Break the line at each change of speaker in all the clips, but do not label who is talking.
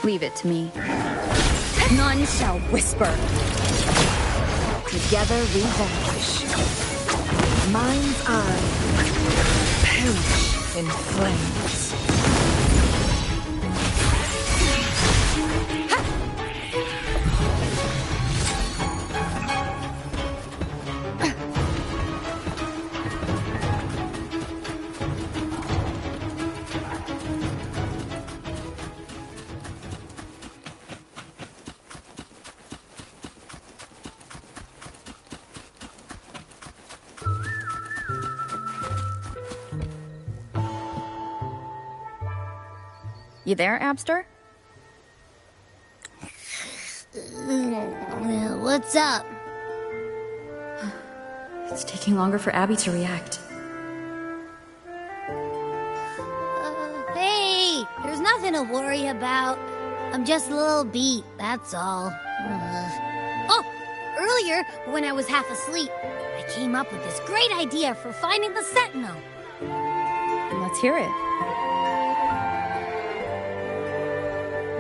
Leave it to me. None shall whisper.
Together we vanquish. Mind's eye. Perish in flames.
You there, Abster?
What's up?
It's taking longer for Abby to react.
Hey, there's nothing to worry about. I'm just a little beat, that's all. Oh, earlier, when I was half asleep, I came up with this great idea for finding the Sentinel.
Let's hear it.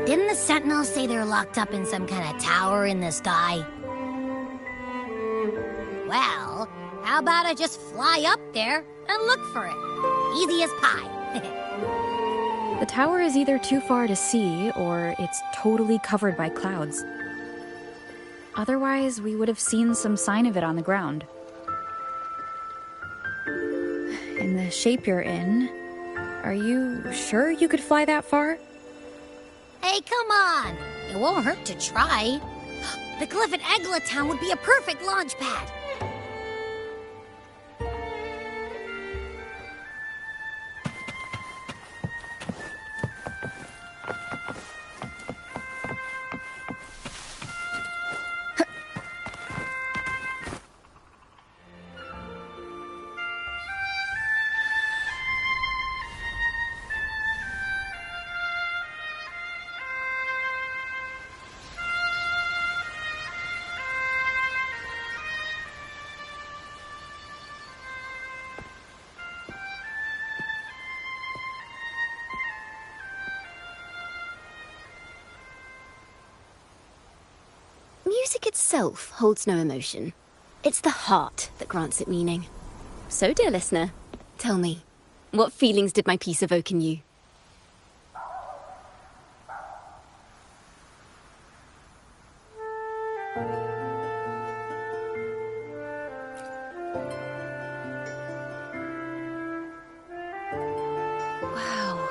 Didn't the Sentinel say they're locked up in some kind of tower in the sky? Well, how about I just fly up there and look for it? Easy as pie.
The tower is either too far to see, or it's totally covered by clouds. Otherwise, we would have seen some sign of it on the ground. In the shape you're in, are you sure you could fly that far?
Hey, come on! It won't hurt to try. The cliff at Eglatown would be a perfect launch pad.
Music itself holds no emotion. It's the heart that grants it meaning. So, dear listener, tell me, what feelings did my piece evoke in you? Wow.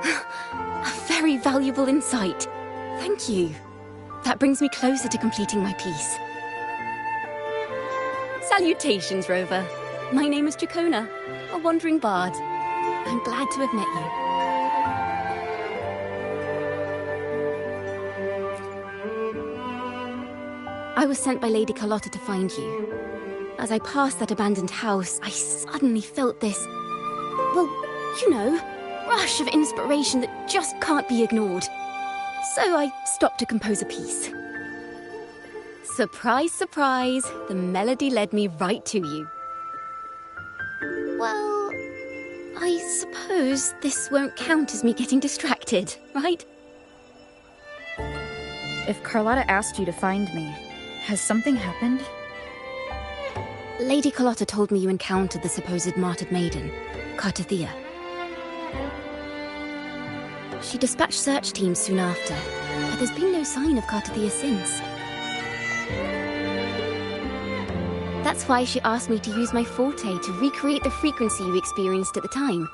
A very valuable insight. Thank you. That brings me closer to completing my piece. Salutations, Rover. My name is Dracona, a wandering bard. I'm glad to have met you. I was sent by Lady Carlotta to find you. As I passed that abandoned house, I suddenly felt this, well, you know, rush of inspiration that just can't be ignored. So I stopped to compose a piece. Surprise, surprise, the melody led me right to you. Well, I suppose this won't count as me getting distracted, right?
If Carlotta asked you to find me, has something happened?
Lady Carlotta told me you encountered the supposed martyred maiden, Cartithia. She dispatched search teams soon after, but there's been no sign of Cartithia since. That's why she asked me to use my forte to recreate the frequency you experienced at the time,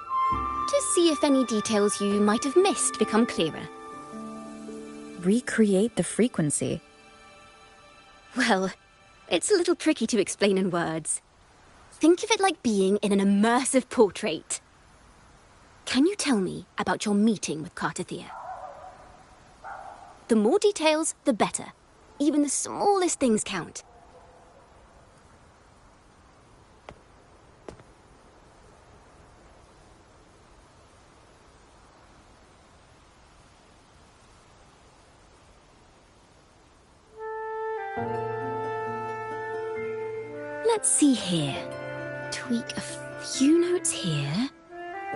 to see if any details you might have missed become clearer.
Recreate the frequency?
Well, it's a little tricky to explain in words. Think of it like being in an immersive portrait. Can you tell me about your meeting with Cartithia? The more details, the better. Even the smallest things count. Let's see here. Tweak a few notes here.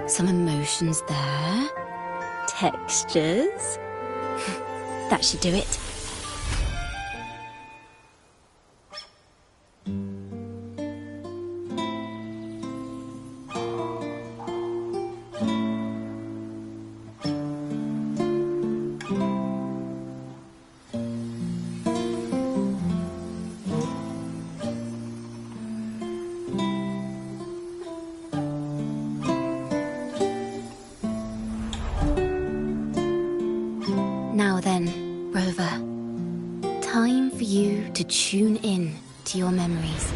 Some emotions there. Textures. That should do it. Now then, Rover. Time for you to tune in to your memories.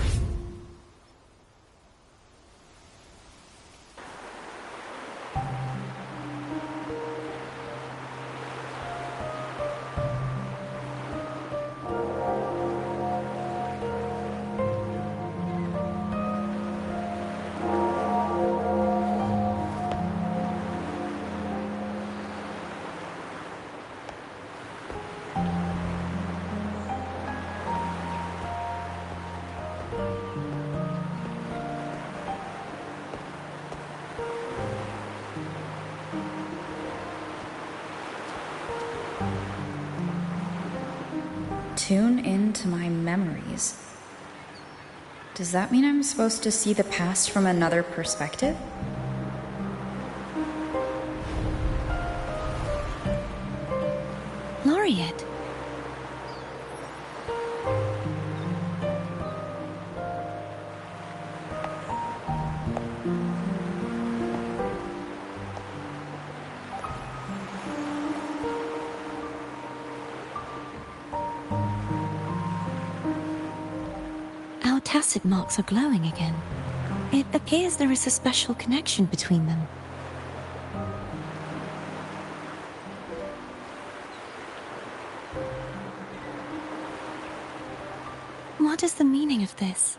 Tune into my memories. Does that mean I'm supposed to see the past from another perspective?
Laureate. Our tacit marks are glowing again. It appears there is a special connection between them. What is the meaning of this?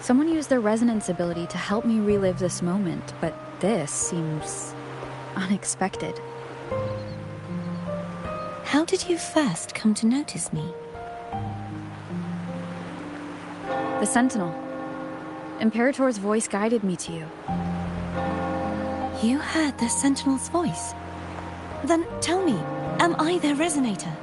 Someone used their resonance ability to help me relive this moment, but this seems unexpected.
How did you first come to notice me?
The Sentinel. Imperator's voice guided me to you.
You heard the Sentinel's voice? Then tell me, am I their resonator?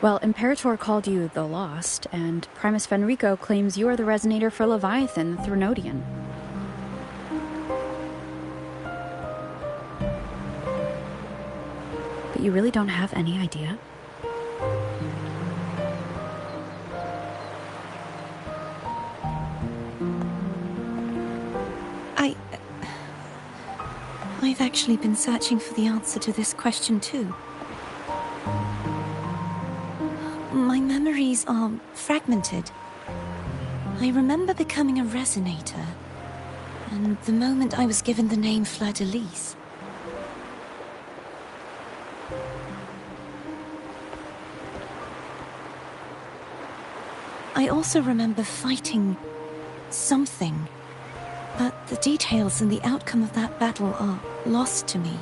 Well, Imperator called you the Lost, and Primus Fenrico claims you are the resonator for Leviathan, the Threnodian. But you really don't have any idea?
I've actually been searching for the answer to this question too. My memories are fragmented. I remember becoming a resonator, and the moment I was given the name Fleur-de-Lis. I also remember fighting something, but the details and the outcome of that battle are lost to me.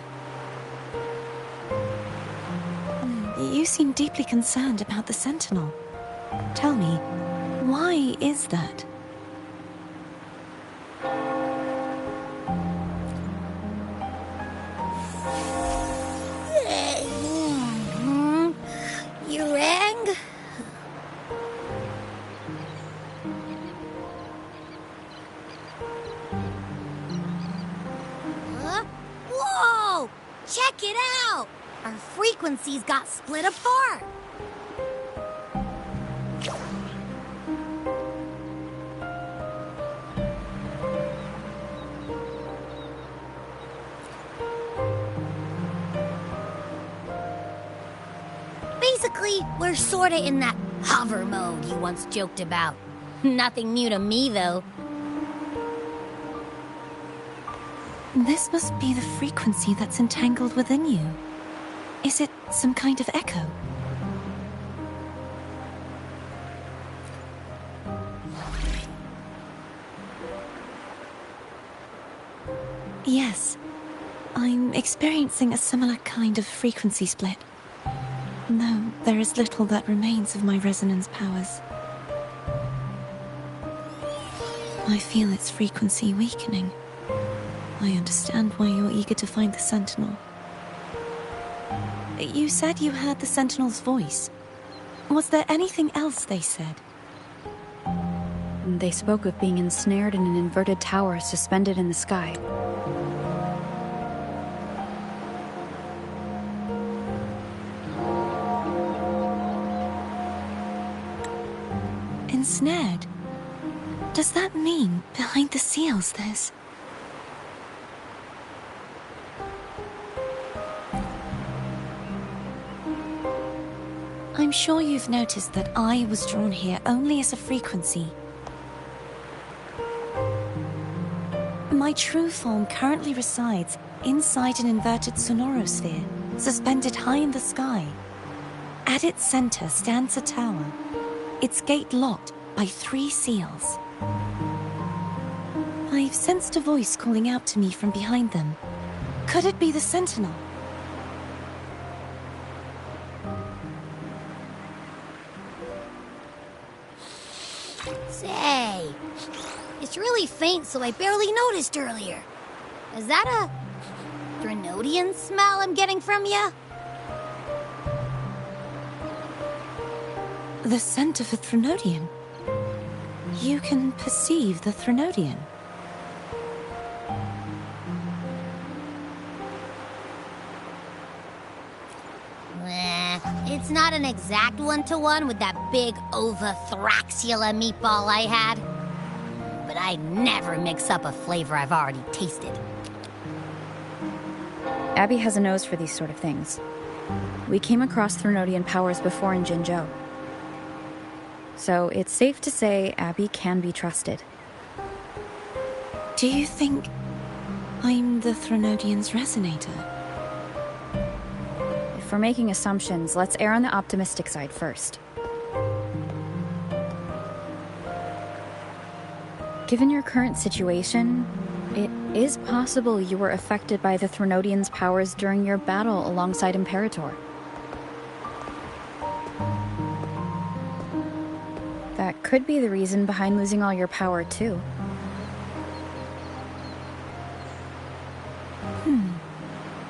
You seem deeply concerned about the Sentinel. Tell me, why is that?
You rang? Huh? Whoa! Check it out! Our frequencies got split apart. Basically, we're sorta in that hover mode you once joked about. Nothing new to me, though.
This must be the frequency that's entangled within you. Is it some kind of echo? Yes. I'm experiencing a similar kind of frequency split. though there is little that remains of my resonance powers. I feel its frequency weakening. I understand why you're eager to find the Sentinel. You said you heard the Sentinel's voice. Was there anything else they said?
They spoke of being ensnared in an inverted tower suspended in the sky.
Ensnared? Does that mean behind the seals there's... I'm sure you've noticed that I was drawn here only as a frequency. My true form currently resides inside an inverted sonorosphere, suspended high in the sky. At its center stands a tower, its gate locked by 3 seals. I've sensed a voice calling out to me from behind them. Could it be the Sentinel?
Say, it's really faint, so I barely noticed earlier. Is that a Threnodian smell I'm getting from you?
The scent of a Threnodian? You can perceive the Threnodian?
It's not an exact one-to-one with that big Ovathraxula meatball I had. But I'd never mix up a flavor I've already tasted.
Abby has a nose for these sort of things. We came across Threnodian powers before in Jinzhou. So it's safe to say Abby can be trusted.
Do you think I'm the Threnodian's resonator?
If we're making assumptions, let's err on the optimistic side first. Given your current situation, it is possible you were affected by the Threnodian's powers during your battle alongside Imperator. That could be the reason behind losing all your power, too.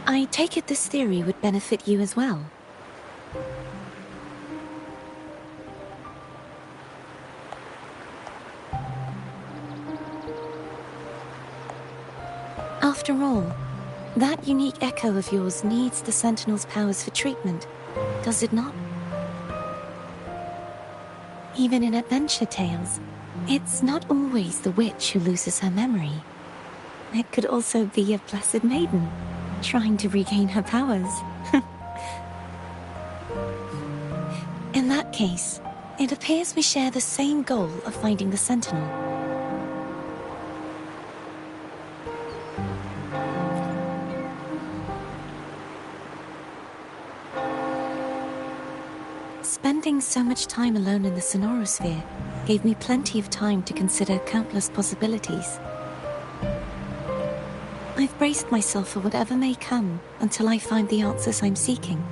I take it this theory would benefit you as well. After all, that unique echo of yours needs the Sentinel's powers for treatment, does it not? Even in adventure tales, it's not always the witch who loses her memory. It could also be a blessed maiden, trying to regain her powers. In that case, it appears we share the same goal of finding the Sentinel. Spending so much time alone in the sonorosphere gave me plenty of time to consider countless possibilities. I've braced myself for whatever may come until I find the answers I'm seeking.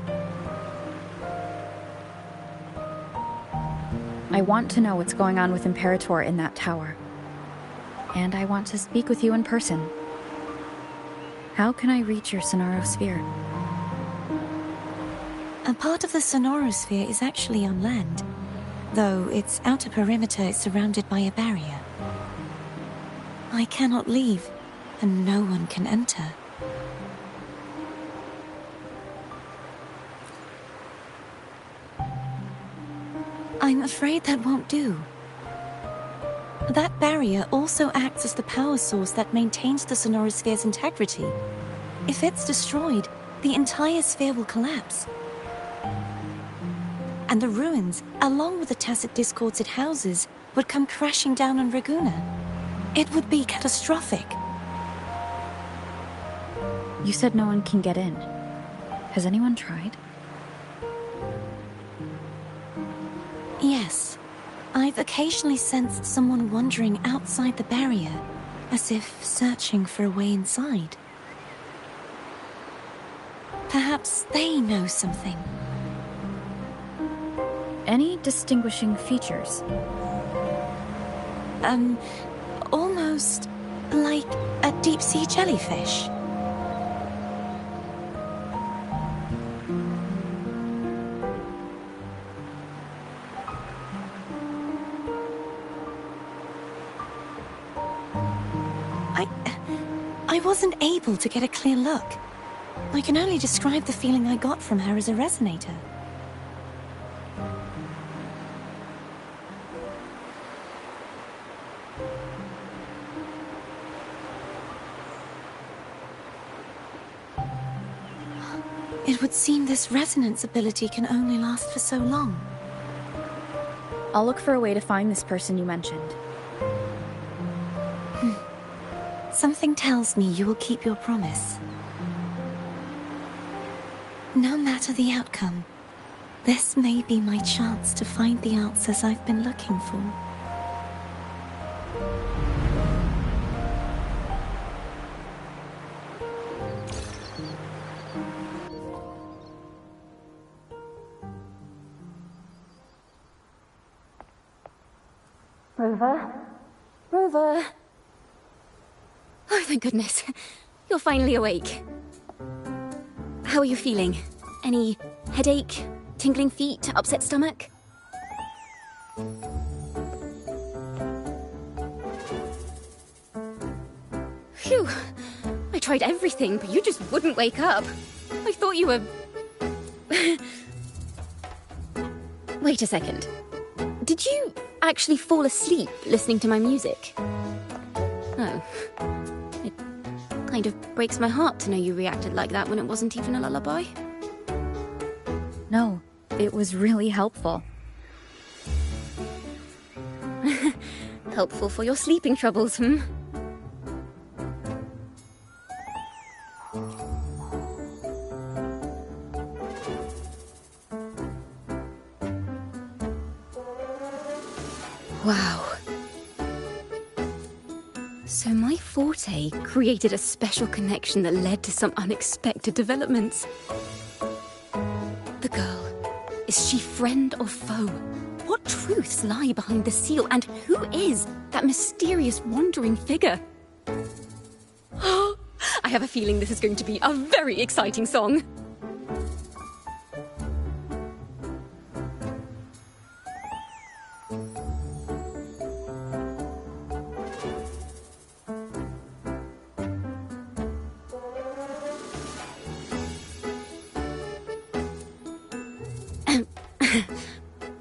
I want to know what's going on with Imperator in that tower. And I want to speak with you in person. How can I reach your sonorosphere?
A part of the sonorosphere is actually on land, though its outer perimeter is surrounded by a barrier. I cannot leave, and no one can enter. I'm afraid that won't do. That barrier also acts as the power source that maintains the sonorosphere's integrity. If it's destroyed, the entire sphere will collapse. And the ruins, along with the tacit discords it houses, would come crashing down on Raguna. It would be catastrophic.
You said no one can get in. Has anyone tried?
Yes. I've occasionally sensed someone wandering outside the barrier, as if searching for a way inside. Perhaps they know something.
any distinguishing features?
Almost like a deep-sea jellyfish. I wasn't able to get a clear look. I can only describe the feeling I got from her as a resonator. It would seem this resonance ability can only last for so long.
I'll look for a way to find this person you mentioned.
Something tells me you will keep your promise. No matter the outcome, this may be my chance to find the answers I've been looking for.
Rover? Rover? Oh, thank goodness. You're finally awake. How are you feeling? Any headache, tingling feet, upset stomach? Phew. I tried everything, but you just wouldn't wake up. I thought you were... Wait a second. Did you actually fall asleep listening to my music? Oh. It kind of breaks my heart to know you reacted like that when it wasn't even a lullaby.
No, it was really helpful.
Helpful for your sleeping troubles, hmm? Wow. So my forte created a special connection that led to some unexpected developments. The girl, is she friend or foe? What truths lie behind the seal, and who is that mysterious wandering figure? I have a feeling this is going to be a very exciting song.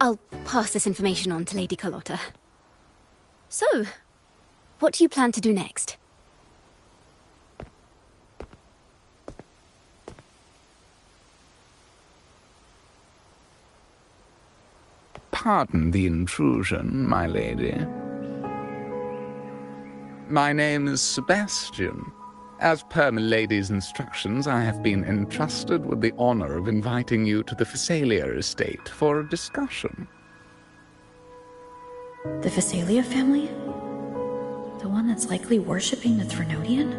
I'll pass this information on to Lady Carlotta. So, what do you plan to do next?
Pardon the intrusion, my lady. My name is Sebastian. As per milady's instructions, I have been entrusted with the honor of inviting you to the Phasalia estate for a discussion.
The Phasalia family? The one that's likely worshipping the Threnodian?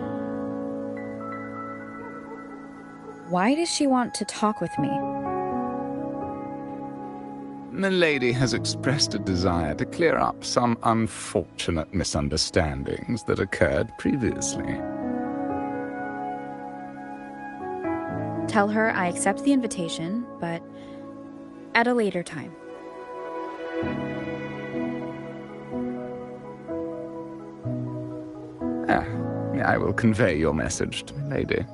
Why does she want to talk with me?
Milady has expressed a desire to clear up some unfortunate misunderstandings that occurred previously.
Tell her I accept the invitation, but at a later time.
I will convey your message to Milady.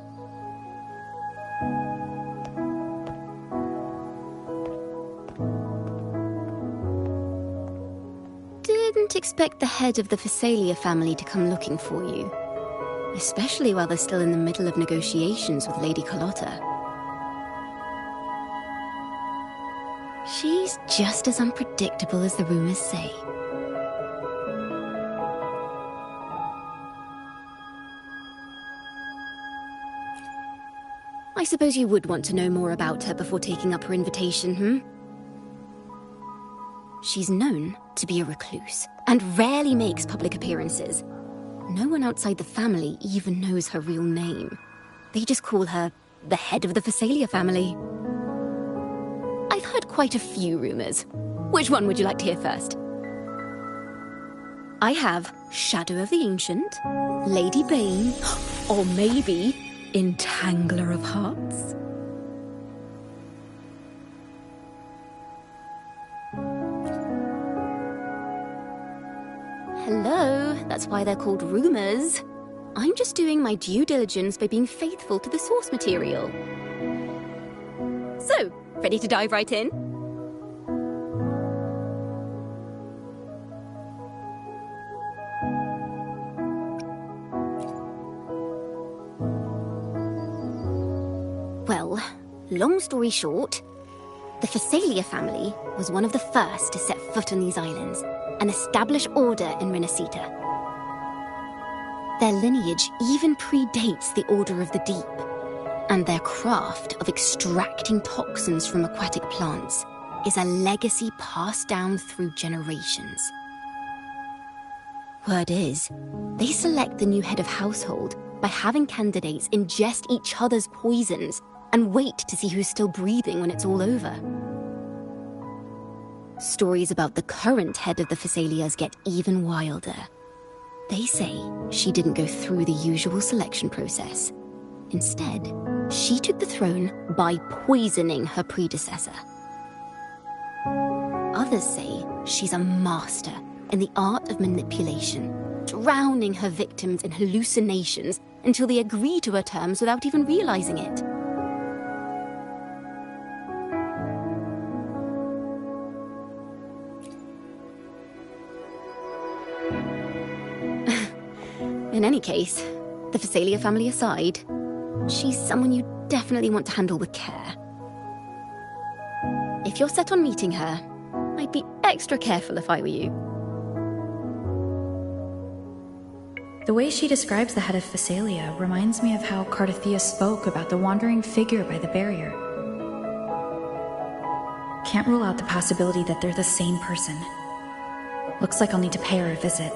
Didn't expect the head of the Phasalia family to come looking for you. Especially while they're still in the middle of negotiations with Lady Carlotta. She's just as unpredictable as the rumors say. I suppose you would want to know more about her before taking up her invitation, hmm? She's known to be a recluse, and rarely makes public appearances. No one outside the family even knows her real name. They just call her the head of the Phasalia family. I've heard quite a few rumors. Which one would you like to hear first? I have Shadow of the Ancient, Lady Bane, or maybe Entangler of Hearts. Hello, that's why they're called rumors. I'm just doing my due diligence by being faithful to the source material. So, ready to dive right in? Well, long story short, the Phasalia family was one of the first to set foot on these islands and establish order in Renacita. Their lineage even predates the Order of the Deep, and their craft of extracting toxins from aquatic plants is a legacy passed down through generations. Word is, they select the new head of household by having candidates ingest each other's poisons and wait to see who's still breathing when it's all over. Stories about the current head of the Phasalias get even wilder. They say she didn't go through the usual selection process. Instead, she took the throne by poisoning her predecessor. Others say she's a master in the art of manipulation, drowning her victims in hallucinations until they agree to her terms without even realizing it. In any case, the Phasalia family aside, she's someone you definitely want to handle with care. If you're set on meeting her, I'd be extra careful if I were you.
The way she describes the head of Phasalia reminds me of how Cardathia spoke about the wandering figure by the barrier. Can't rule out the possibility that they're the same person. Looks like I'll need to pay her a visit.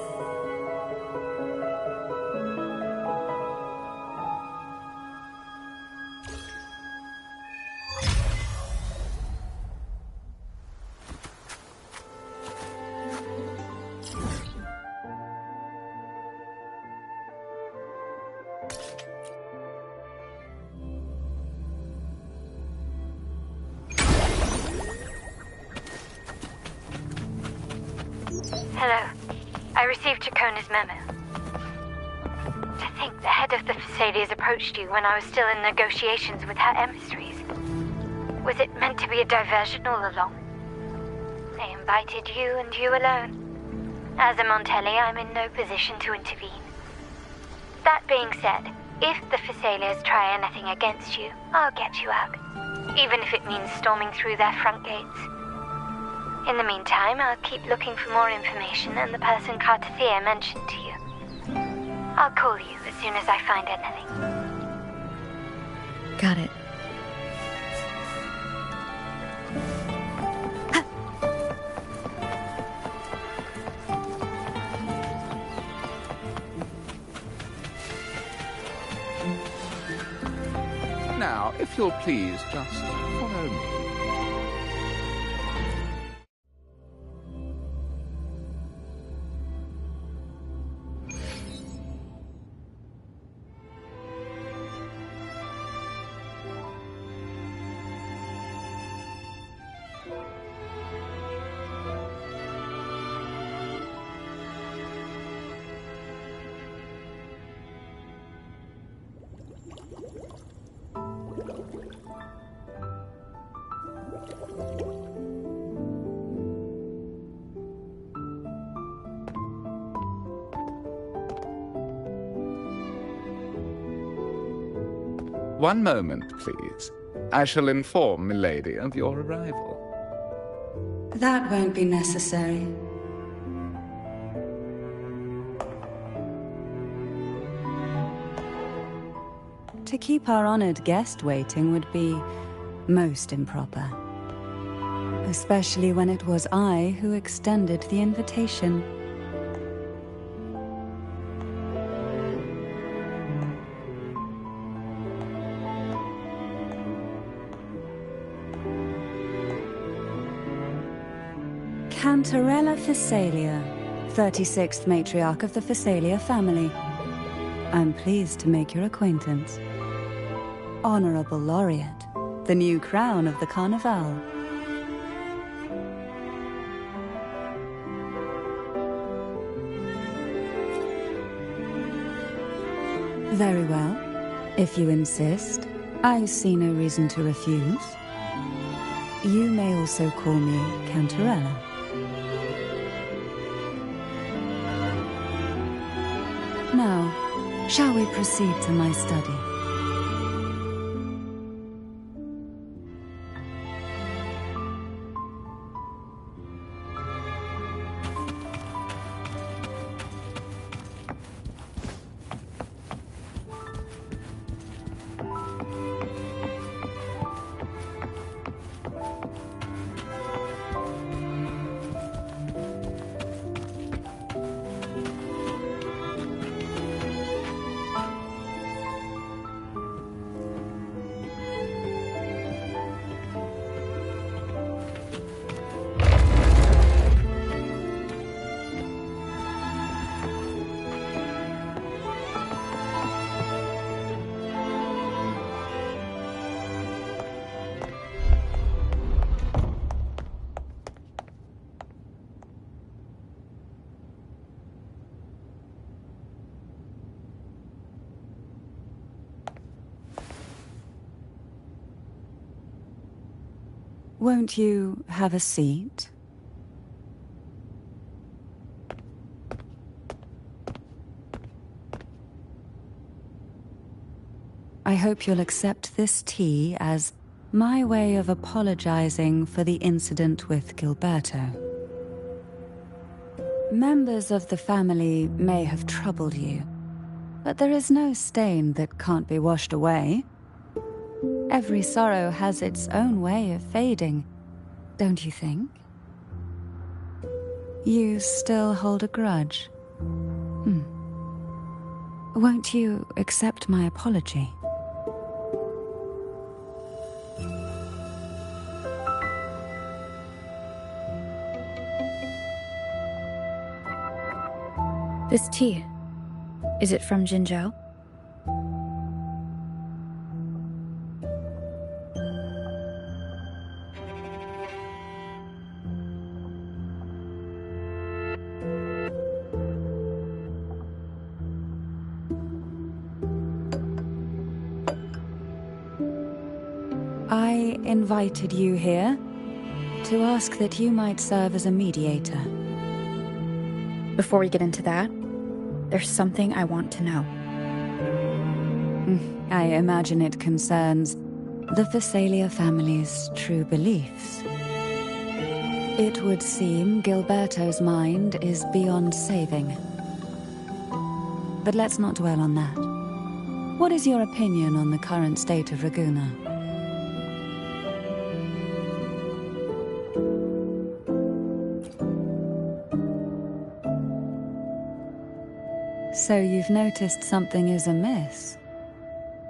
Hello. I received Chacona's memo. To think the head of the Phasalias approached you when I was still in negotiations with her emissaries. Was it meant to be a diversion all along? They invited you and you alone. As a Montelli, I'm in no position to intervene. That being said, if the Phasalias try anything against you, I'll get you out. Even if it means storming through their front gates. In the meantime, I'll keep looking for more information and the person Cardathia mentioned to you. I'll call you as soon as I find anything.
Got it.
Now, if you'll please just follow me. One moment, please. I shall inform Milady of your arrival.
That won't be necessary. To keep our honored guest waiting would be most improper. Especially when it was I who extended the invitation. Cantarella Physalia, 36th matriarch of the Physalia family. I'm pleased to make your acquaintance. Honorable Laureate, the new crown of the Carnival. Very well. If you insist, I see no reason to refuse. You may also call me Cantarella. Now, shall we proceed to my study? Won't you have a seat? I hope you'll accept this tea as my way of apologizing for the incident with Gilberto. Members of the family may have troubled you, but there is no stain that can't be washed away. Every sorrow has its own way of fading, don't you think? You still hold a grudge? Won't you accept my apology?
This tea, is it from Jinzhou?
I invited you here to ask that you might serve as a mediator.
Before we get into that, there's something I want to know.
I imagine it concerns the Physalia family's true beliefs. It would seem Gilberto's mind is beyond saving. But let's not dwell on that. What is your opinion on the current state of Ragusa? So you've noticed something is amiss.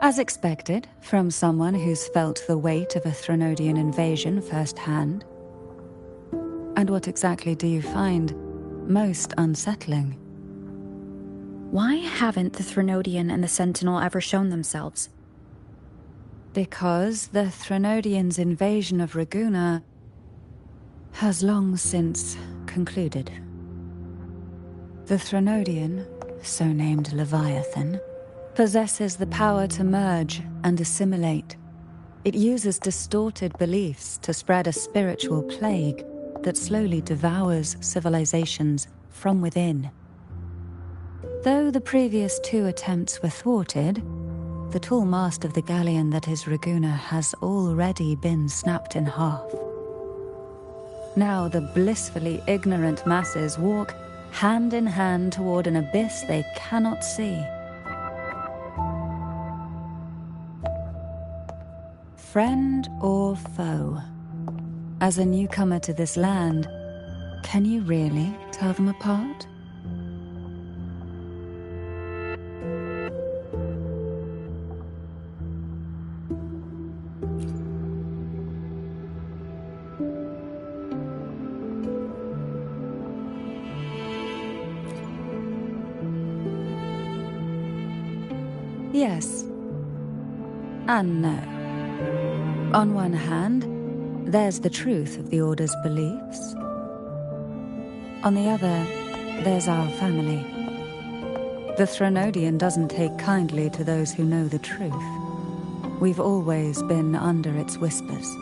As expected, from someone who's felt the weight of a Threnodian invasion firsthand. And what exactly do you find most unsettling?
Why haven't the Threnodian and the Sentinel ever shown themselves?
Because the Threnodians' invasion of Ragusa has long since concluded. The Threnodian, so named Leviathan, possesses the power to merge and assimilate. It uses distorted beliefs to spread a spiritual plague that slowly devours civilizations from within. Though the previous two attempts were thwarted, the tall mast of the galleon that is Ragusa has already been snapped in half. Now the blissfully ignorant masses walk hand in hand toward an abyss they cannot see. Friend or foe? As a newcomer to this land, can you really tell them apart? Yes. And no. On one hand, there's the truth of the Order's beliefs. On the other, there's our family. The Threnodian doesn't take kindly to those who know the truth. We've always been under its whispers.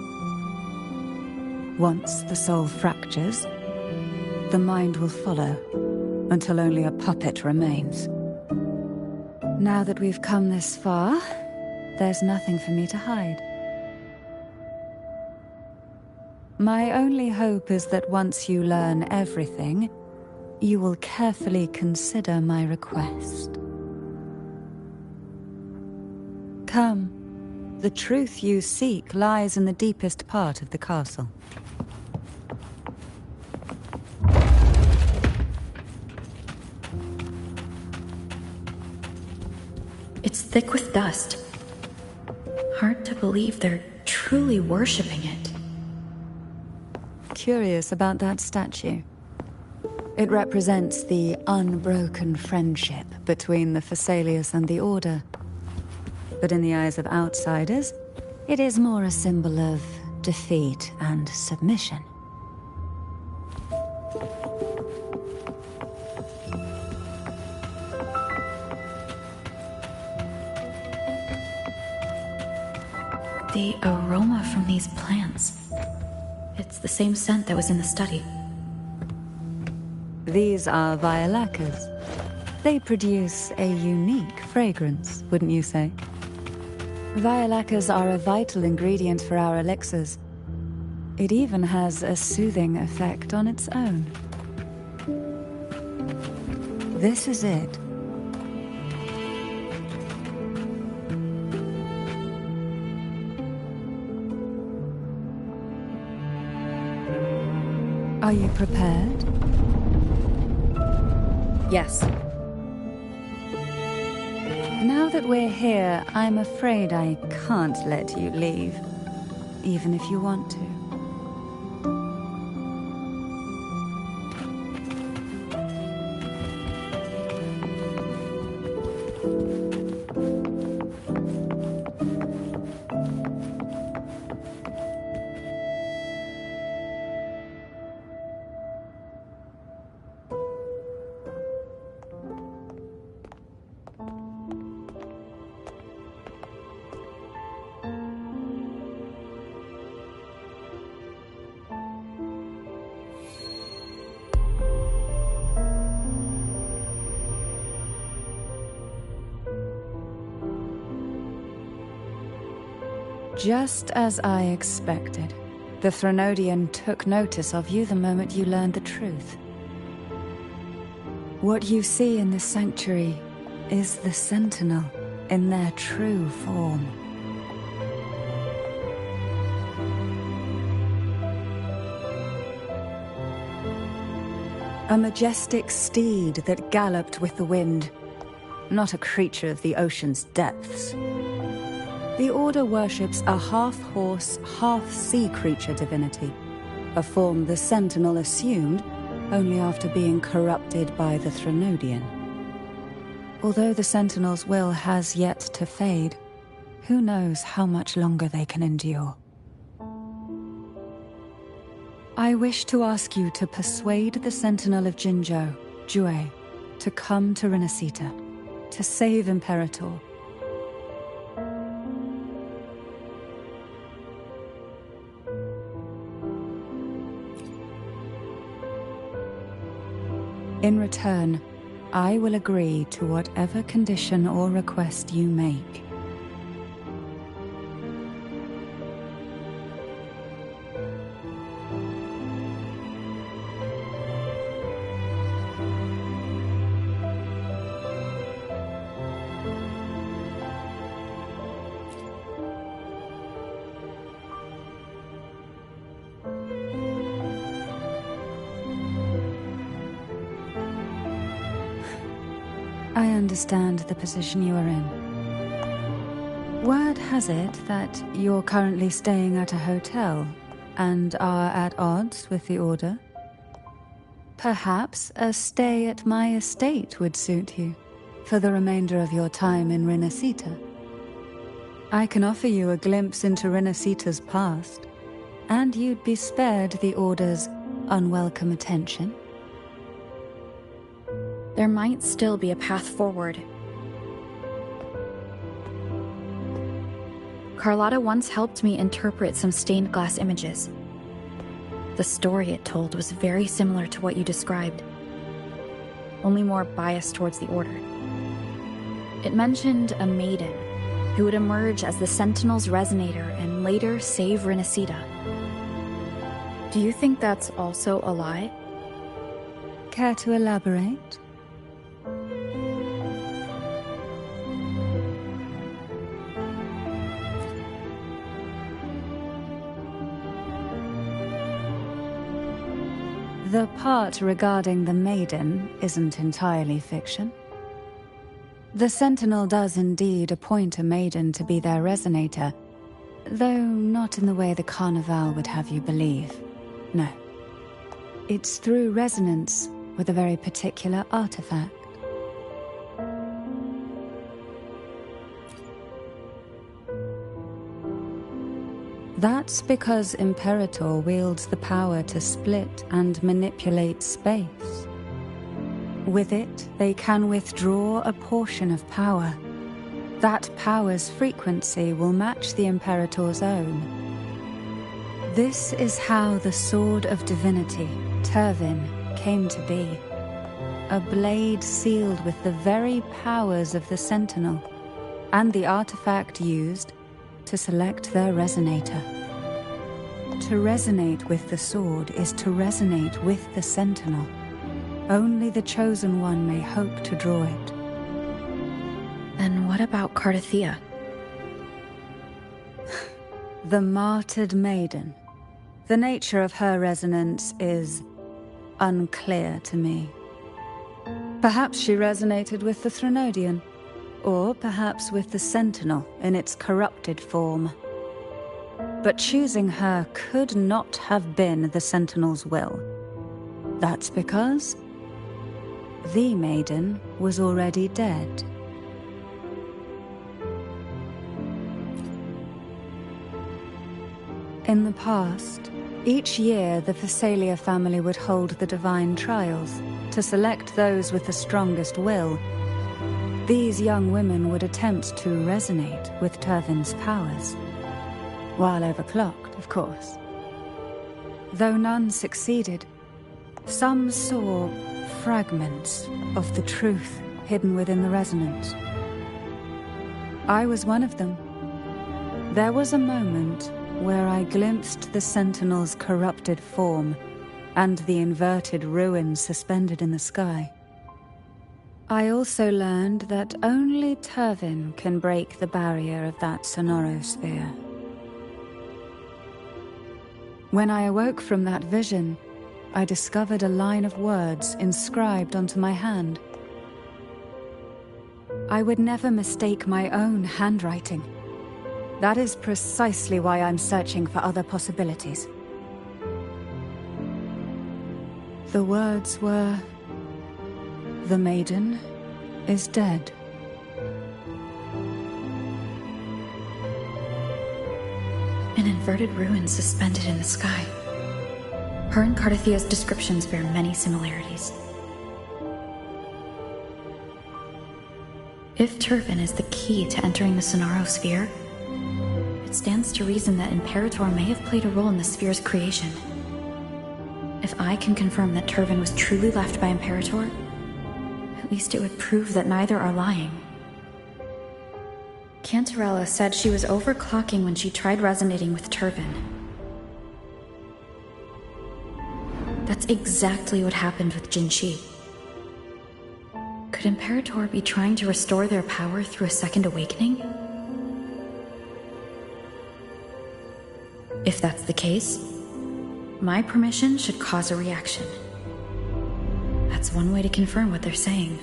Once the soul fractures, the mind will follow, until only a puppet remains. Now that we've come this far, there's nothing for me to hide. My only hope is that once you learn everything, you will carefully consider my request. Come. The truth you seek lies in the deepest part of the castle.
It's thick with dust. Hard to believe they're truly worshipping it.
Curious about that statue. It represents the unbroken friendship between the Phasaelius and the Order. But in the eyes of outsiders, it is more a symbol of defeat and submission.
The aroma from these plants. It's the same scent that was in the study.
These are violacas. They produce a unique fragrance, wouldn't you say? Violacas are a vital ingredient for our elixirs. It even has a soothing effect on its own. This is it. Are you prepared?
Yes.
Now that we're here, I'm afraid I can't let you leave, even if you want to. Just as I expected. The Threnodian took notice of you the moment you learned the truth. What you see in this sanctuary is the Sentinel in their true form. A majestic steed that galloped with the wind, not a creature of the ocean's depths. The Order worships a half-horse, half-sea creature divinity, a form the Sentinel assumed only after being corrupted by the Threnodian. Although the Sentinel's will has yet to fade, who knows how much longer they can endure. I wish to ask you to persuade the Sentinel of Jinzhou, Jue, to come to Renacita, to save Imperator. In return, I will agree to whatever condition or request you make. I understand the position you are in. Word has it that you're currently staying at a hotel and are at odds with the Order. Perhaps a stay at my estate would suit you. for the remainder of your time in Renacita. I can offer you a glimpse into Renacita's past, and you'd be spared the Order's unwelcome attention.
There might still be a path forward. Carlotta once helped me interpret some stained glass images. The story it told was very similar to what you described, only more biased towards the Order. It mentioned a Maiden who would emerge as the Sentinel's resonator and later save Renacita. Do you think that's also a lie?
Care to elaborate? The part regarding the Maiden isn't entirely fiction. The Sentinel does indeed appoint a Maiden to be their resonator, though not in the way the Carnival would have you believe. No. It's through resonance with a very particular artifact. That's because Imperator wields the power to split and manipulate space. With it, they can withdraw a portion of power. That power's frequency will match the Imperator's own. This is how the Sword of Divinity, Turvin, came to be. A blade sealed with the very powers of the Sentinel, and the artifact used to select their resonator. To resonate with the sword is to resonate with the Sentinel. Only the Chosen One may hope to draw it.
Then what about Cardothea?
The martyred Maiden. The nature of her resonance is unclear to me. Perhaps she resonated with the Threnodian, or perhaps with the Sentinel in its corrupted form. But choosing her could not have been the Sentinel's will. That's because the Maiden was already dead. In the past, each year the Phasalia family would hold the Divine Trials to select those with the strongest will. These young women would attempt to resonate with Turvin's powers. While overclocked, of course. Though none succeeded, some saw fragments of the truth hidden within the resonance. I was one of them. There was a moment where I glimpsed the Sentinel's corrupted form and the inverted ruins suspended in the sky. I also learned that only Turvin can break the barrier of that sonorosphere. When I awoke from that vision, I discovered a line of words inscribed onto my hand. I would never mistake my own handwriting. That is precisely why I'm searching for other possibilities. The words were, "The Maiden is dead."
An inverted ruin suspended in the sky. Her and Cardothea's descriptions bear many similarities. If Turvin is the key to entering the Sonorosphere, it stands to reason that Imperator may have played a role in the sphere's creation. If I can confirm that Turvin was truly left by Imperator, at least it would prove that neither are lying. Cantarella said she was overclocking when she tried resonating with Turvin. That's exactly what happened with Jinshi. Could Imperator be trying to restore their power through a second awakening? If that's the case, my permission should cause a reaction. That's one way to confirm what they're saying.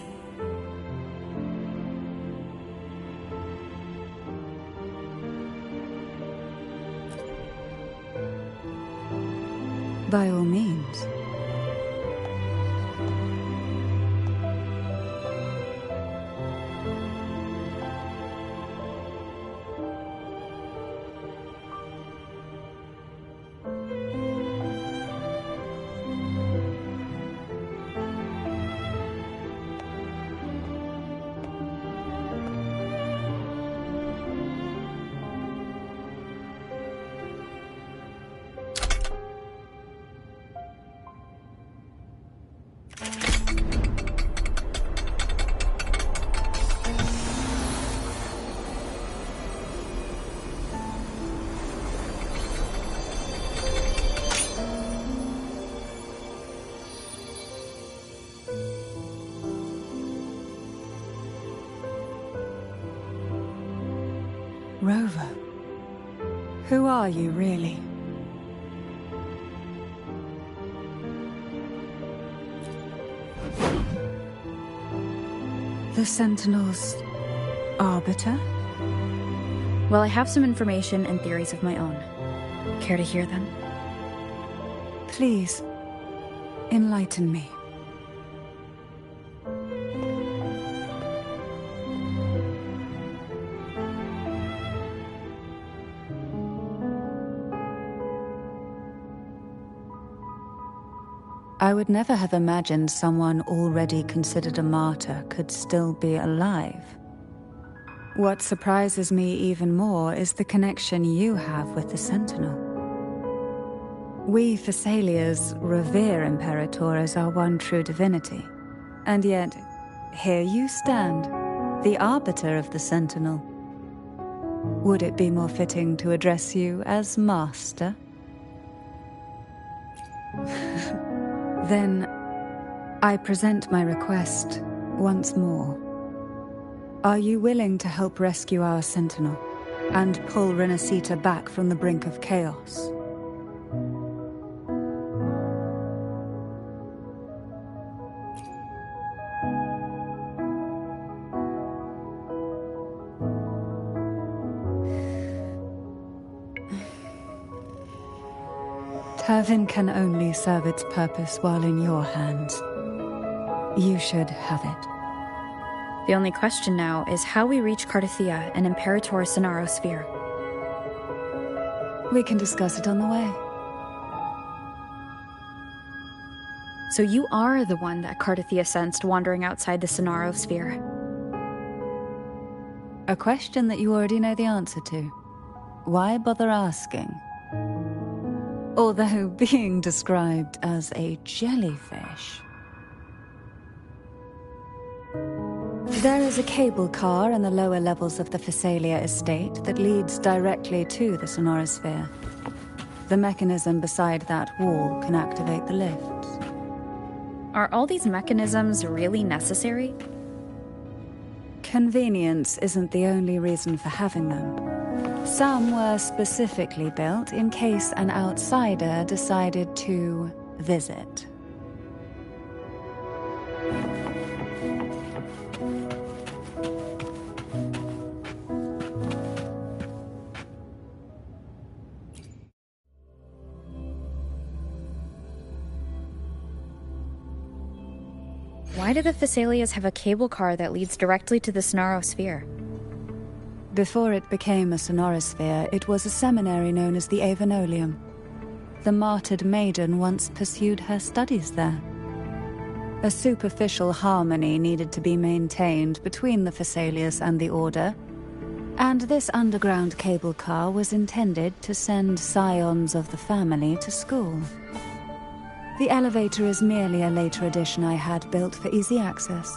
By all means. Who are you, really? The Sentinel's arbiter?
Well, I have some information and theories of my own. Care to hear them?
Please, enlighten me. I would never have imagined someone already considered a martyr could still be alive. What surprises me even more is the connection you have with the Sentinel. We Thessalians revere Imperator as our one true divinity, and yet, here you stand, the arbiter of the Sentinel. Would it be more fitting to address you as Master? Then, I present my request once more. Are you willing to help rescue our Sentinel and pull Renacita back from the brink of chaos? Turvin can only serve its purpose while in your hands. You should have it.
The only question now is how we reach Cardathia and Imperator Sonaro Sphere.
We can discuss it on the way.
So you are the one that Cardathia sensed wandering outside the Sonaro Sphere.
A question that you already know the answer to. Why bother asking? Although being described as a jellyfish. There is a cable car in the lower levels of the Thessalia estate that leads directly to the Sonorosphere. The mechanism beside that wall can activate the lifts.
Are all these mechanisms really necessary?
Convenience isn't the only reason for having them. Some were specifically built in case an outsider decided to visit.
Why do the Thessalians have a cable car that leads directly to the Sonaro Sphere?
Before it became a Sonorosphere, it was a seminary known as the Avenolium. The martyred Maiden once pursued her studies there. A superficial harmony needed to be maintained between the Thessalians and the Order, and this underground cable car was intended to send scions of the family to school. The elevator is merely a later addition I had built for easy access.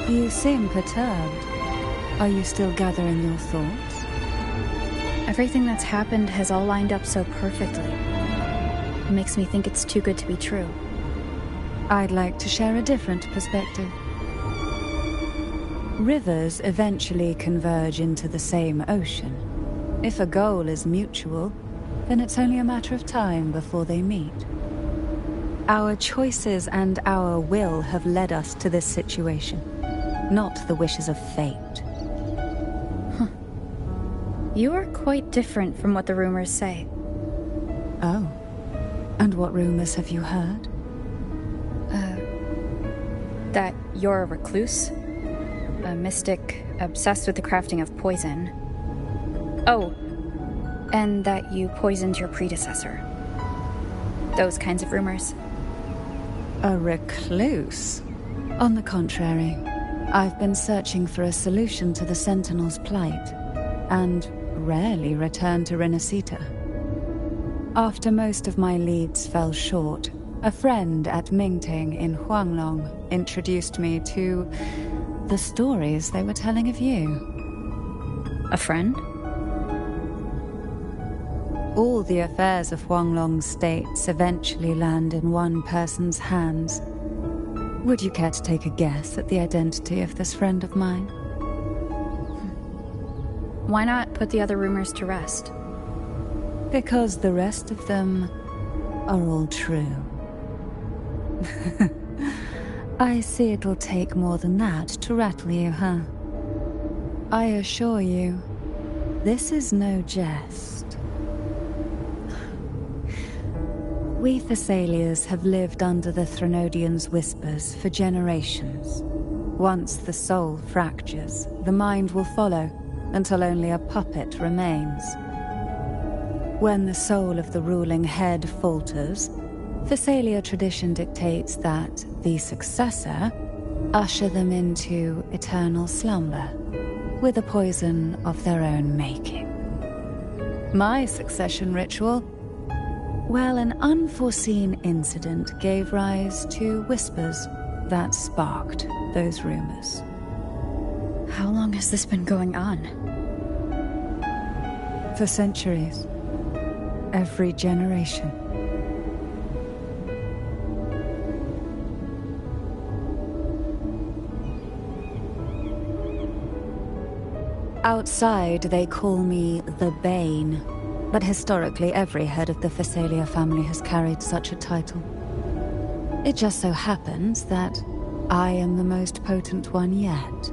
You seem perturbed. Are you still gathering your thoughts?
Everything that's happened has all lined up so perfectly. It makes me think it's too good to be true.
I'd like to share a different perspective. Rivers eventually converge into the same ocean. If a goal is mutual, then it's only a matter of time before they meet. Our choices and our will have led us to this situation, not the wishes of fate.
Huh. You are quite different from what the rumors say.
Oh. And what rumors have you heard?
That you're a recluse, a mystic obsessed with the crafting of poison. Oh, and that you poisoned your predecessor. Those kinds of rumors.
A recluse? On the contrary, I've been searching for a solution to the Sentinel's plight, and rarely return to Renacita. After most of my leads fell short, A friend at Mingting in Huanglong introduced me to the stories they were telling of you.
A friend?
All the affairs of Huanglong's states eventually land in one person's hands. Would you care to take a guess at the identity of this friend of mine?
Why not put the other rumors to rest?
Because the rest of them are all true. I see it'll take more than that to rattle you, huh? I assure you, this is no jest. We Thessalians have lived under the Threnodians' whispers for generations. Once the soul fractures, the mind will follow, until only a puppet remains. When the soul of the ruling head falters, Thessalia tradition dictates that the successor usher them into eternal slumber, with a poison of their own making. My succession ritual? Well, an unforeseen incident gave rise to whispers that sparked those rumors.
How long has this been going on?
For centuries. Every generation. Outside, they call me the Bane, but historically every head of the Thessalia family has carried such a title. It just so happens that I am the most potent one yet.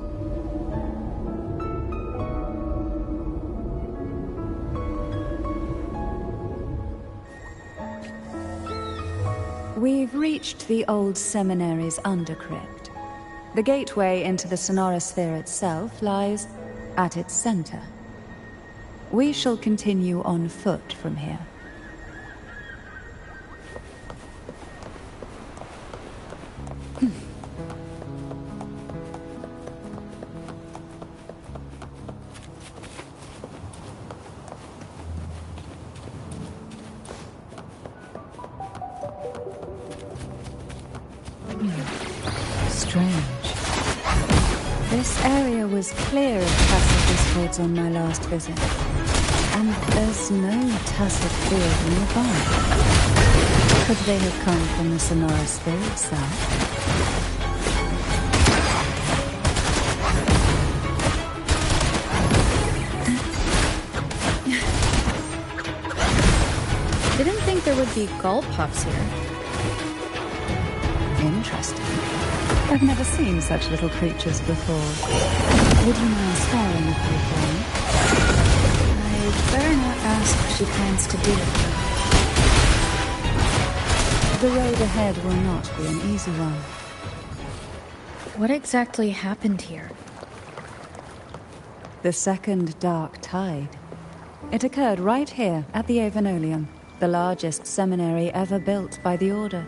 We've reached the old seminary's undercrypt. The gateway into the sonorosphere itself lies at its center. We shall continue on foot from here. Strange. This area was clear of tacit discords on my last visit, and there's no tacit field nearby. Could they have come from the sonorosphere itself?
Didn't think there would be gull puffs here.
Interesting. I've never seen such little creatures before. Would you mind staring at them for me?
I'd better not ask what she plans to do.
The road ahead will not be an easy one.
What exactly happened here?
The second dark tide. It occurred right here at the Avenolium, the largest seminary ever built by the Order.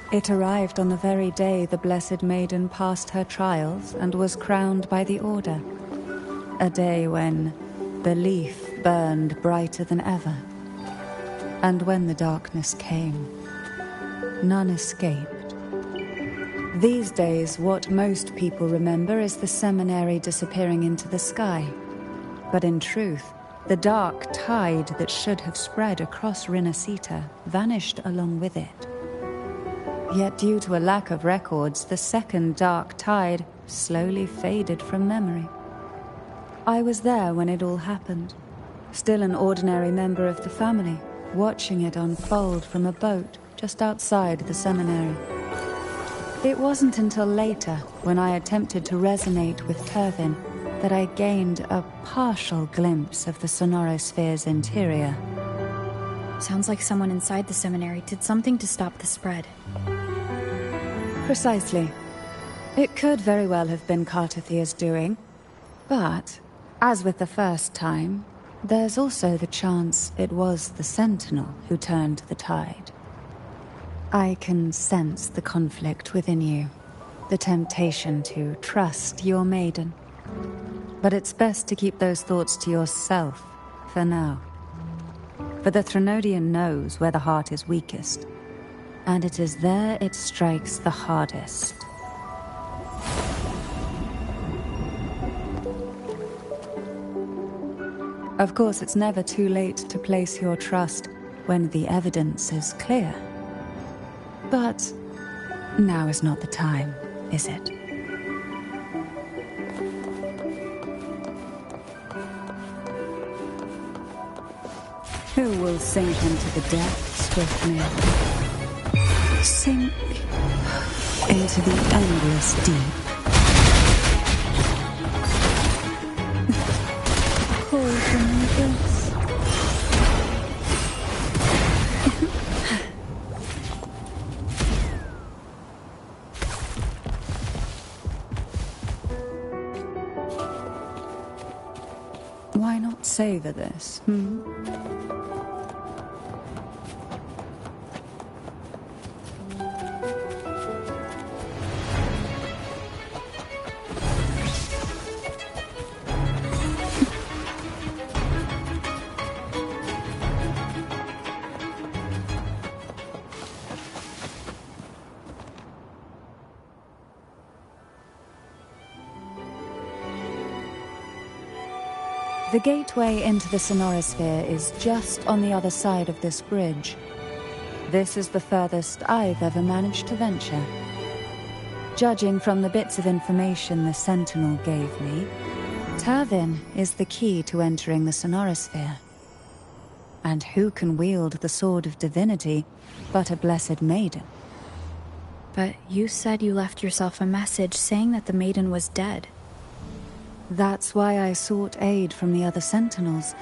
It arrived on the very day the Blessed Maiden passed her trials and was crowned by the Order. A day when belief burned brighter than ever. And when the darkness came, none escaped. These days, what most people remember is the seminary disappearing into the sky. But in truth, the dark tide that should have spread across Rinasita vanished along with it. Yet due to a lack of records, the second dark tide slowly faded from memory. I was there when it all happened, still an ordinary member of the family, watching it unfold from a boat just outside the seminary. It wasn't until later, when I attempted to resonate with Turvin, that I gained a partial glimpse of the sonorosphere's interior.
Sounds like someone inside the seminary did something to stop the spread.
Precisely. It could very well have been Kartathia's doing, but, as with the first time, there's also the chance it was the Sentinel who turned the tide. I can sense the conflict within you, the temptation to trust your maiden. But it's best to keep those thoughts to yourself, for now. For the Threnodian knows where the heart is weakest, and it is there it strikes the hardest. Of course, it's never too late to place your trust when the evidence is clear. But now is not the time, is it? Who will sink into the depths with me? Sink into the endless deep. Call for me this. Why not savor this, The gateway into the sonorosphere is just on the other side of this bridge. This is the furthest I've ever managed to venture. Judging from the bits of information the Sentinel gave me, Tervin is the key to entering the sonorosphere. And who can wield the Sword of Divinity but a blessed Maiden?
But you said you left yourself a message saying that the Maiden was dead.
That's why I sought aid from the other Sentinels.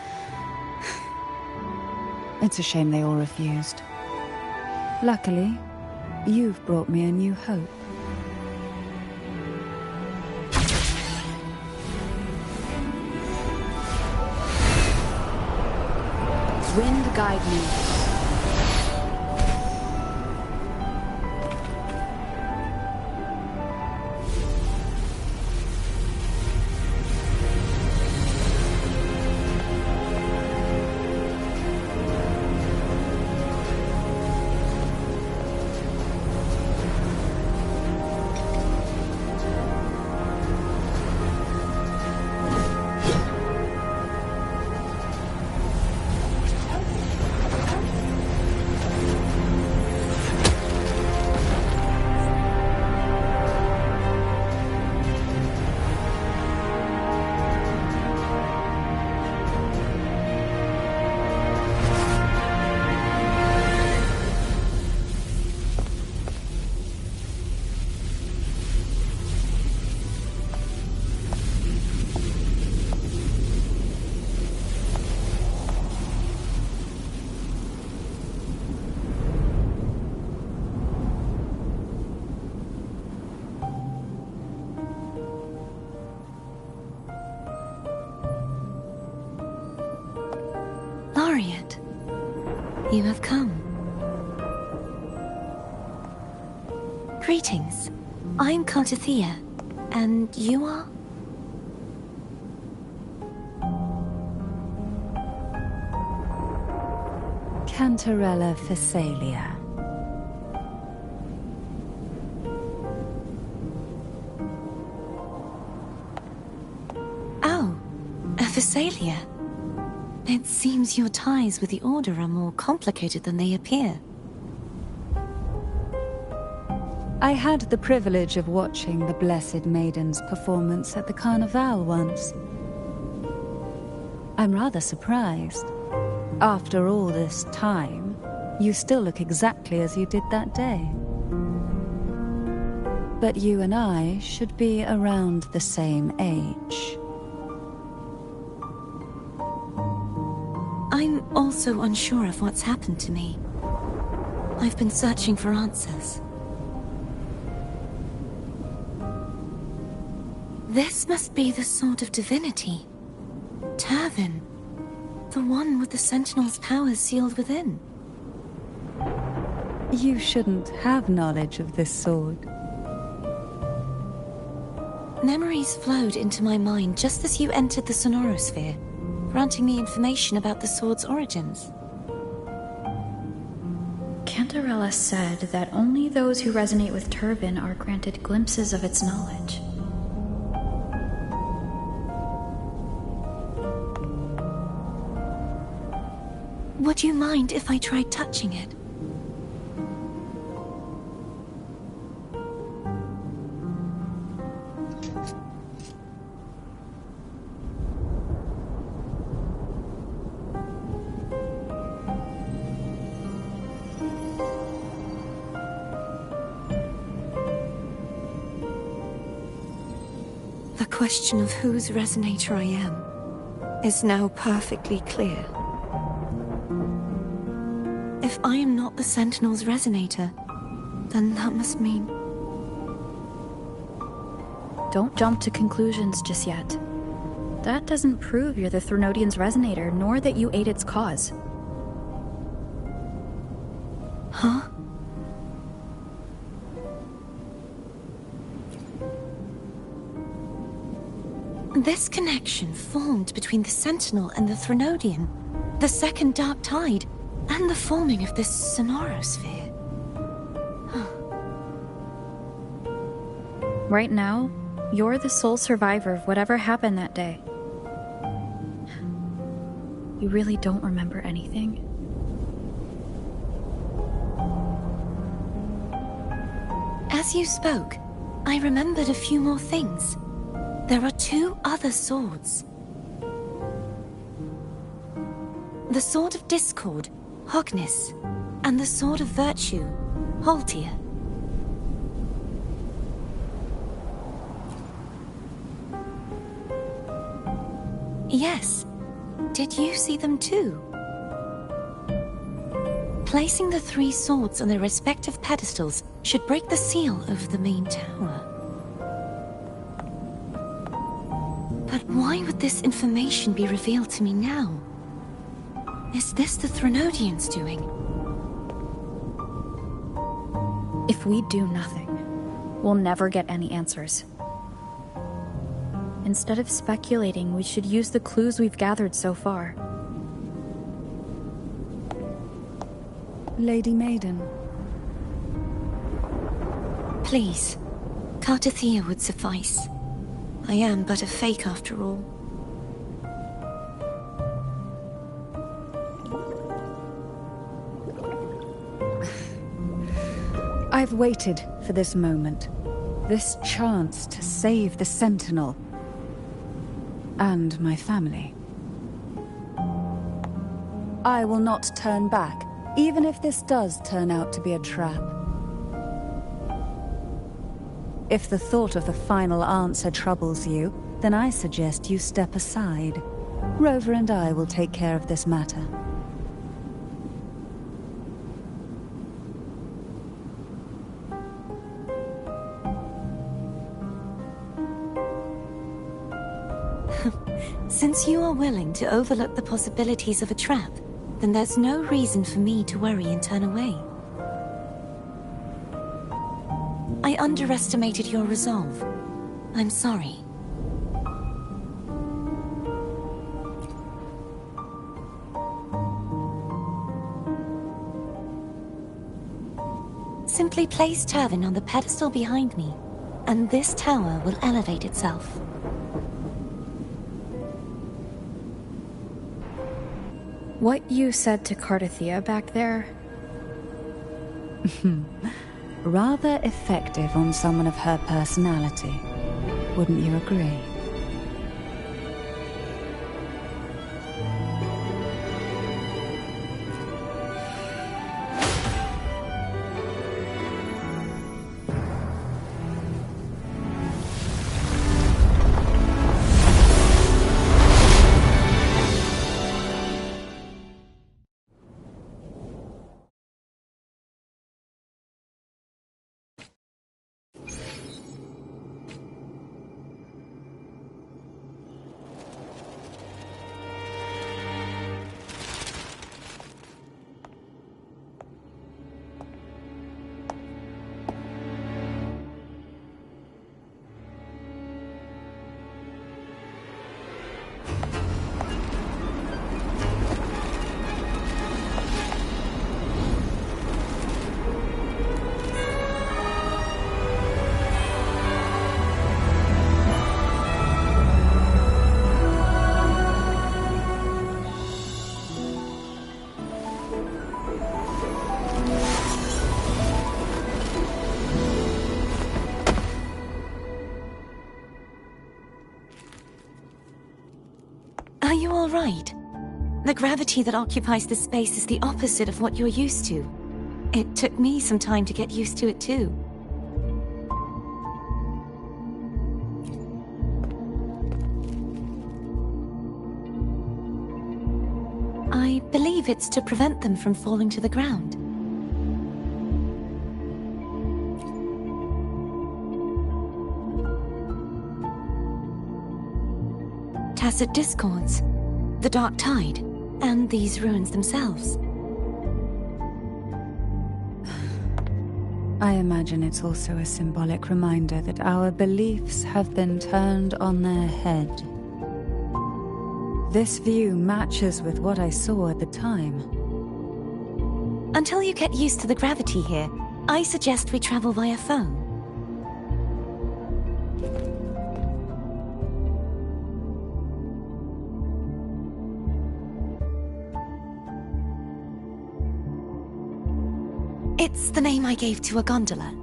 It's a shame they all refused. Luckily, you've brought me a new hope.
Wind guide me.
You have come. Greetings. I'm Cartathea, and you are?
Cantarella Phasalia.
Oh, a Phasalia. It seems your ties with the Order are more complicated than they appear.
I had the privilege of watching the Blessed Maiden's performance at the Carnival once. I'm rather surprised. After all this time, you still look exactly as you did that day. But you and I should be around the same age.
I'm also unsure of what's happened to me. I've been searching for answers. This must be the Sword of Divinity. Tervin. The one with the Sentinel's powers sealed within.
You shouldn't have knowledge of this sword.
Memories flowed into my mind just as you entered the sonorosphere, granting me information about the sword's origins.
Can Cantarella said that only those who resonate with Turvin are granted glimpses of its knowledge.
Would you mind if I tried touching it? The question of whose resonator I am is now perfectly clear. If I am not the Sentinel's resonator, then that must mean...
Don't jump to conclusions just yet. That doesn't prove you're the Threnodian's resonator, nor that you aid its cause.
Huh? This connection formed between the Sentinel and the Threnodian, the second Dark Tide, and the forming of this sonorosphere.
Right now, you're the sole survivor of whatever happened that day. You really don't remember anything?
As you spoke, I remembered a few more things. There are 2 other swords. The Sword of Discord, Hognis, and the Sword of Virtue, Haltia. Yes. Did you see them too? Placing the 3 swords on their respective pedestals should break the seal over the main tower. But why would this information be revealed to me now? Is this the Threnodians' doing?
If we do nothing, we'll never get any answers. Instead of speculating, we should use the clues we've gathered so far.
Lady Maiden.
Please, Cartathea would suffice. I am but a fake after all.
I've waited for this moment. This chance to save the Sentinel. And my family. I will not turn back, even if this does turn out to be a trap. If the thought of the final answer troubles you, then I suggest you step aside. Rover and I will take care of this matter.
Since you are willing to overlook the possibilities of a trap, then there's no reason for me to worry and turn away. I underestimated your resolve. I'm sorry. Simply place Turvin on the pedestal behind me, and this tower will elevate itself.
What you said to Cartathea back there?
Rather effective on someone of her personality. Wouldn't you agree?
all right. The gravity that occupies this space is the opposite of what you're used to. It took me some time to get used to it too. I believe it's to prevent them from falling to the ground. Tacit discords, the dark tide, and these ruins themselves.
I imagine it's also a symbolic reminder that our beliefs have been turned on their head. This view matches with what I saw at the time.
Until you get used to the gravity here, I suggest we travel via phone. It's the name I gave to a gondola.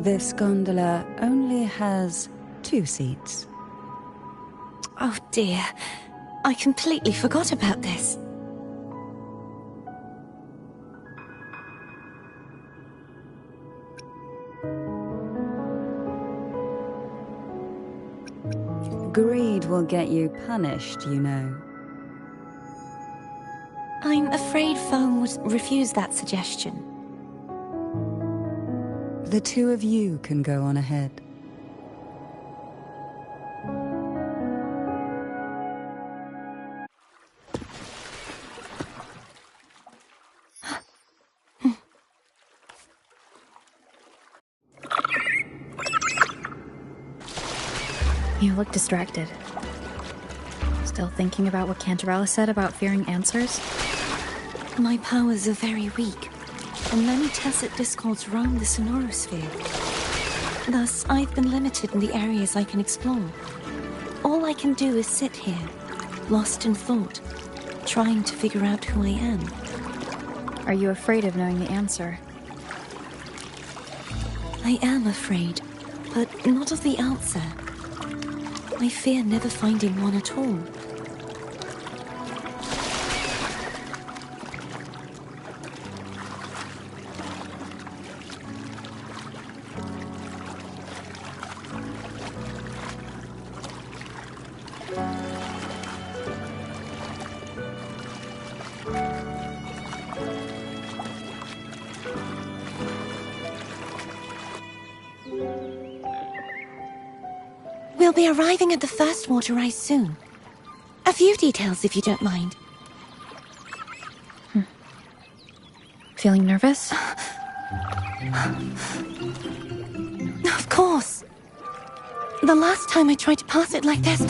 This gondola only has 2 seats.
Oh dear, I completely forgot about this.
Greed will get you punished, you know.
I'm afraid Foam would refuse that suggestion.
The 2 of you can go on ahead.
You look distracted. Still thinking about what Cantarella said about fearing answers?
My powers are very weak, and many tacit discords roam the sonorosphere. Thus, I've been limited in the areas I can explore. All I can do is sit here, lost in thought, trying to figure out who I am.
Are you afraid of knowing the answer?
I am afraid, but not of the answer. I fear never finding one at all. We'll be arriving at the first water rise soon. A few details, if you don't mind.
Feeling nervous?
Of course. The last time I tried to pass it like this...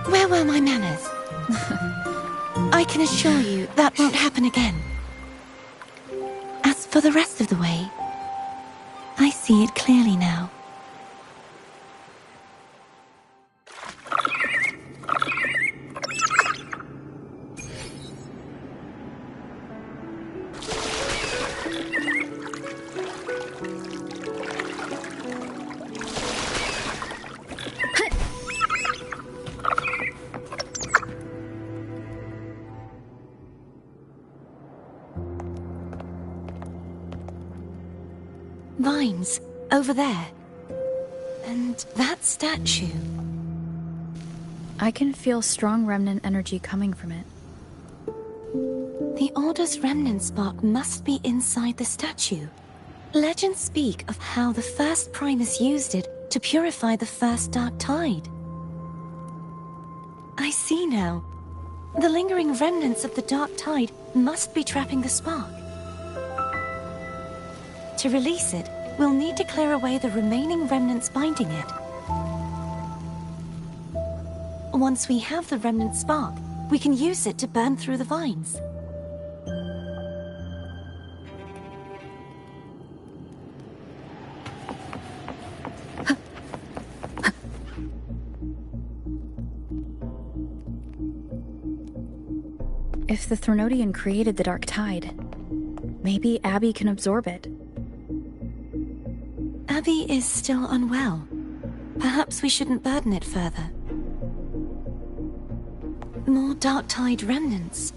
Where were my manners? I can assure you that won't happen again. As for the rest of the way, I see it clearly now. Vines, over there. And that statue.
I can feel strong remnant energy coming from it.
The Order's remnant spark must be inside the statue. Legends speak of how the first Primus used it to purify the first Dark Tide. I see now. The lingering remnants of the Dark Tide must be trapping the spark. To release it, we'll need to clear away the remaining remnants binding it. Once we have the remnant spark, we can use it to burn through the vines.
If the Threnodian created the Dark Tide, maybe Abby can absorb it.
Abby is still unwell. Perhaps we shouldn't burden it further. More Dark Tide remnants.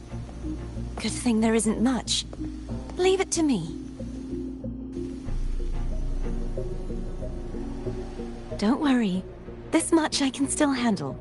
Good thing there isn't much. Leave it to me. Don't worry. This much I can still handle.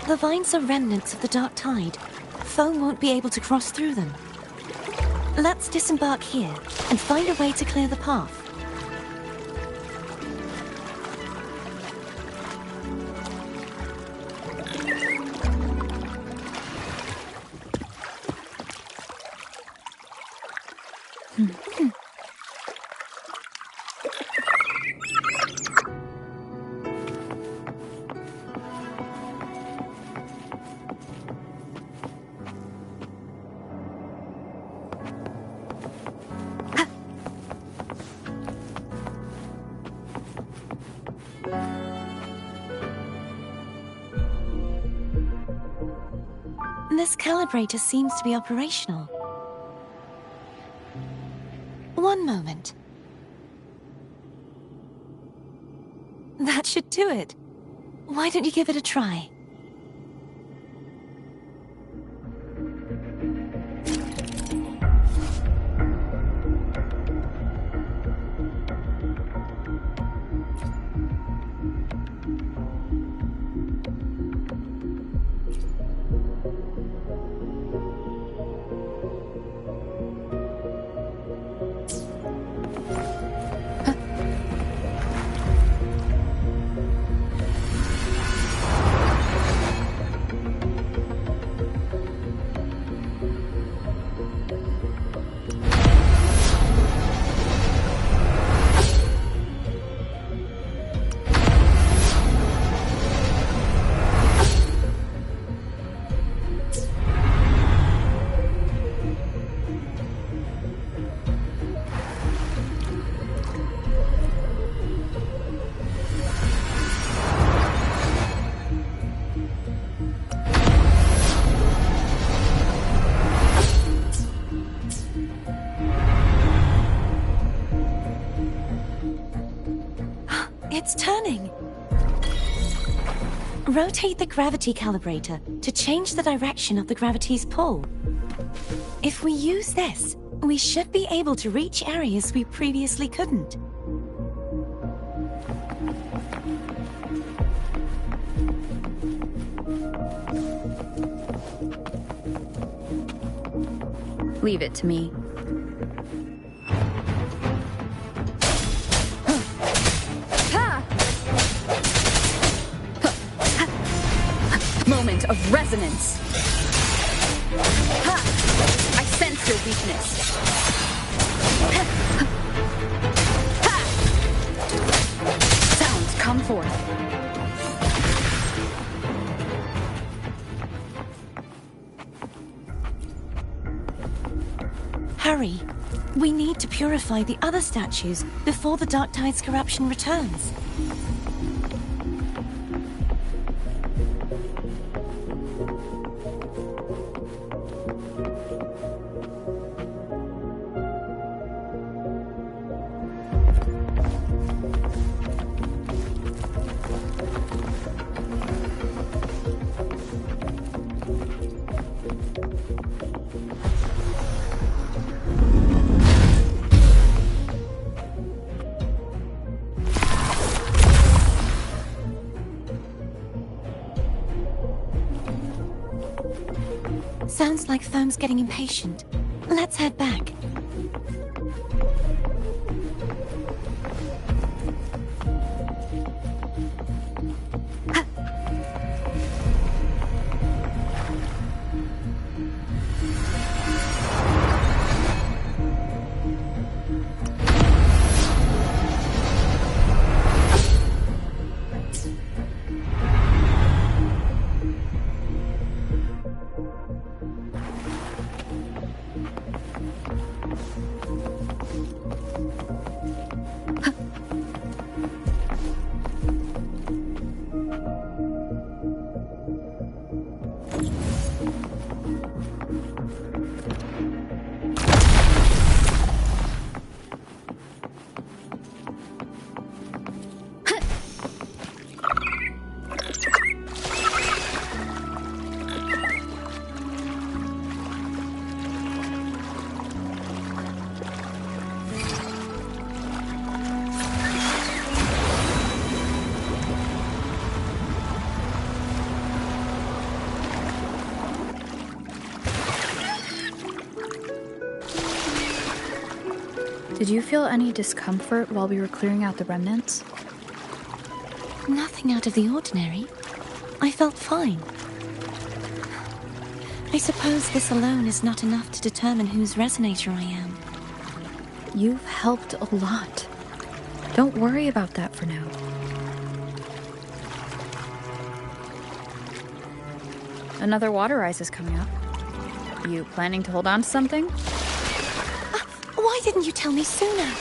The vines are remnants of the Dark Tide. Foam won't be able to cross through them. Let's disembark here and find a way to clear the path. This calibrator seems to be operational. One moment. That should do it. Why don't you give it a try? It's turning. Rotate the gravity calibrator to change the direction of the gravity's pull. If we use this, we should be able to reach areas we previously couldn't.
Leave it to me. Moment of resonance. I sense your weakness. Sounds come forth.
Hurry. We need to purify the other statues before the Dark Tide's corruption returns. Sounds like Foam's getting impatient. Let's head back.
Did you feel any discomfort while we were clearing out the remnants?
Nothing out of the ordinary. I felt fine. I suppose this alone is not enough to determine whose resonator I am.
You've helped a lot. Don't worry about that for now. Another water rise is coming up. You planning to hold on to something?
Why didn't you tell me sooner?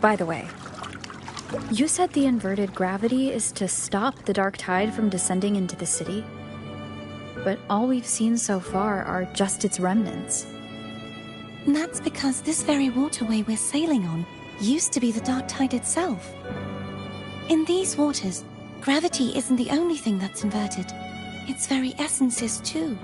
By the way, you said the inverted gravity is to stop the Dark Tide from descending into the city, but all we've seen so far are just its remnants.
And that's because this very waterway we're sailing on used to be the Dark Tide itself. In these waters, gravity isn't the only thing that's inverted. Its very essence is too.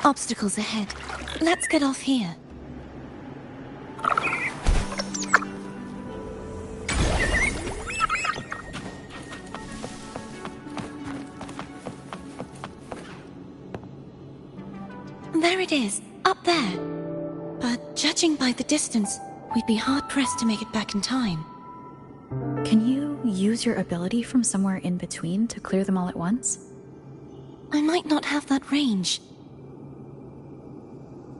Obstacles ahead. Let's get off here. There it is, up there. But judging by the distance, we'd be hard-pressed to make it back in time.
Can you use your ability from somewhere in between to clear them all at once?
I might not have that range.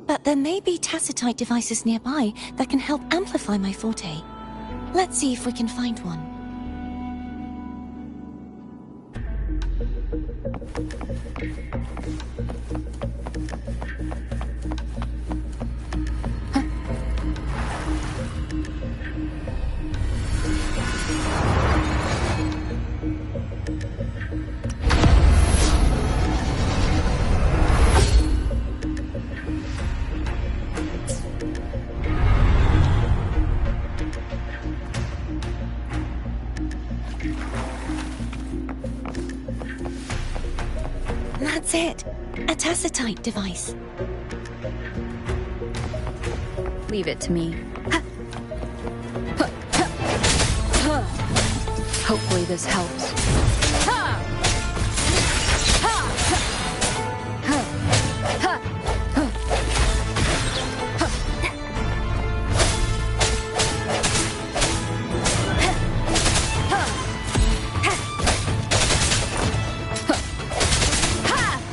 But there may be tacitite devices nearby that can help amplify my forte. Let's see if we can find one. That's it. A tacitite device.
Leave it to me. Hopefully this helps.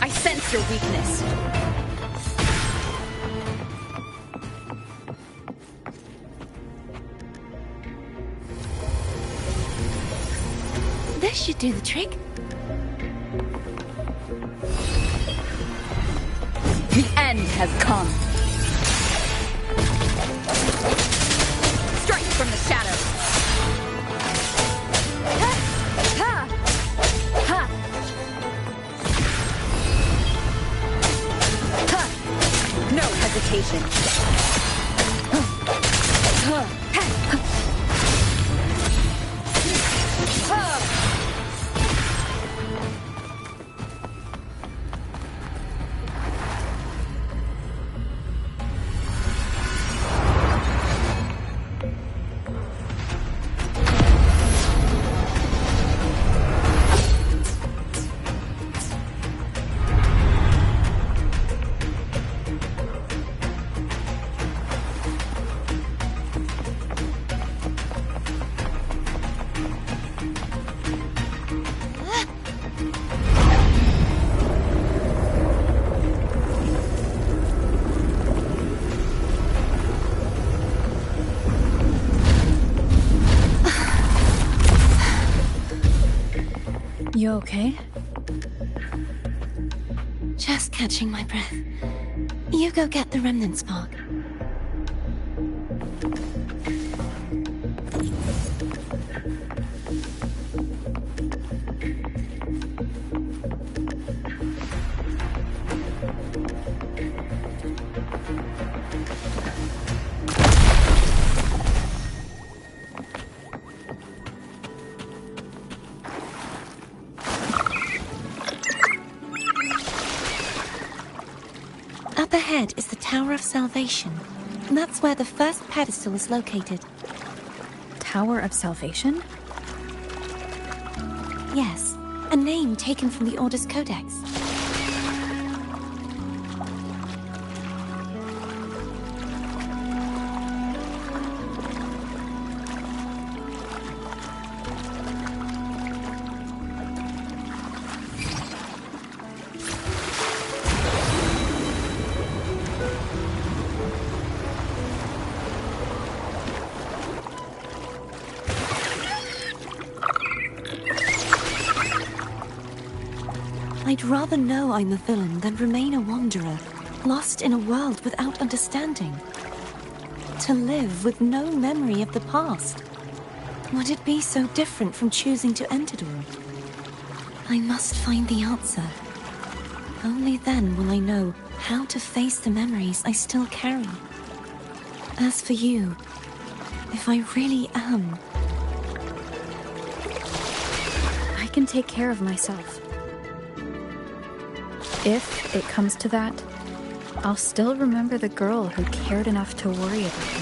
I sense your weakness.
This should do the trick.
The end has come. Strike from the shadows. No hesitation.
You okay?
Just catching my breath. You go get the remnant spark. Up ahead is the Tower of Salvation. And that's where the first pedestal is located.
Tower of Salvation?
Yes, a name taken from the Order's Codex. I'd rather know I'm a villain than remain a wanderer, lost in a world without understanding. To live with no memory of the past. Would it be so different from choosing to enter the world? I must find the answer. Only then will I know how to face the memories I still carry. As for you, if I really am...
I can take care of myself. If it comes to that, I'll still remember the girl who cared enough to worry about me.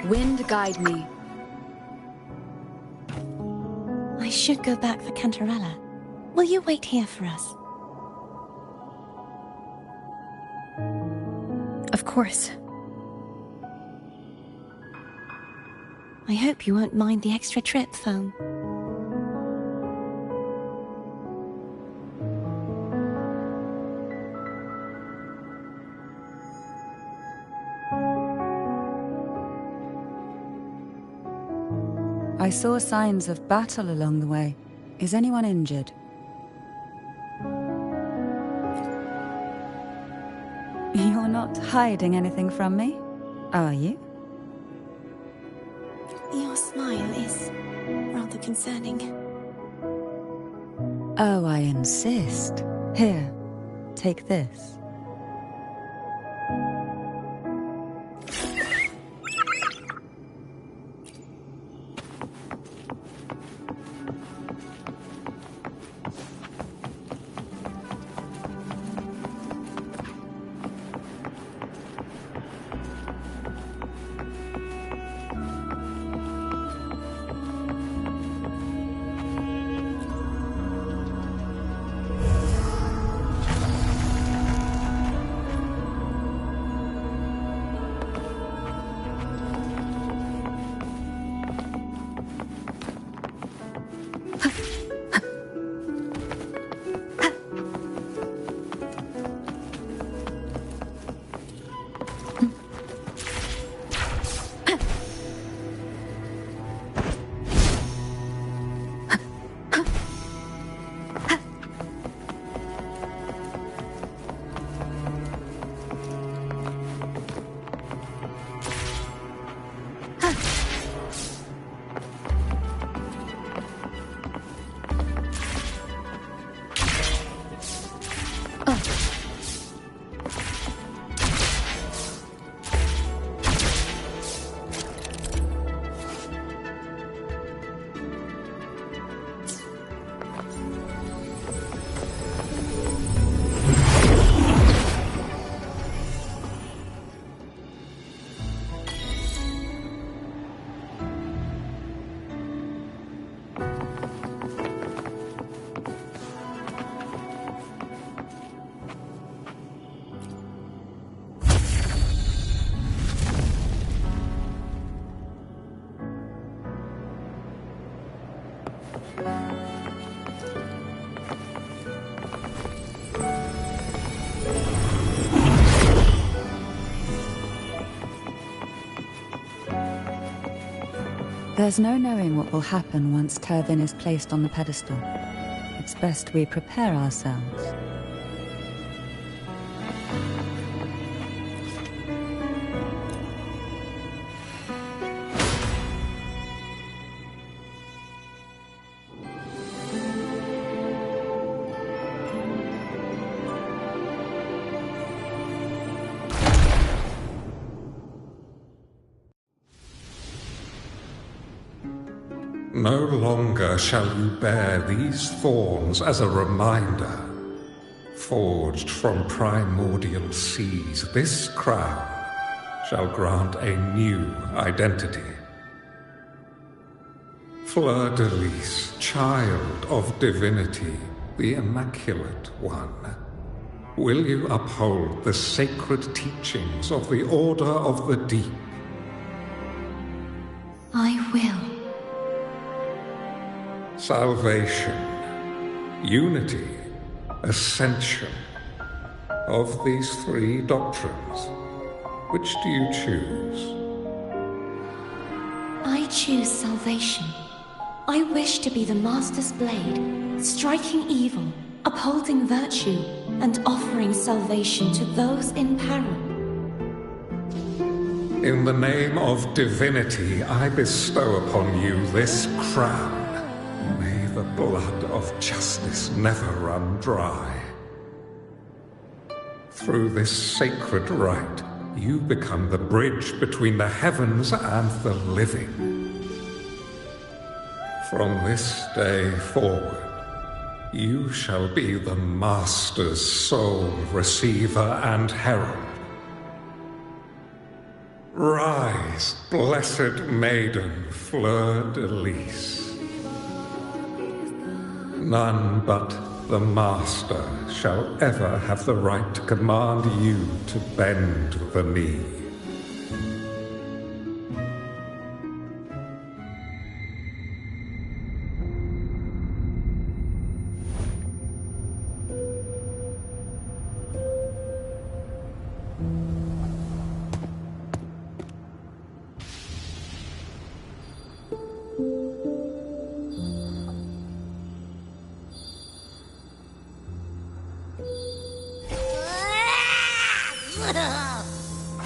Wind guide me.
I should go back for Cantarella. Will you wait here for us?
Of course.
I hope you won't mind the extra trip, Foam.
I saw signs of battle along the way. Is anyone injured? You're not hiding anything from me, are you?
Your smile is rather concerning.
Oh, I insist. Here, take this. There's no knowing what will happen once Tervin is placed on the pedestal. It's best we prepare ourselves.
No longer shall you bear these thorns as a reminder. Forged from primordial seas, this crown shall grant a new identity. Fleur-de-Lis, child of divinity, the Immaculate One, will you uphold the sacred teachings of the Order of the Deep?
I will.
Salvation, unity, ascension. Of these three doctrines, which do you choose?
I choose salvation. I wish to be the Master's blade, striking evil, upholding virtue, and offering salvation to those in peril.
In the name of divinity, I bestow upon you this crown. May the blood of justice never run dry. Through this sacred rite, you become the bridge between the heavens and the living. From this day forward, you shall be the Master's sole receiver and herald. Rise, blessed maiden, fleur-de-lis. None but the Master shall ever have the right to command you to bend the knee.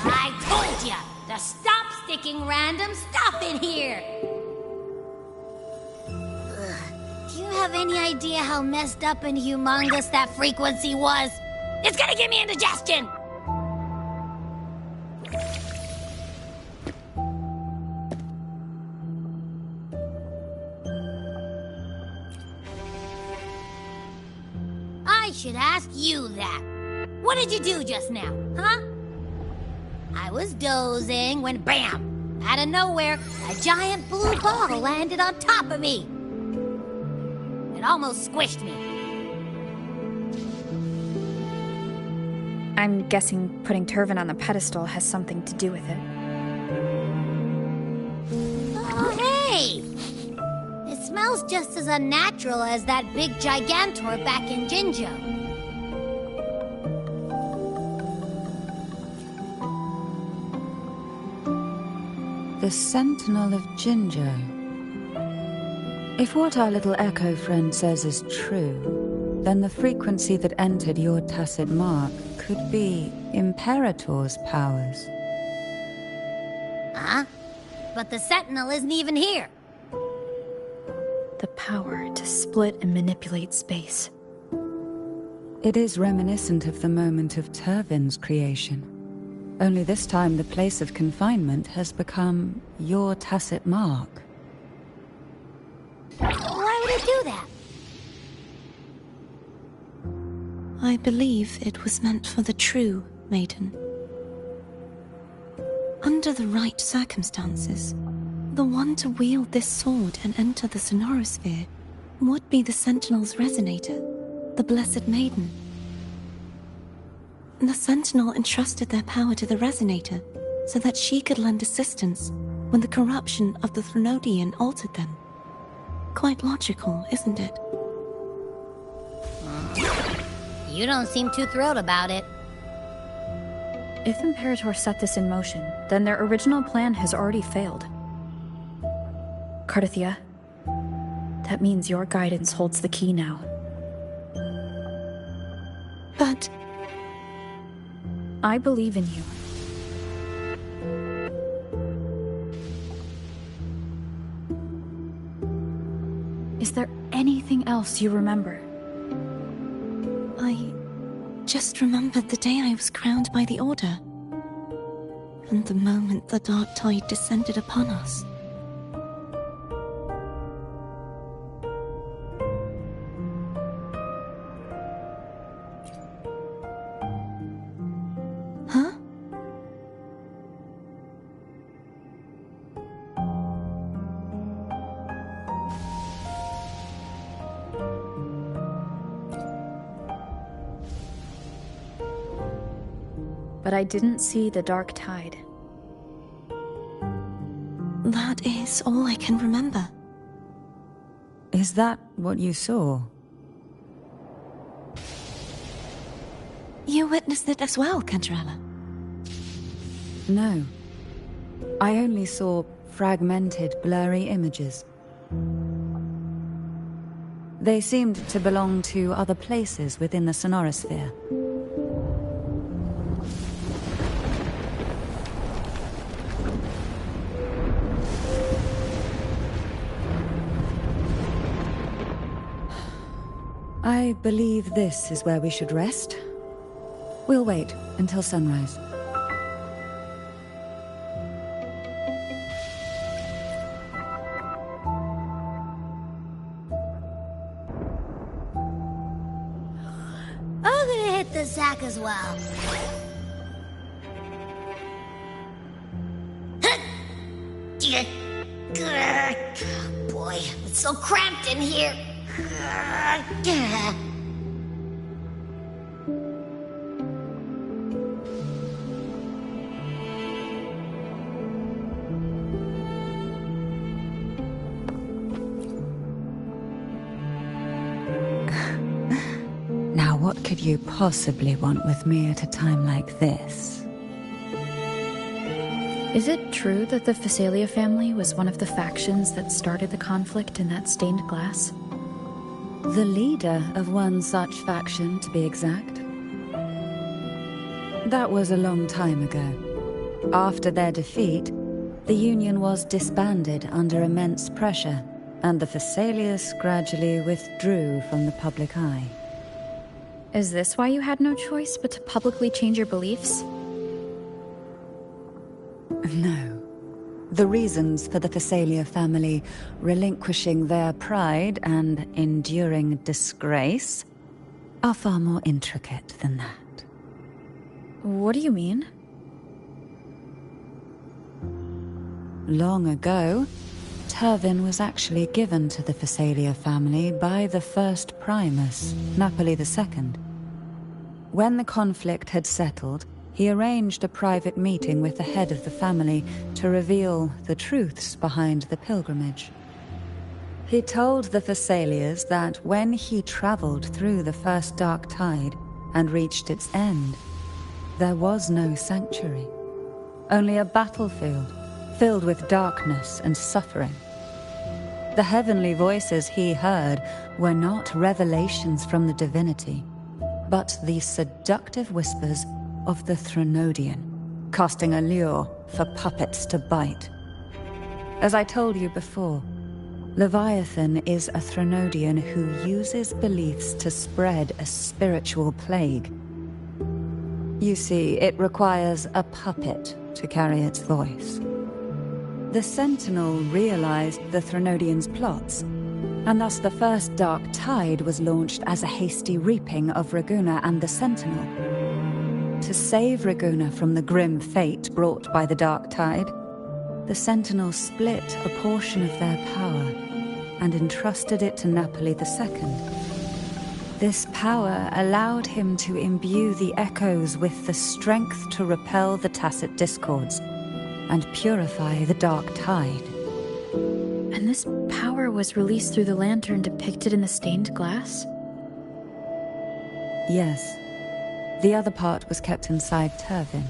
I told ya to stop sticking random stuff in here! Do you have any idea how messed up and humongous that frequency was? It's gonna give me indigestion! I should ask you that. What did you do just now, huh? I was dozing when bam! Out of nowhere, a giant blue ball landed on top of me. It almost squished me.
I'm guessing putting Turvin on the pedestal has something to do with it.
Oh, hey! It smells just as unnatural as that big gigantor back in Jinjo.
The Sentinel of Jinjo. If what our little echo friend says is true, then the frequency that entered your tacit mark could be Imperator's powers.
Huh? But the Sentinel isn't even here.
The power to split and manipulate space.
It is reminiscent of the moment of Turvin's creation. Only this time the place of confinement has become your tacit mark.
Why would it do that?
I believe it was meant for the true Maiden. Under the right circumstances, the one to wield this sword and enter the Sonorosphere would be the Sentinel's resonator, the Blessed Maiden. The Sentinel entrusted their power to the Resonator so that she could lend assistance when the corruption of the Threnodian altered them. Quite logical, isn't it?
You don't seem too thrilled about it.
If Imperator set this in motion, then their original plan has already failed. Cardathia, that means your guidance holds the key now.
But
I believe in you. Is there anything else you remember?
I just remembered the day I was crowned by the Order. And the moment the dark tide descended upon us. Huh?
But I didn't see the dark tide.
That is all I can remember.
Is that what you saw?
You witnessed it as well, Cantarella.
No. I only saw fragmented, blurry images. They seemed to belong to other places within the Sonorosphere. I believe this is where we should rest. We'll wait until sunrise.
I'm gonna hit the sack as well. Boy, it's so cramped in here.
Now, what could you possibly want with me at a time like this?
Is it true that the Phasalia family was one of the factions that started the conflict in that stained glass?
The leader of one such faction, to be exact. That was a long time ago. After their defeat, the Union was disbanded under immense pressure, and the Phasalias gradually withdrew from the public eye.
Is this why you had no choice but to publicly change your beliefs?
No. The reasons for the Phasalia family relinquishing their pride and enduring disgrace are far more intricate than that.
What do you mean?
Long ago, Turvin was actually given to the Phasalia family by the first Primus, Napoli II. When the conflict had settled, he arranged a private meeting with the head of the family to reveal the truths behind the pilgrimage. He told the Phasalias that when he traveled through the first dark tide and reached its end, there was no sanctuary, only a battlefield filled with darkness and suffering. The heavenly voices he heard were not revelations from the divinity, but the seductive whispers of the Threnodian, casting a lure for puppets to bite. As I told you before, Leviathan is a Threnodian who uses beliefs to spread a spiritual plague. You see, it requires a puppet to carry its voice. The Sentinel realized the Threnodian's plots, and thus the first Dark Tide was launched as a hasty reaping of Raguna and the Sentinel. To save Raguna from the grim fate brought by the Dark Tide, the Sentinel split a portion of their power and entrusted it to Napoli II. This power allowed him to imbue the echoes with the strength to repel the tacit discords and purify the Dark Tide.
And this power was released through the lantern depicted in the stained glass?
Yes. The other part was kept inside Turvin.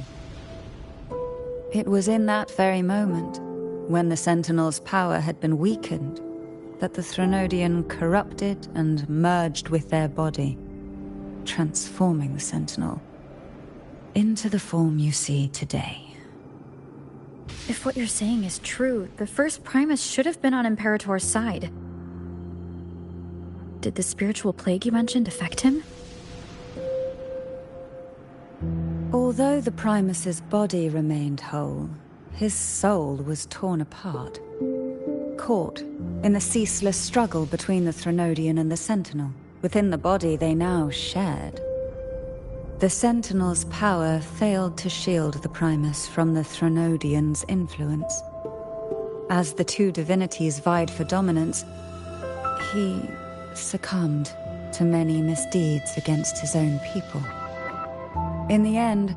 It was in that very moment, when the Sentinel's power had been weakened, that the Threnodian corrupted and merged with their body, transforming the Sentinel into the form you see today.
If what you're saying is true, the first Primus should have been on Imperator's side. Did the spiritual plague you mentioned affect him?
Although the Primus's body remained whole, his soul was torn apart, caught in the ceaseless struggle between the Threnodian and the Sentinel. Within the body they now shared. The Sentinel's power failed to shield the Primus from the Threnodian's influence. As the two divinities vied for dominance, he succumbed to many misdeeds against his own people. In the end,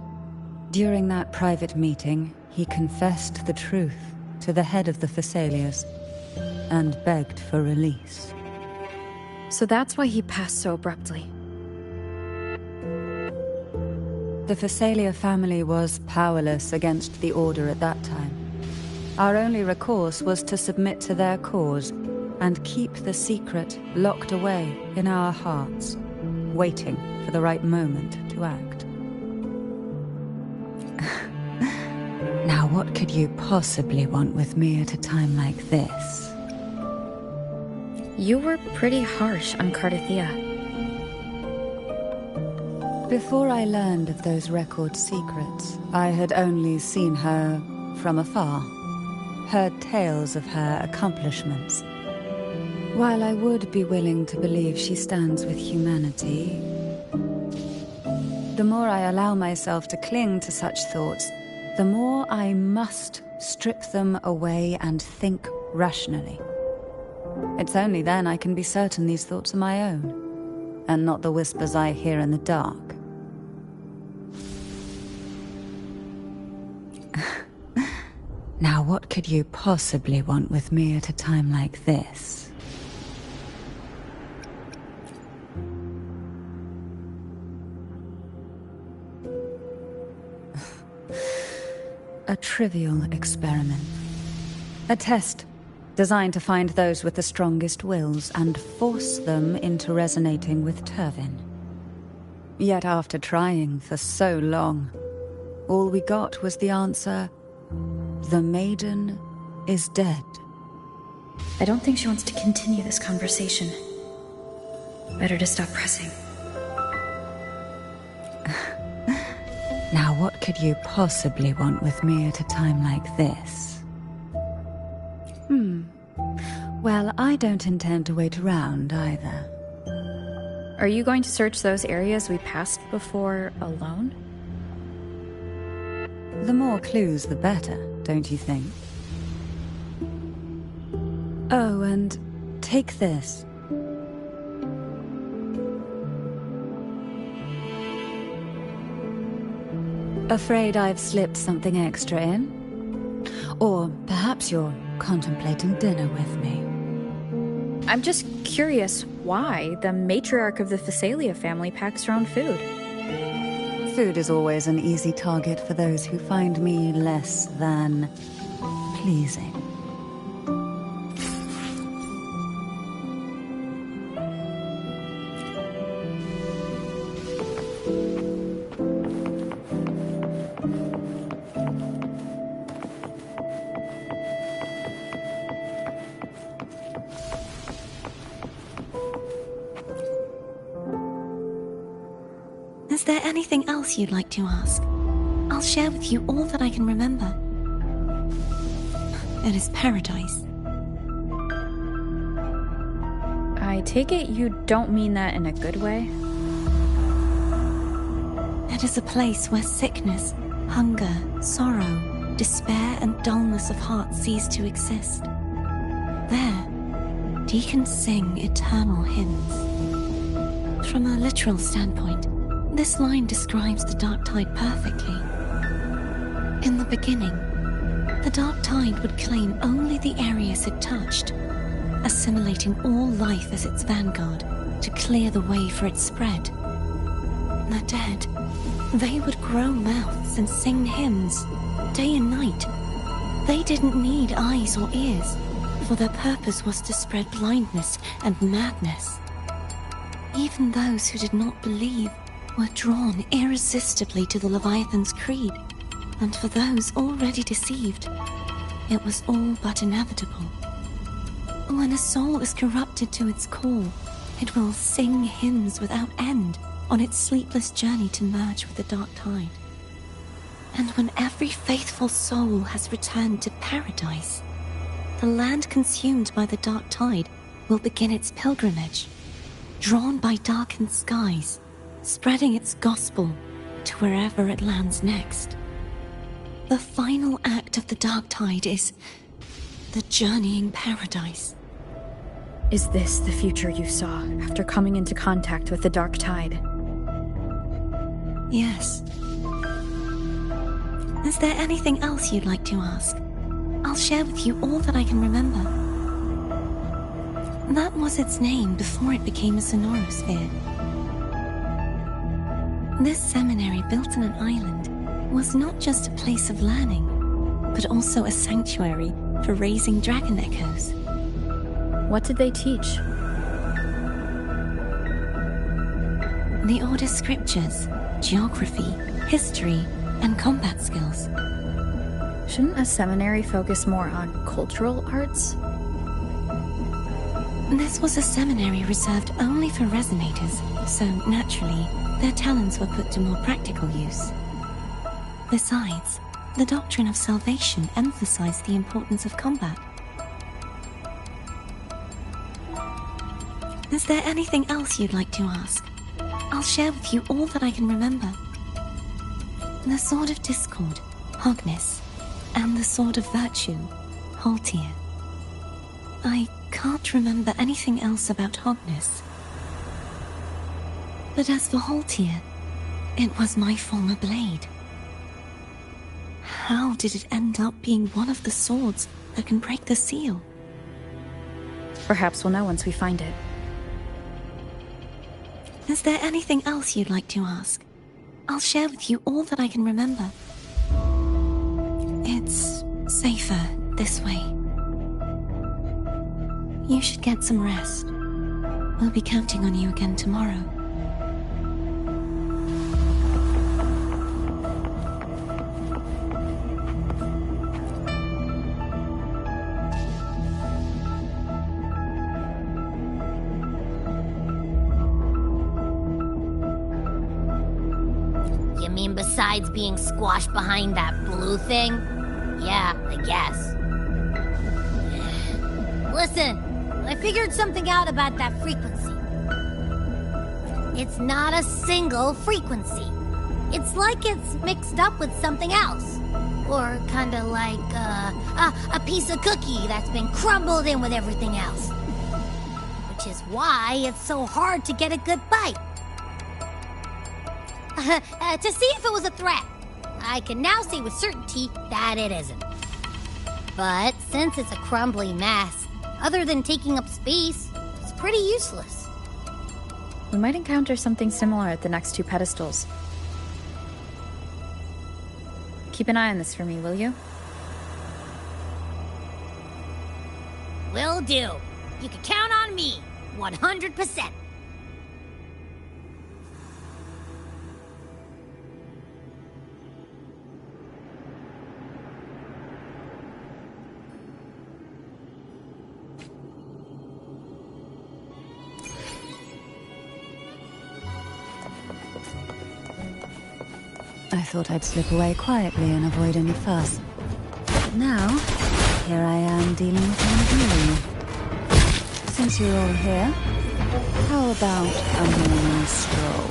during that private meeting, he confessed the truth to the head of the Phasalias and begged for release.
So that's why he passed so abruptly.
The Phasalia family was powerless against the Order at that time. Our only recourse was to submit to their cause and keep the secret locked away in our hearts, waiting for the right moment to act. Now, what could you possibly want with me at a time like this?
You were pretty harsh on Cardathea.
Before I learned of those record secrets, I had only seen her from afar, heard tales of her accomplishments. While I would be willing to believe she stands with humanity, the more I allow myself to cling to such thoughts, the more I must strip them away and think rationally. It's only then I can be certain these thoughts are my own, and not the whispers I hear in the dark. Now, what could you possibly want with me at a time like this? A trivial experiment. A test designed to find those with the strongest wills and force them into resonating with Turvin. Yet after trying for so long, all we got was the answer, the Maiden is dead.
I don't think she wants to continue this conversation. Better to stop pressing.
Now, what could you possibly want with me at a time like this? Well, I don't intend to wait around either.
Are you going to search those areas we passed before alone?
The more clues, the better, don't you think? Oh, and take this. Afraid I've slipped something extra in? Or perhaps you're contemplating dinner with me.
I'm just curious why the matriarch of the Phasalia family packs her own food.
Food is always an easy target for those who find me less than pleasing.
Is there anything else you'd like to ask? I'll share with you all that I can remember. It is paradise.
I take it you don't mean that in a good way?
It is a place where sickness, hunger, sorrow, despair, and dullness of heart cease to exist. There, deacons sing eternal hymns. From a literal standpoint, this line describes the dark tide perfectly. In the beginning, the dark tide would claim only the areas it touched, assimilating all life as its vanguard to clear the way for its spread. The dead, they would grow mouths and sing hymns, day and night. They didn't need eyes or ears, for their purpose was to spread blindness and madness. Even those who did not believe were drawn irresistibly to the Leviathan's creed, and for those already deceived, it was all but inevitable. When a soul is corrupted to its core, it will sing hymns without end on its sleepless journey to merge with the dark tide. And when every faithful soul has returned to paradise, the land consumed by the dark tide will begin its pilgrimage, drawn by darkened skies, spreading its gospel to wherever it lands next. The final act of the dark tide is the journeying paradise.
Is this the future you saw after coming into contact with the dark tide?
Yes. Is there anything else you'd like to ask? I'll share with you all that I can remember. That was its name before it became a sonorosphere. This seminary, built on an island, was not just a place of learning, but also a sanctuary for raising dragon echoes.
What did they teach?
The Order's scriptures, geography, history, and combat skills.
Shouldn't a seminary focus more on cultural arts?
This was a seminary reserved only for resonators, so naturally, their talents were put to more practical use. Besides, the doctrine of salvation emphasized the importance of combat. Is there anything else you'd like to ask? I'll share with you all that I can remember. The Sword of Discord, Hogness, And the Sword of Virtue, Haltir. I can't remember anything else about Hogness. But as for Haltir, it was my former blade. How did it end up being one of the swords that can break the seal?
Perhaps we'll know once we find it.
Is there anything else you'd like to ask? I'll share with you all that I can remember. It's safer this way. You should get some rest. We'll be counting on you again tomorrow.
You mean besides being squashed behind that blue thing? Yeah, I guess. Listen, I figured something out about that frequency. It's not a single frequency. It's like it's mixed up with something else. Or kinda like, a piece of cookie that's been crumbled in with everything else. Which is why it's so hard to get a good bite. To see if it was a threat. I can now say with certainty that it isn't. But since it's a crumbly mess, other than taking up space, it's pretty useless.
We might encounter something similar at the next two pedestals. Keep an eye on this for me, will you?
Will do. You can count on me, 100%.
I thought I'd slip away quietly and avoid any fuss. But now, here I am dealing with one of you. Since you're all here, how about a morning stroll?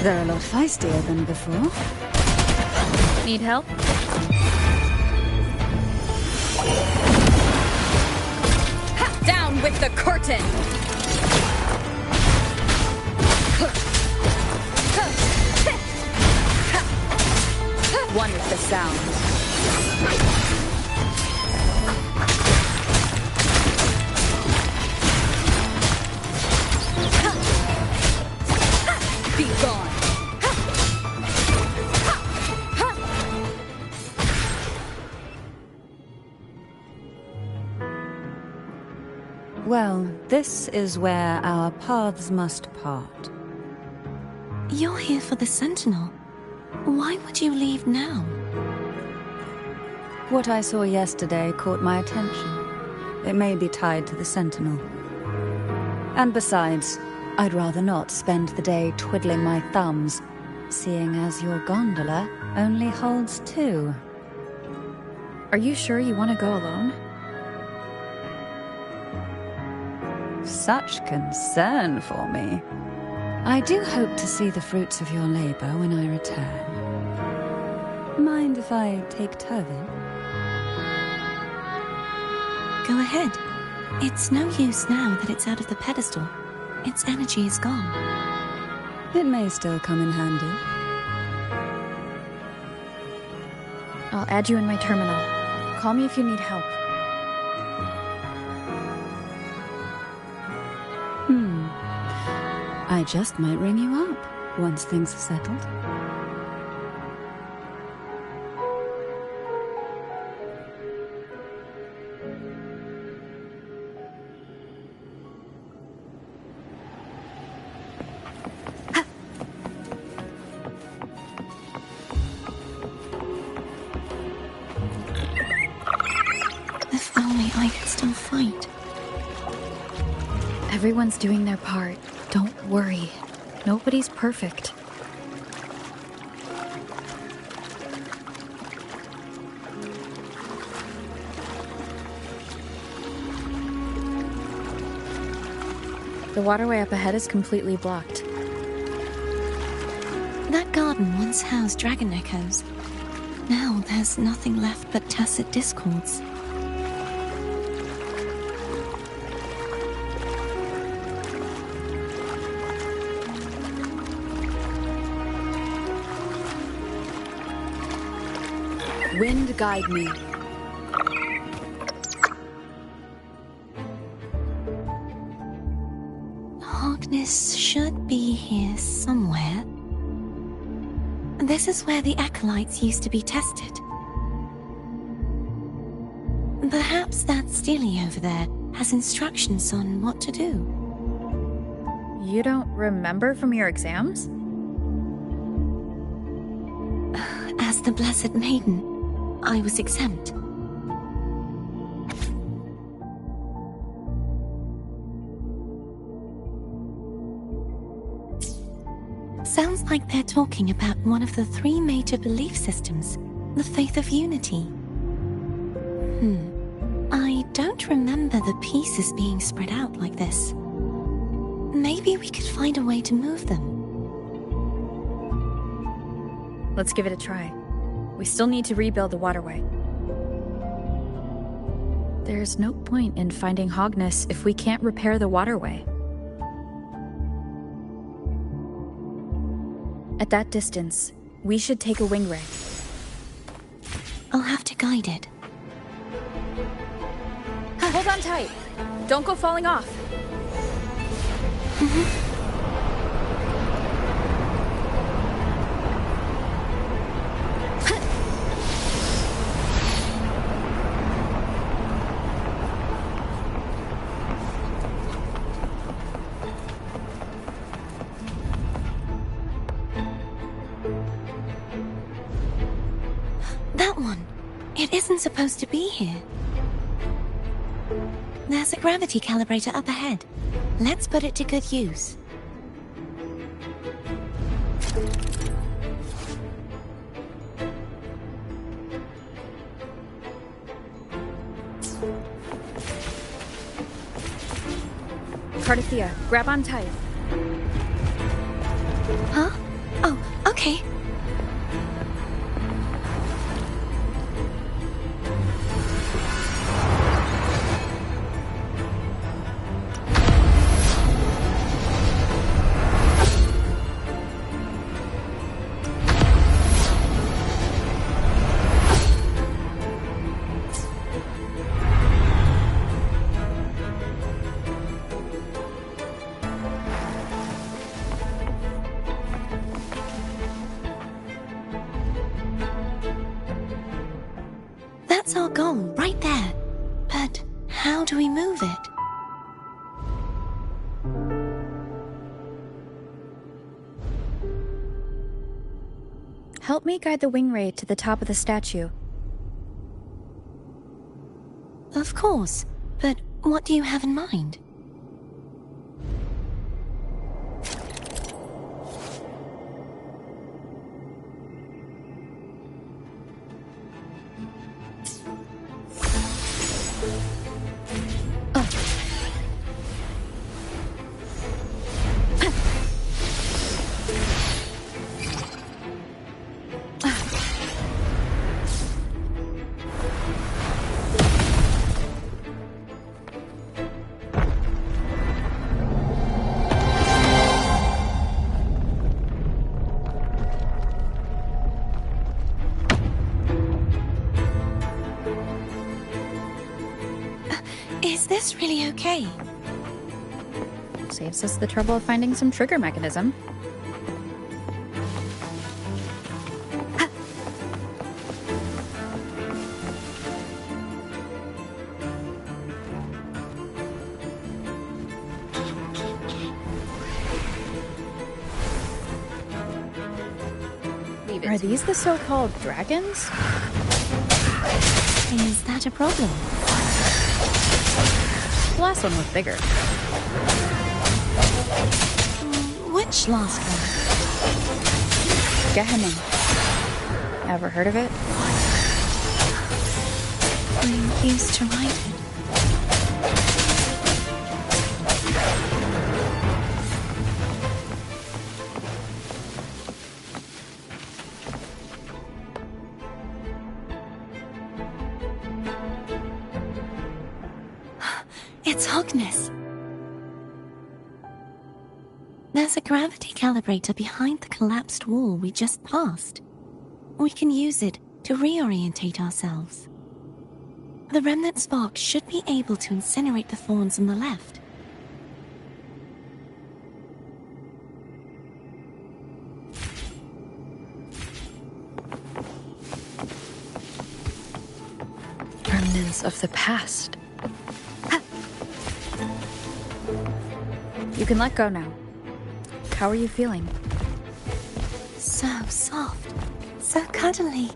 They're a lot feistier than before.
Need help? Down with the curtain! One with the sound. Be gone!
Well, this is where our paths must part.
You're here for the Sentinel. Why would you leave now?
What I saw yesterday caught my attention. It may be tied to the Sentinel. And besides, I'd rather not spend the day twiddling my thumbs, seeing as your gondola only holds 2.
Are you sure you want to go alone?
Such concern for me. I do hope to see the fruits of your labor when I return. Mind if I take Turvin?
Go ahead. It's no use now that it's out of the pedestal. Its energy is gone.
It may still come in handy.
I'll add you in my terminal. Call me if you need help.
I just might ring you up once things are settled.
If only I could still fight.
Everyone's doing their part. Don't worry. Nobody's perfect. The waterway up ahead is completely blocked.
That garden once housed dragon echoes. Now there's nothing left but tacit discords.
Wind guide me.
Harkness should be here somewhere. This is where the acolytes used to be tested. Perhaps that Steely over there has instructions on what to do.
You don't remember from your exams?
As the Blessed Maiden, I was exempt. Sounds like they're talking about one of the 3 major belief systems, the faith of unity. I don't remember the pieces being spread out like this. Maybe we could find a way to move them.
Let's give it a try. We still need to rebuild the waterway. There's no point in finding Harkness if we can't repair the waterway. At that distance, we should take a wing ray.
I'll have to guide it.
Hold on tight. Don't go falling off.
That one. It isn't supposed to be here. There's a gravity calibrator up ahead. Let's put it to good use.
Cardathea, grab on tight.
Huh? Oh, okay. That's our goal, right there. But how do we move it?
Help me guide the wing ray to the top of the statue.
Of course, but what do you have in mind? Is this really okay?
Saves us the trouble of finding some trigger mechanism. Are these the so-called dragons?
Is that a problem?
The last one was bigger.
Which last one?
Gehenna. Ever heard of it?
I'm used to ride it. It's Hogness. There's a gravity calibrator behind the collapsed wall we just passed. We can use it to reorientate ourselves. The remnant spark should be able to incinerate the thorns on the left.
Remnants of the past. You can let go now. How are you feeling?
So soft. So cuddly.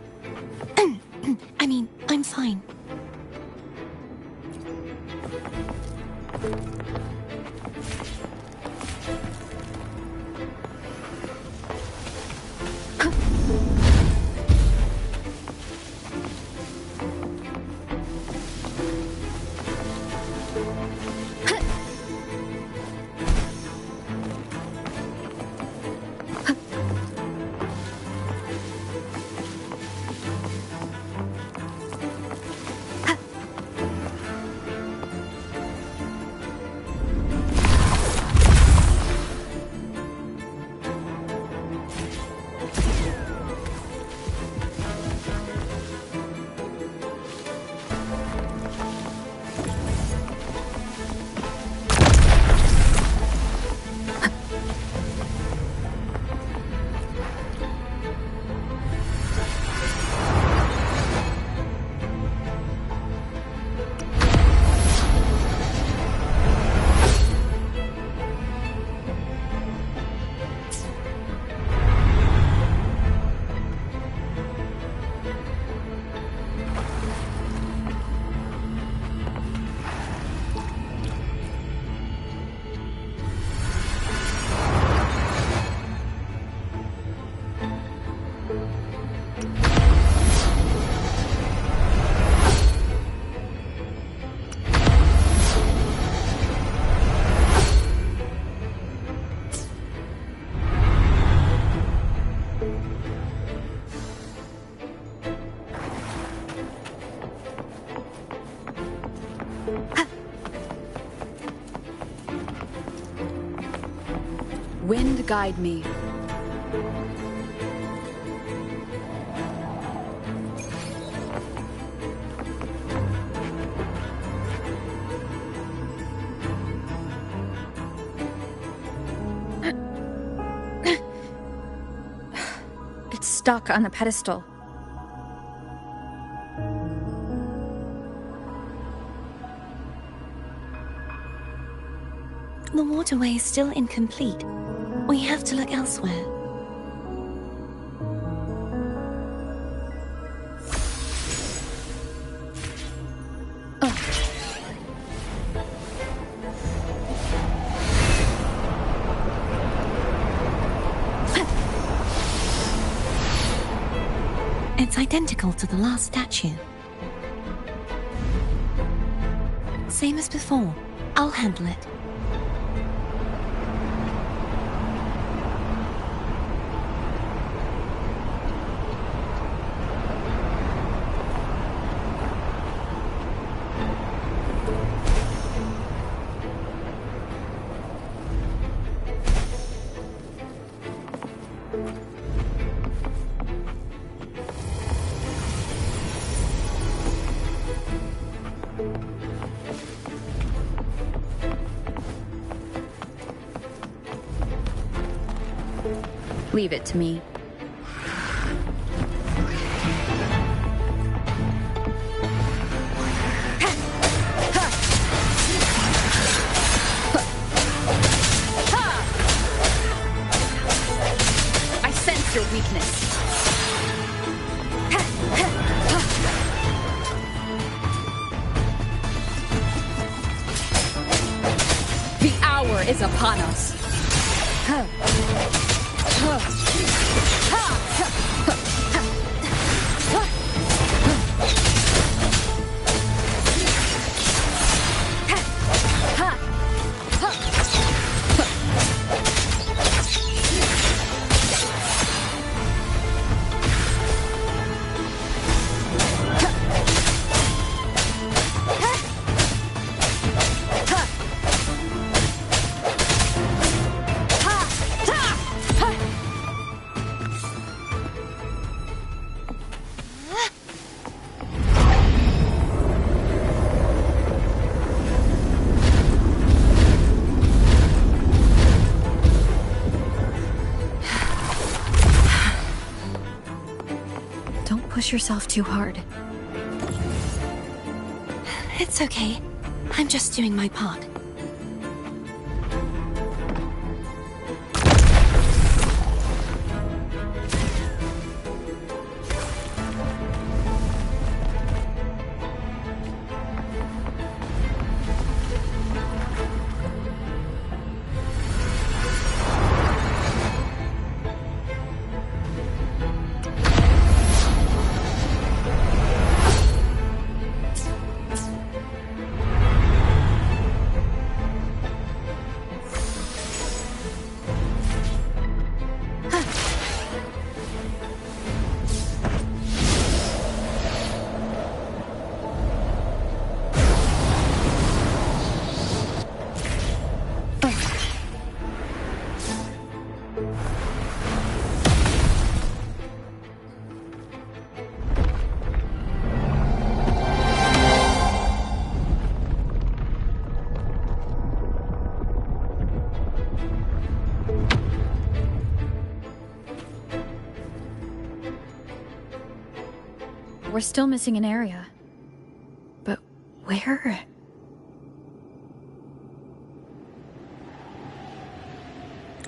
I mean, I'm fine.
Wind guide me.
It's stuck on the pedestal.
The waterway is still incomplete. We have to look elsewhere. It's identical to the last statue. Same as before. I'll handle it.
Leave it to me. I sense your weakness. The hour is upon us. push yourself too hard.
It's okay. I'm just doing my part.
We're still missing an area. But where?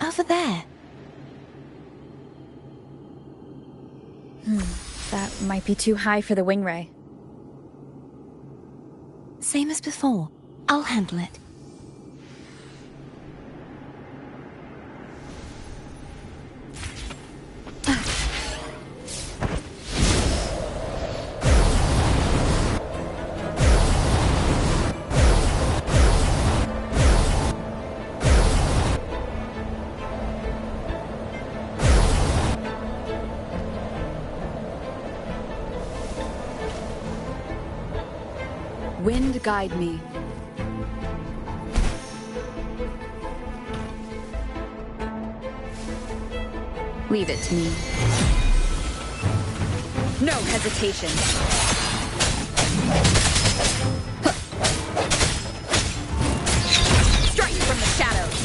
Over there.
That might be too high for the wing ray.
Same as before. I'll handle it.
Wind guide me. Leave it to me. No hesitation. Strike from the shadows.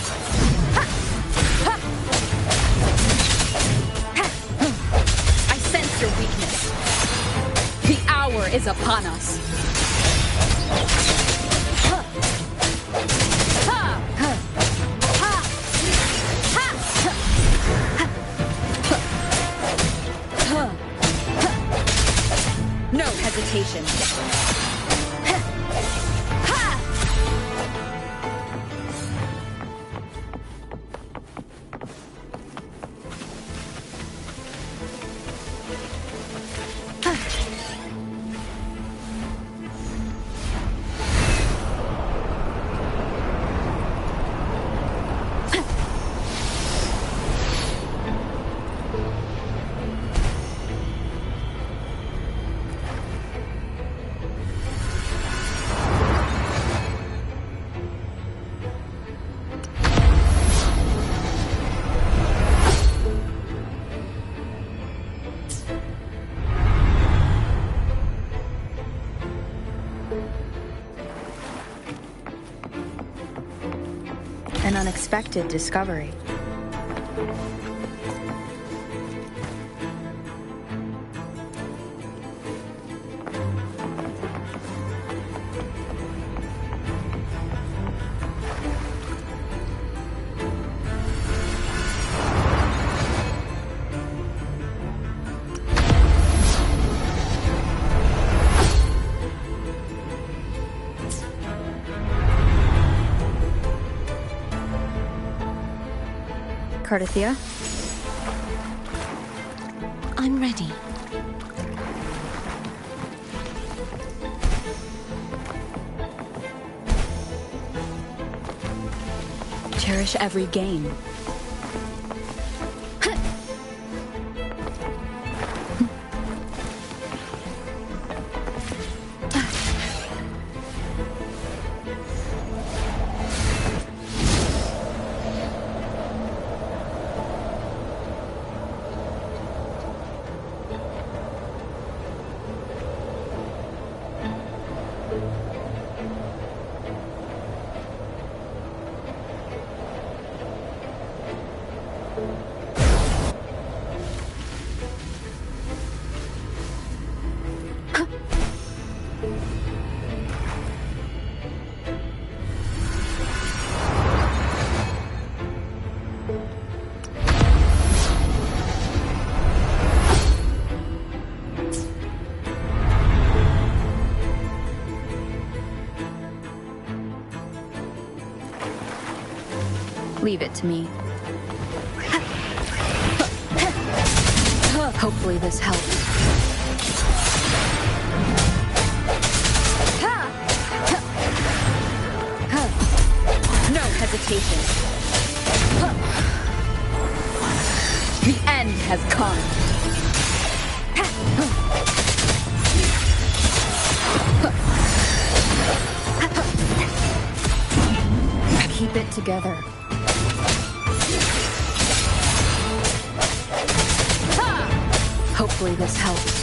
I sense your weakness. The hour is upon us. No hesitation.
An unexpected discovery. Cardathia?
I'm ready.
Cherish every gain.
Leave it to me. Hopefully this helps. No hesitation. The end has come. Keep it together. Hopefully this helps.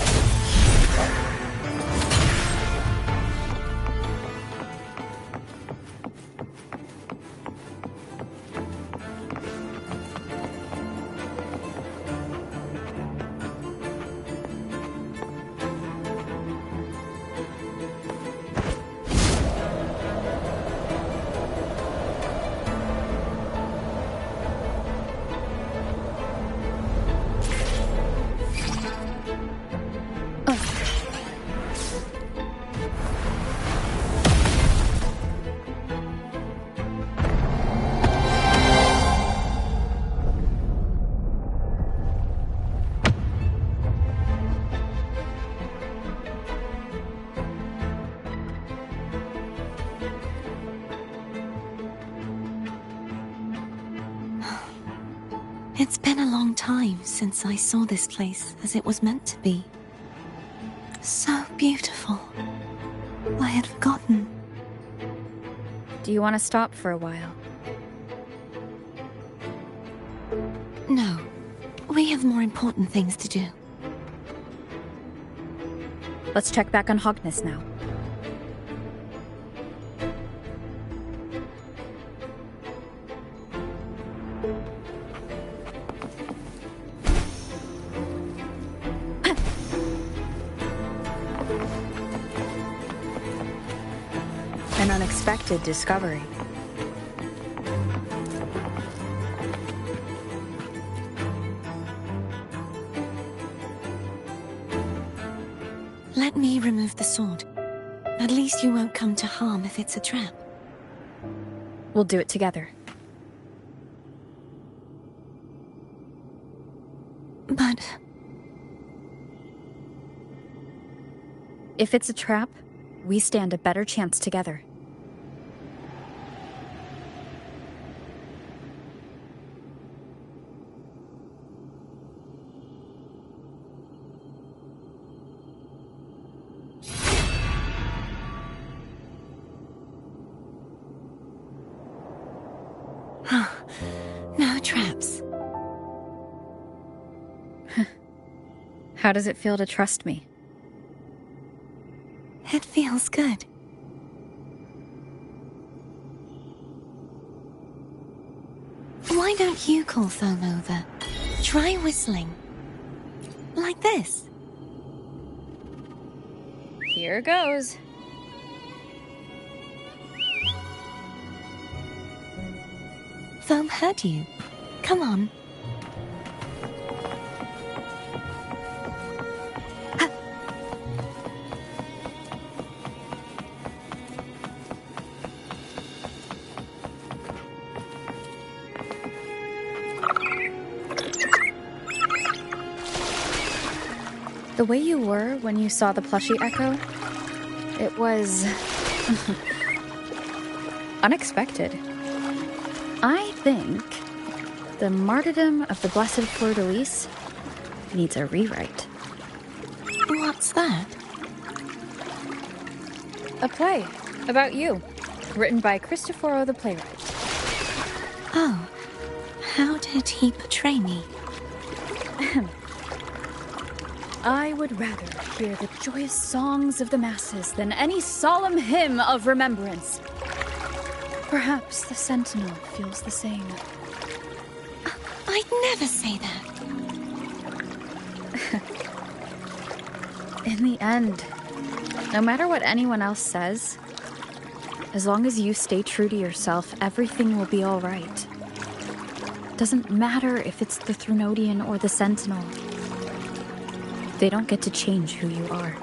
It's been a long time since I saw this place as it was meant to be. So beautiful. I had forgotten.
Do you want to stop for a while?
No. We have more important things to do.
Let's check back on Hogness now. An unexpected discovery.
Let me remove the sword. At least you won't come to harm if it's a trap.
We'll do it together.
But...
if it's a trap, we stand a better chance together.
No traps.
How does it feel to trust me?
It feels good. Why don't you call Thome over? Try whistling. Like this.
Here goes.
Thome heard you. Come on.
The way you were when you saw the plushie echo, it was... unexpected. I think the martyrdom of the Blessed Fleur-de-Lis needs a rewrite.
What's that?
A play about you, written by Cristoforo the playwright.
Oh, how did he portray me?
I would rather hear the joyous songs of the masses than any solemn hymn of remembrance. Perhaps the Sentinel feels the same.
I'd never say that.
In the end, no matter what anyone else says, as long as you stay true to yourself, everything will be all right. Doesn't matter if it's the Threnodian or the Sentinel. They don't get to change who you are.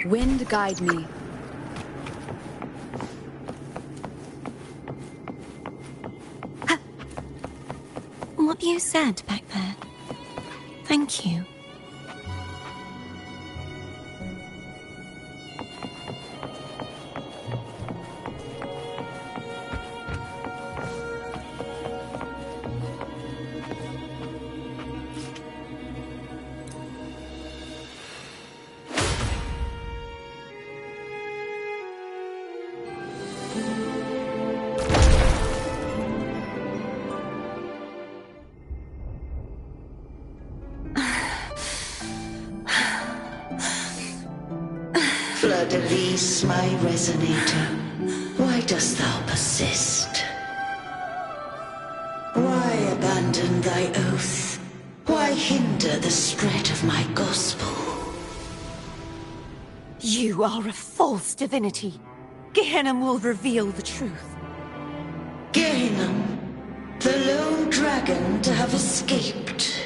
Wind guide me.
What you said back there. Thank you.
Fleur-de-lis, my resonator, why dost thou persist? Why abandon thy oath? Why hinder the spread of my gospel?
You are a false divinity. Gehenna will reveal the truth.
Gehenna, the lone dragon to have escaped.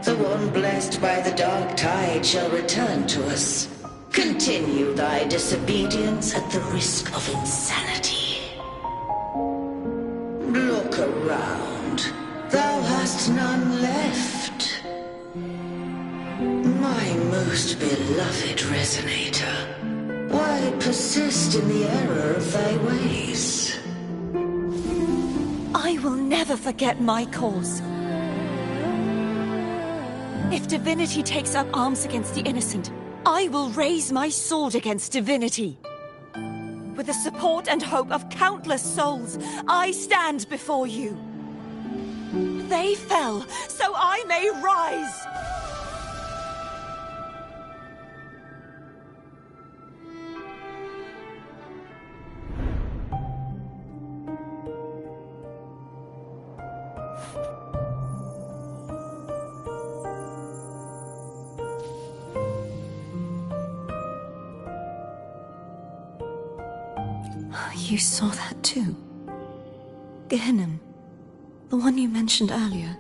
The one blessed by the dark tide shall return to us. Continue thy disobedience at the risk of insanity. Look around. Thou hast none left. My most beloved resonator, why persist in the error of thy ways?
I will never forget my cause. If divinity takes up arms against the innocent, I will raise my sword against divinity. With the support and hope of countless souls, I stand before you. They fell, so I may rise! You saw that too? Gehenna, the one you mentioned earlier.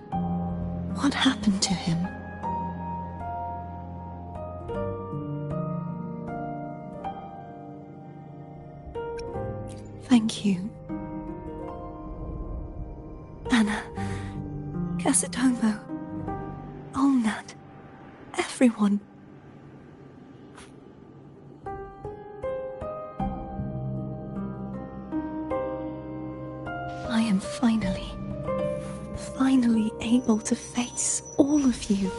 What happened to him? Thank you. Anna, Casitomo, Olnat, everyone. I am finally able to face all of you.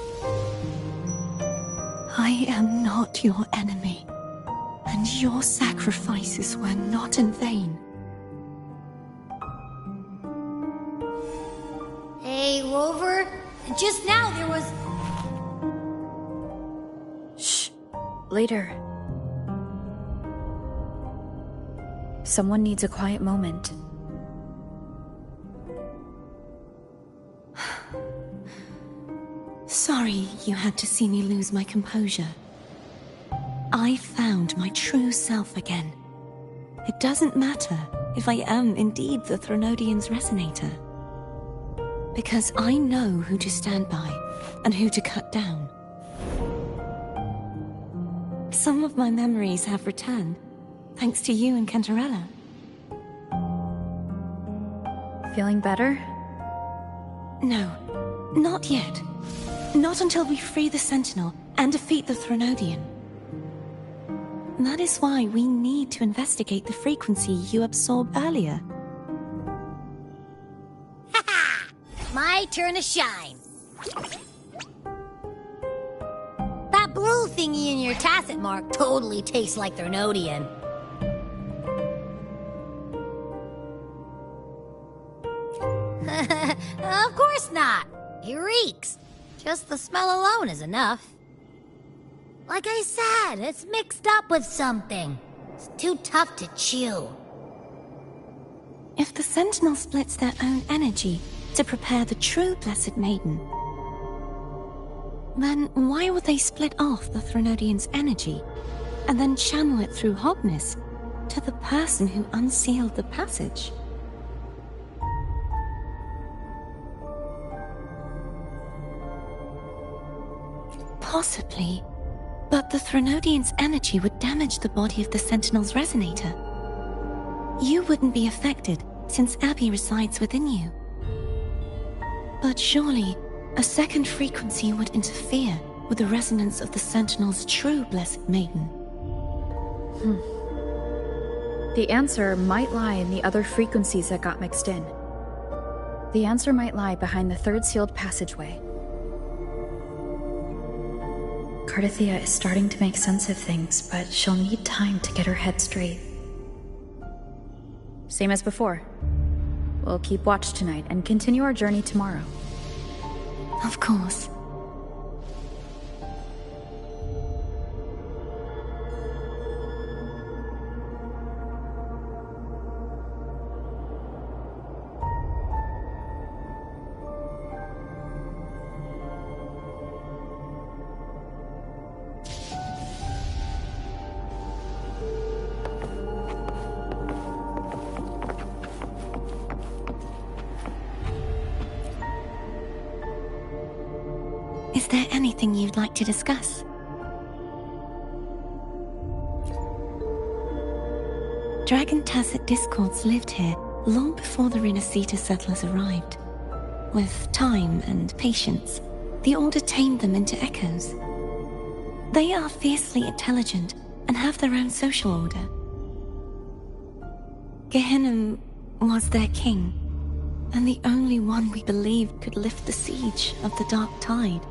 I am not your enemy, and your sacrifices were not in vain.
Hey, Rover, just now there was...
Shh. Later. Someone needs a quiet moment.
Sorry you had to see me lose my composure. I found my true self again. It doesn't matter if I am indeed the Threnodian's resonator. Because I know who to stand by and who to cut down. Some of my memories have returned, thanks to you and Cantarella.
Feeling better?
No, not yet. Not until we free the Sentinel and defeat the Threnodian. That is why we need to investigate the frequency you absorbed earlier.
My turn to shine. That blue thingy in your tacit mark totally tastes like Threnodian. Of course not. It reeks. Just the smell alone is enough. Like I said, it's mixed up with something. It's too tough to chew.
If the Sentinel splits their own energy to prepare the true Blessed Maiden, then why would they split off the Threnodian's energy and then channel it through Hognis to the person who unsealed the passage? But the Threnodian's energy would damage the body of the Sentinel's resonator. You wouldn't be affected, since Abby resides within you. But surely, a second frequency would interfere with the resonance of the Sentinel's true Blessed Maiden.
The answer might lie in the other frequencies that got mixed in. The answer might lie behind the third sealed passageway. Cardathia is starting to make sense of things, but she'll need time to get her head straight. Same as before. We'll keep watch tonight and continue our journey tomorrow.
Of course. Is there anything you'd like to discuss? Dragon Tacet discords lived here long before the Renacita settlers arrived. With time and patience, the Order tamed them into echoes. They are fiercely intelligent and have their own social order. Gehinnom was their king, and the only one we believed could lift the siege of the Dark Tide.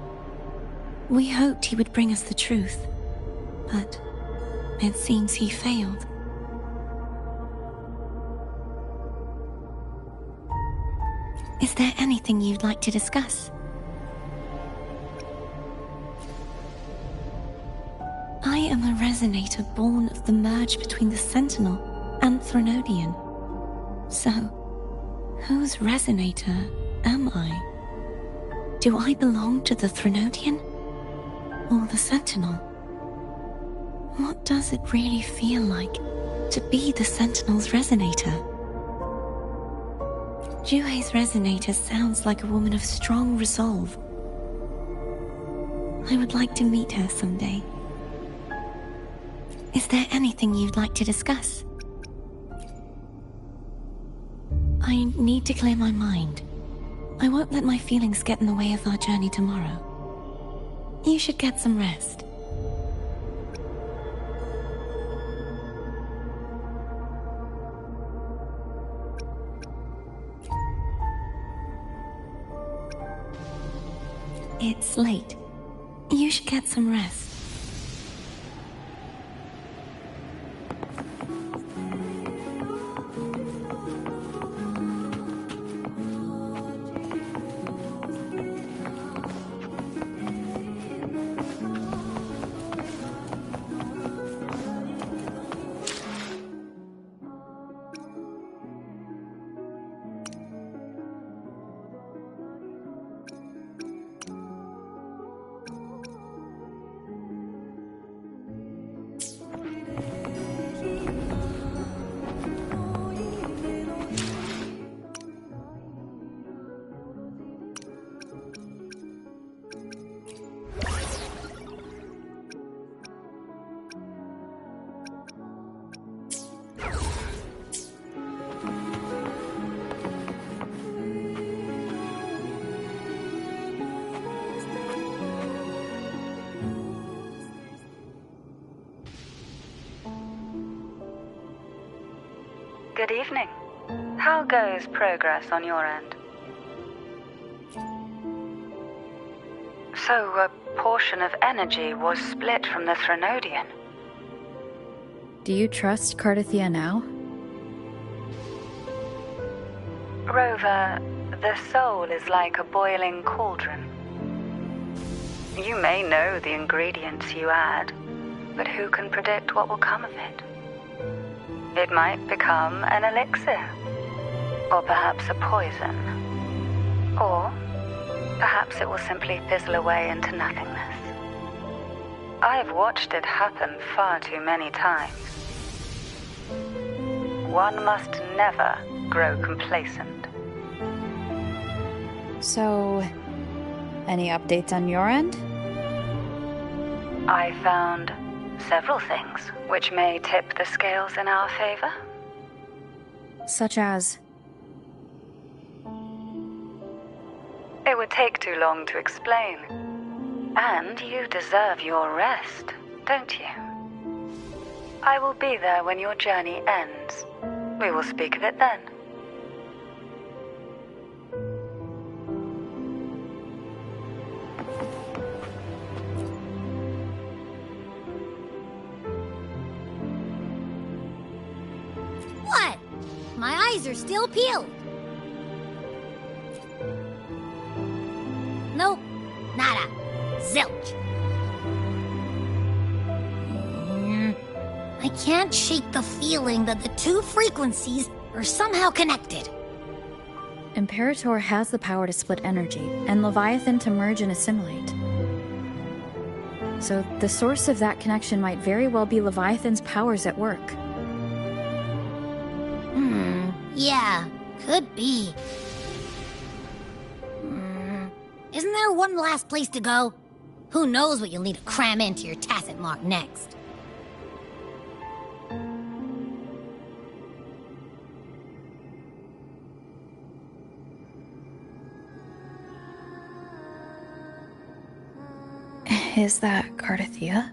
We hoped he would bring us the truth, but it seems he failed. Is there anything you'd like to discuss? I am a resonator born of the merge between the Sentinel and Threnodian. So, whose resonator am I? Do I belong to the Threnodian? Or the Sentinel? What does it really feel like to be the Sentinel's resonator? Juhe's resonator sounds like a woman of strong resolve. I would like to meet her someday. Is there anything you'd like to discuss? I need to clear my mind. I won't let my feelings get in the way of our journey tomorrow. You should get some rest. It's late. You should get some rest.
Good evening. How goes progress on your end? So, a portion of energy was split from the Threnodian.
Do you trust Cardathia now?
Rover, the soul is like a boiling cauldron. You may know the ingredients you add, but who can predict what will come of it? It might become an elixir, or perhaps a poison, or perhaps it will simply fizzle away into nothingness. I've watched it happen far too many times. One must never grow complacent.
So, any updates on your end?
I found several things which may tip the scales in our favor.
Such as?
It would take too long to explain. And you deserve your rest, don't you? I will be there when your journey ends. We will speak of it then.
What? My eyes are still peeled. Nope. Nada. Zilch. I can't shake the feeling that the two frequencies are somehow connected.
Imperator has the power to split energy, and Leviathan to merge and assimilate. So the source of that connection might very well be Leviathan's powers at work.
Yeah, could be. Isn't there one last place to go? Who knows what you'll need to cram into your tacit mark next?
Is that Cardathea?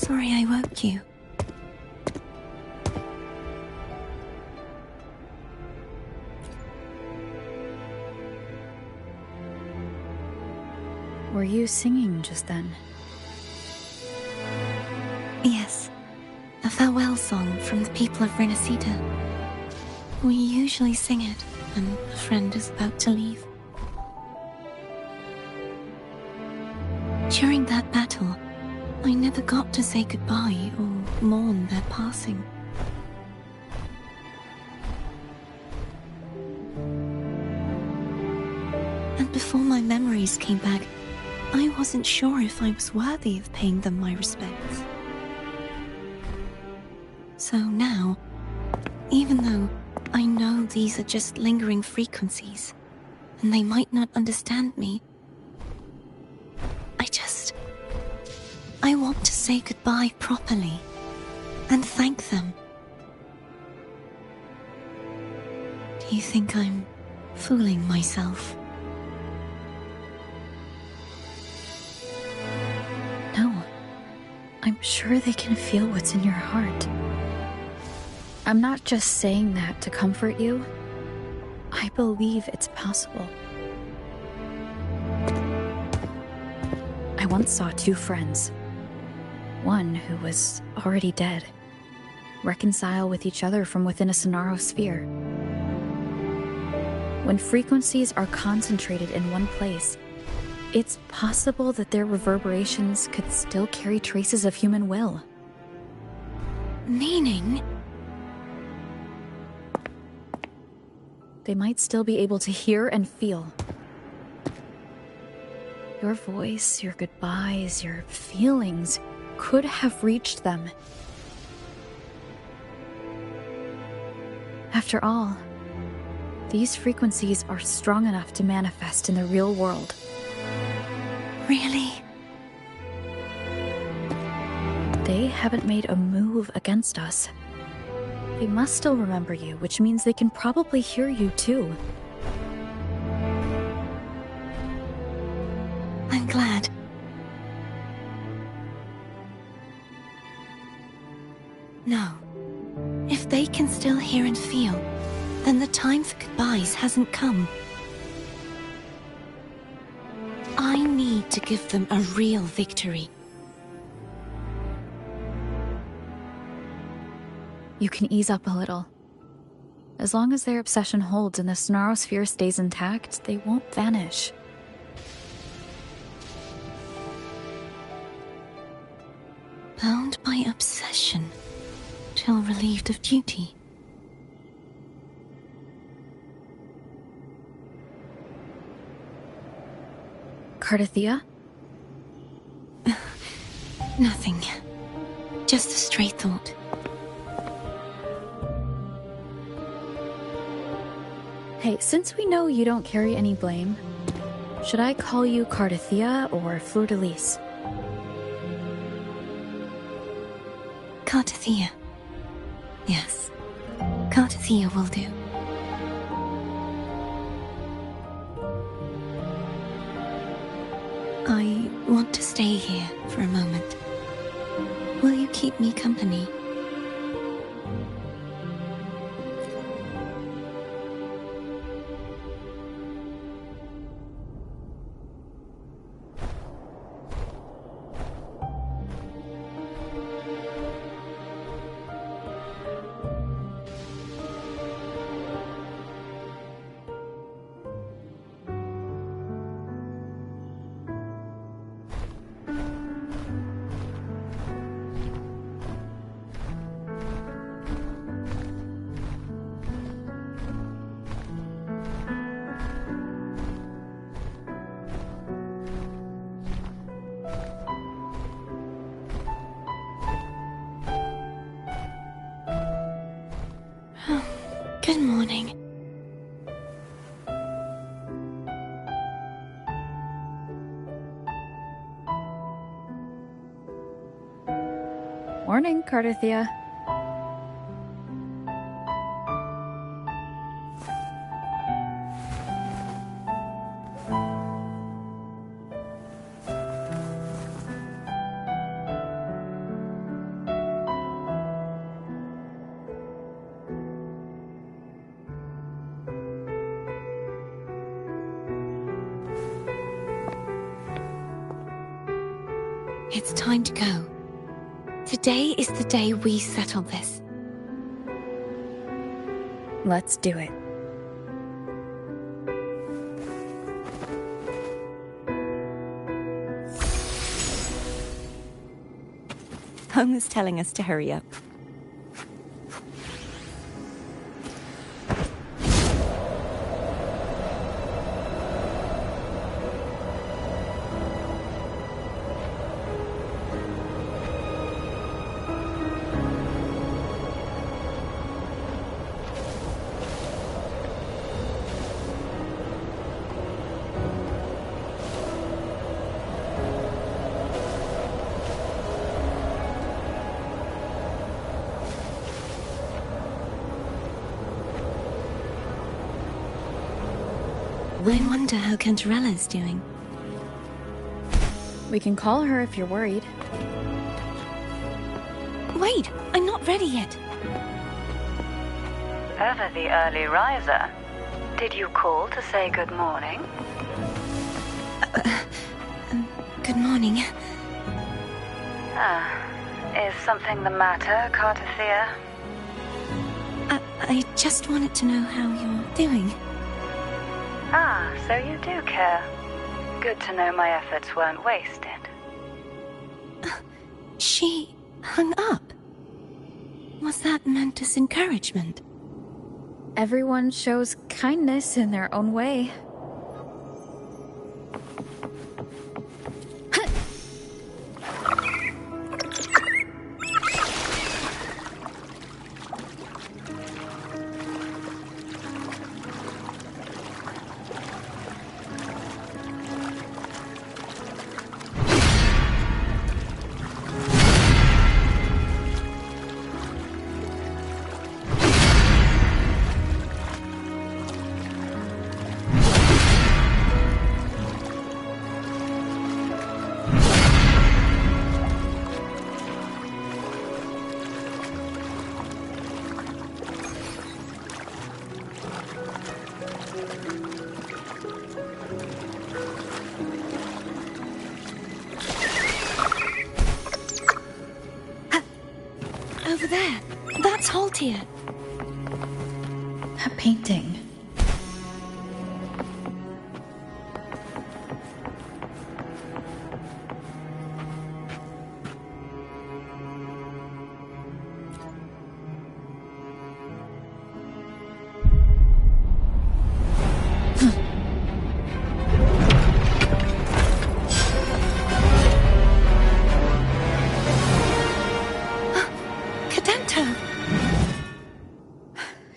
Sorry I woke you.
Were you singing just then?
Yes. A farewell song from the people of Renacita. We usually sing it when a friend is about to leave. During that battle, I never got to say goodbye or mourn their passing. And before my memories came back, I wasn't sure if I was worthy of paying them my respects. So now, even though I know these are just lingering frequencies, and they might not understand me, I want to say goodbye properly, and thank them. Do you think I'm fooling myself?
No. I'm sure they can feel what's in your heart. I'm not just saying that to comfort you. I believe it's possible. I once saw two friends. One who was already dead, reconcile with each other from within a Sonaro sphere. When frequencies are concentrated in one place, it's possible that their reverberations could still carry traces of human will.
Meaning?
They might still be able to hear and feel. Your voice, your goodbyes, your feelings could have reached them. After all, these frequencies are strong enough to manifest in the real world.
Really?
They haven't made a move against us. They must still remember you, which means they can probably hear you too.
I'm glad. No. If they can still hear and feel, then the time for goodbyes hasn't come. I need to give them a real victory.
You can ease up a little. As long as their obsession holds and the Sonorosphere stays intact, they won't vanish.
Bound by obsession, till relieved of duty.
Cardathia?
Nothing. Just a stray thought.
Hey, since we know you don't carry any blame, should I call you Cardathia or Fleur-de-Lis?
Cardathia. Yes. Cardathia will do. I want to stay here for a moment. Will you keep me company? Good morning.
Morning, Cardathia.
It's time to go. Today is the day we settle this.
Let's do it.
Home is telling us to hurry up. I wonder how Cantarella's doing.
We can call her if you're worried.
Wait, I'm not ready yet.
Ever the early riser. Did you call to say good morning?
Good morning.
Is something the matter, Cardathia?
I just wanted to know how you're doing.
So you do care. Good to know my efforts weren't wasted.
She hung up. Was that meant as encouragement?
Everyone shows kindness in their own way.
over there. That's Haltier.
That painting.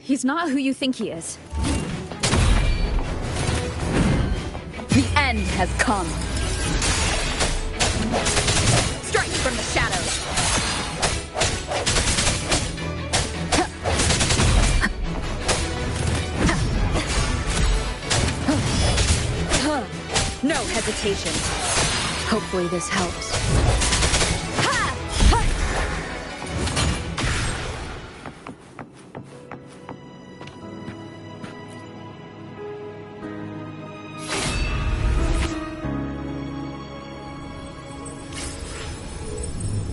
He's not who you think he is. The end has come. Strike from the shadows. No hesitation. Hopefully this helps.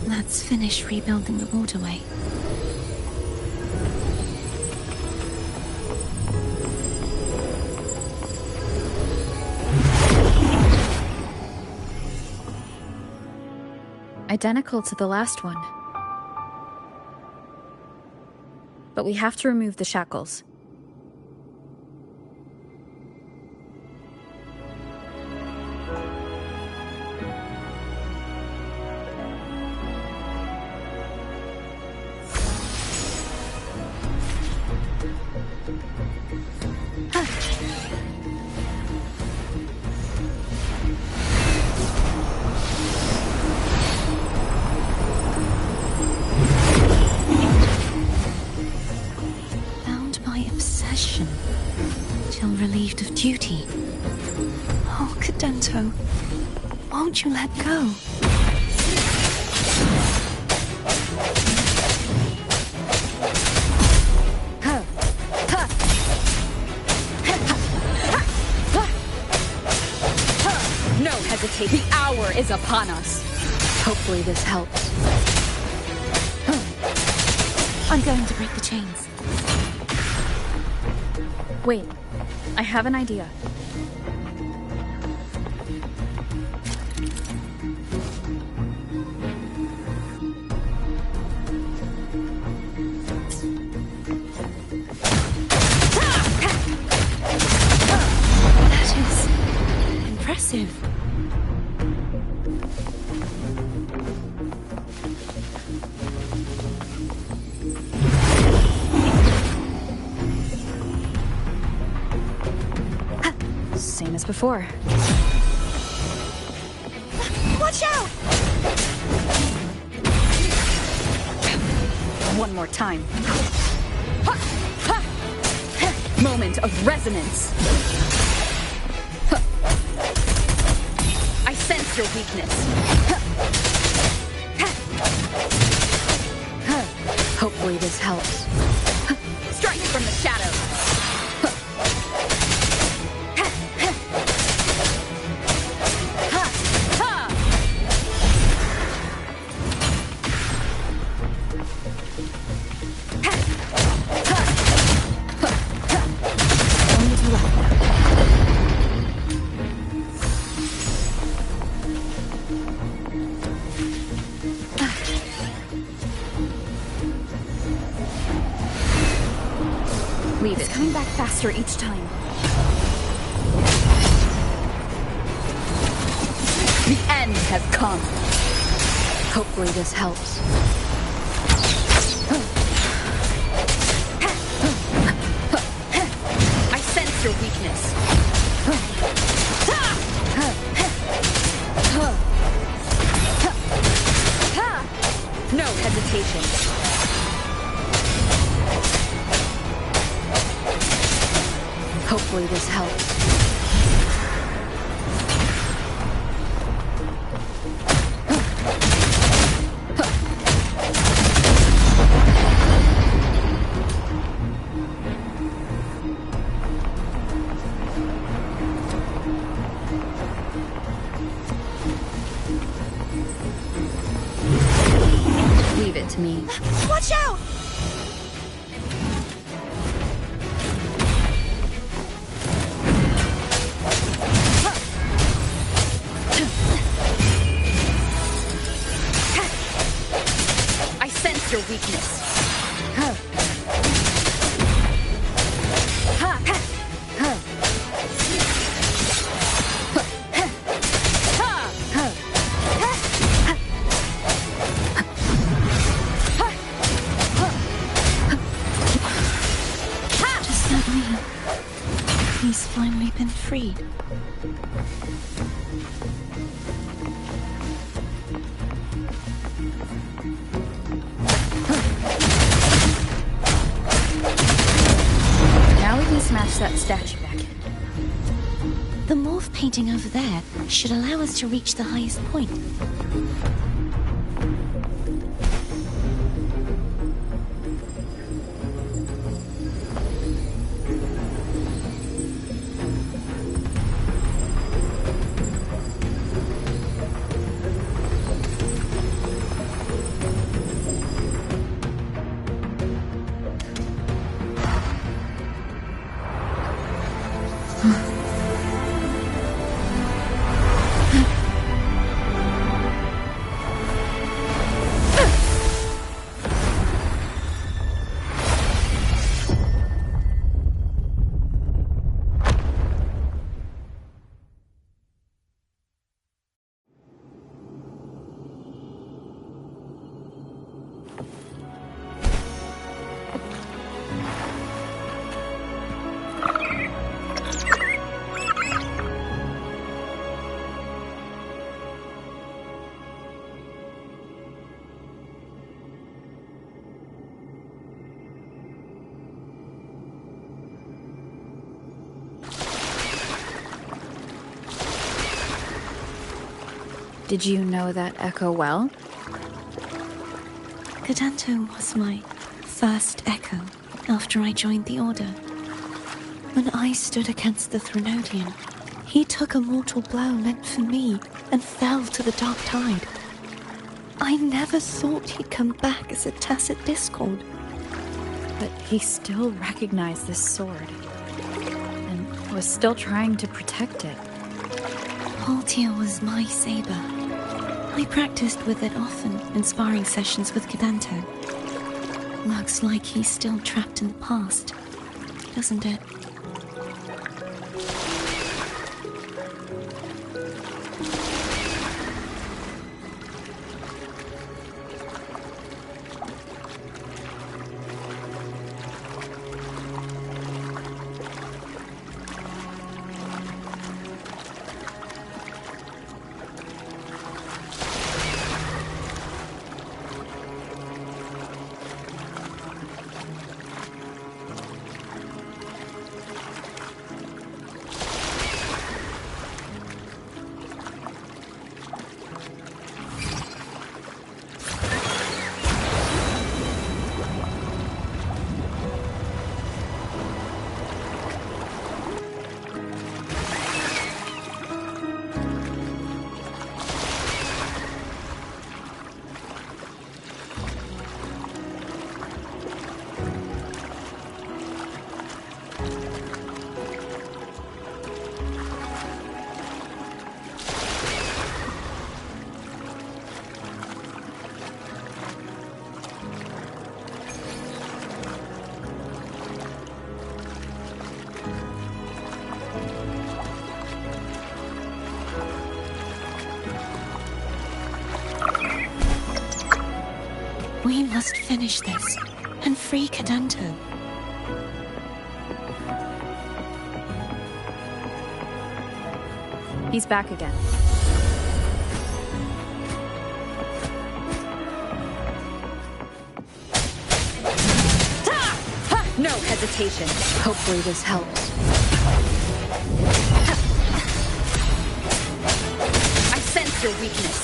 Let's finish rebuilding the waterway.
Identical to the last one. But we have to remove the shackles.
Till relieved of duty. Oh, Cadento, won't you let go?
No hesitate. The hour is upon us. Hopefully this helps.
I'm going to break the chains.
Wait, I have an idea.
That is impressive.
Same as before.
Watch out! One more time. Moment of resonance. I sense your weakness.
Hopefully this helps.
Strike from the shadows.
It's coming back faster each time.
The end has come.
Hopefully this helps.
I sense your weakness. No hesitation.
Hopefully this helps.
Leave it to me.
What? Watch out!
I sense your weakness.
Does that mean he's finally been freed?
Now we can smash that statue back in.
The morph painting over there should allow us to reach the highest point.
Did you know that echo well?
Cadanto was my first echo after I joined the Order. When I stood against the Threnodian, he took a mortal blow meant for me and fell to the Dark Tide. I never thought he'd come back as a tacit discord.
But he still recognized this sword, and was still trying to protect it.
Haltia was my saber. I practiced with it often in sparring sessions with Cadanto. Looks like he's still trapped in the past, doesn't it? We must finish this and free Cadanto.
He's back again.
No hesitation.
Hopefully this helps.
I sense your weakness.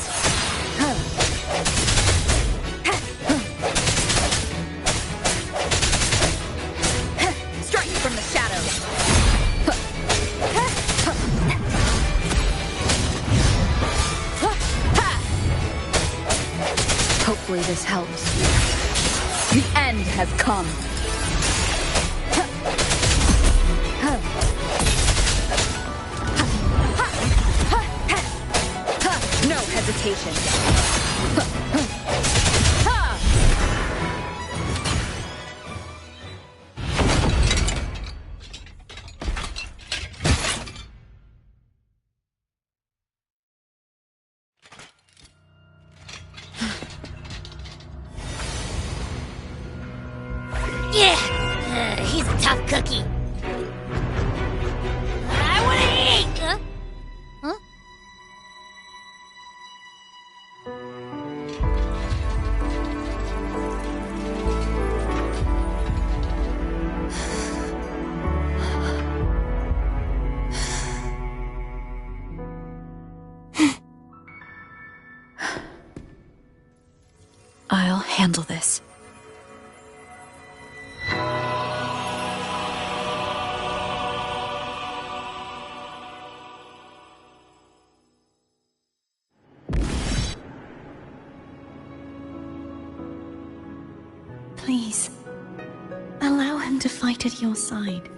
Strike from the shadows.
Hopefully this helps.
The end has come. No hesitation.
Yeah, he's a tough cookie. I want to eat. Huh?
I'll handle this.
Please, allow him to fight at your side.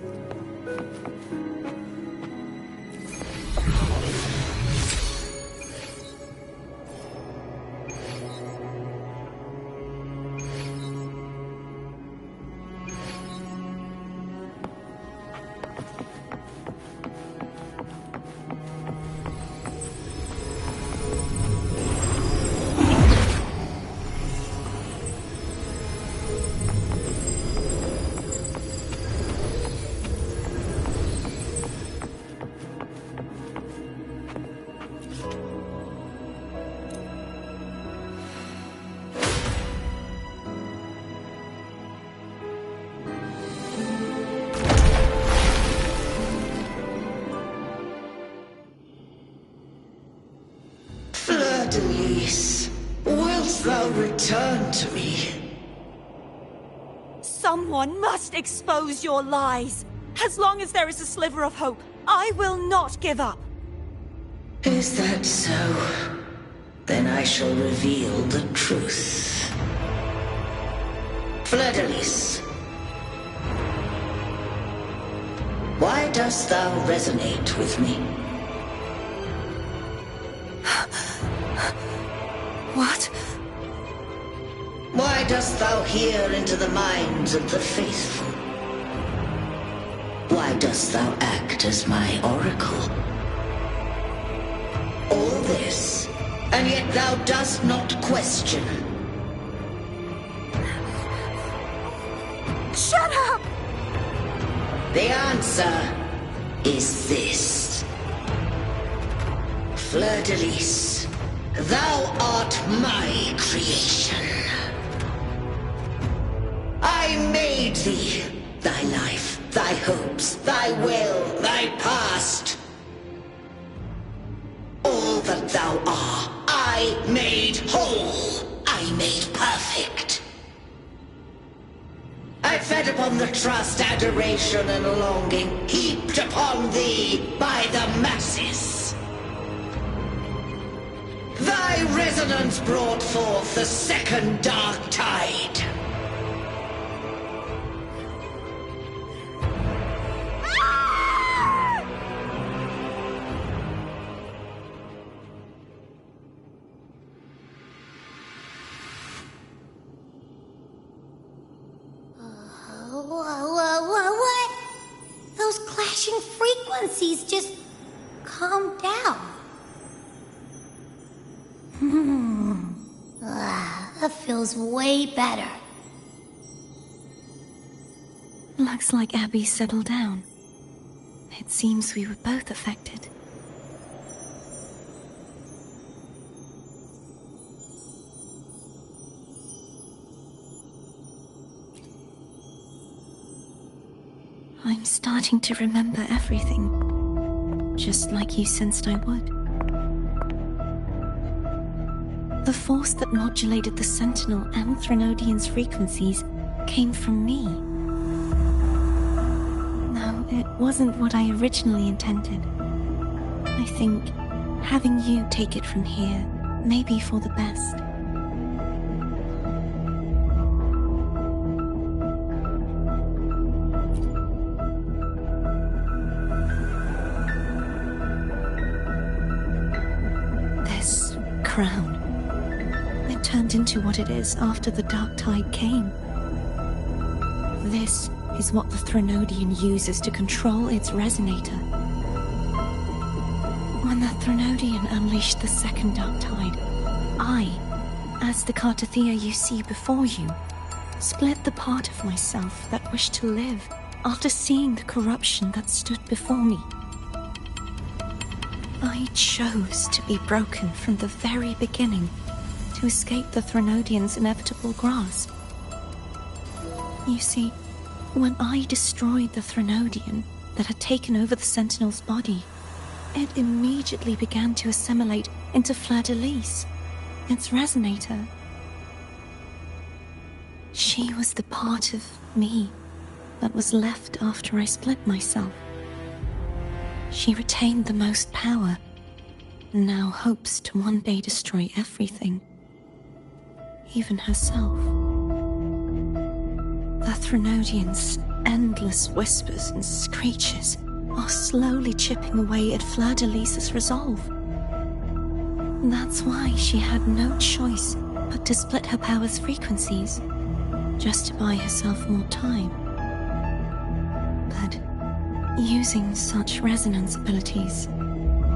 Wilt thou return to me?
Someone must expose your lies. As long as there is a sliver of hope, I will not give up.
Is that so? Then I shall reveal the truth. Fleur-de-Lis, why dost thou resonate with me?
What?
Why dost thou hear into the minds of the faithful? Why dost thou act as my oracle? All this, and yet thou dost not question.
Shut up!
The answer is this. Fleur-de-Lis, thou art my creation. I made thee, thy life, thy hopes, thy will, thy past. All that thou art, I made whole, I made perfect. I fed upon the trust, adoration, and longing heaped upon thee by the masses. Thy resonance brought forth the second dark tide.
What? Those clashing frequencies just calm down. That feels way better.
Looks like Abby settled down. It seems we were both affected. I'm starting to remember everything, just like you sensed I would. The force that modulated the Sentinel and Threnodian's frequencies came from me. No, it wasn't what I originally intended. I think having you take it from here may be for the best. crown. It turned into what it is after the Dark Tide came. This is what the Threnodian uses to control its resonator. When the Threnodian unleashed the second Dark Tide, I, as the Cartathea you see before you, split the part of myself that wished to live after seeing the corruption that stood before me. I chose to be broken from the very beginning to escape the Threnodian's inevitable grasp. You see, when I destroyed the Threnodian that had taken over the Sentinel's body, it immediately began to assimilate into Fleur-de-Lis, its resonator. She was the part of me that was left after I split myself. She retained the most power, and now hopes to one day destroy everything, even herself. The Threnodian's endless whispers and screeches are slowly chipping away at Fleur-de-Lis's resolve. That's why she had no choice but to split her power's frequencies, just to buy herself more time. But using such resonance abilities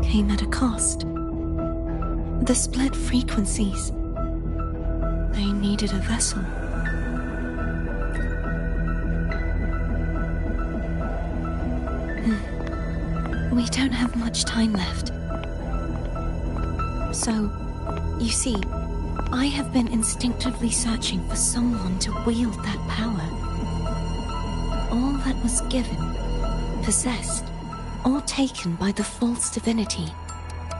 came at a cost. The split frequencies. They needed a vessel. We don't have much time left. So, you see, I have been instinctively searching for someone to wield that power. All that was given, possessed, or taken by the false divinity,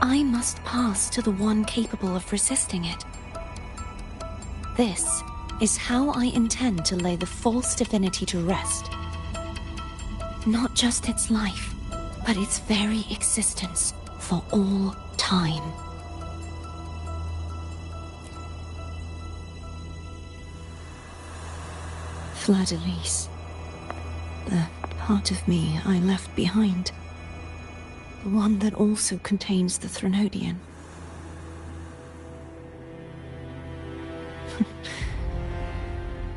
I must pass to the one capable of resisting it. This is how I intend to lay the false divinity to rest. Not just its life, but its very existence for all time. Fleur-de-Lis. The part of me I left behind. The one that also contains the Threnodian.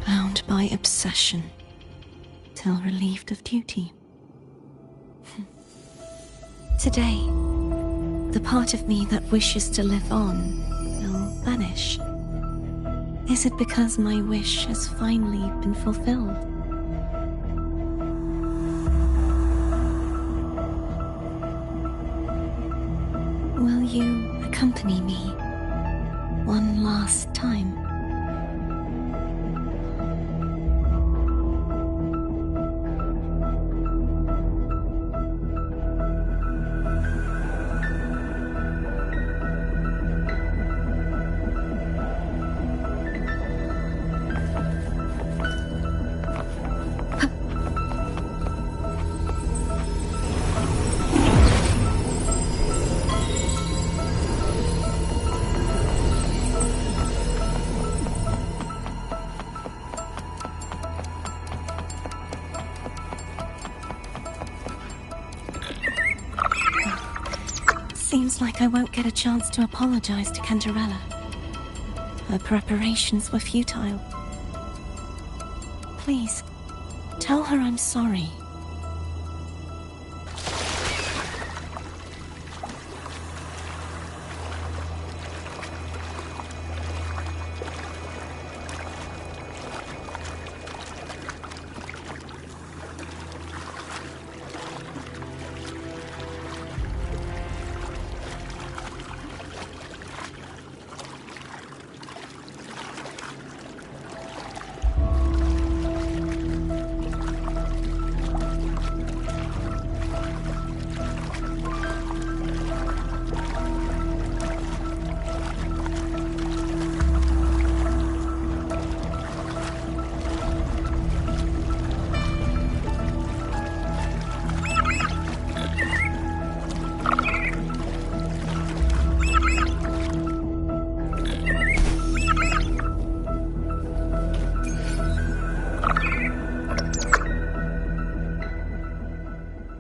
Bound by obsession, till relieved of duty. Today, the part of me that wishes to live on will vanish. Is it because my wish has finally been fulfilled? Will you accompany me one last time? Seems like I won't get a chance to apologize to Cantarella. Her preparations were futile. Please, tell her I'm sorry.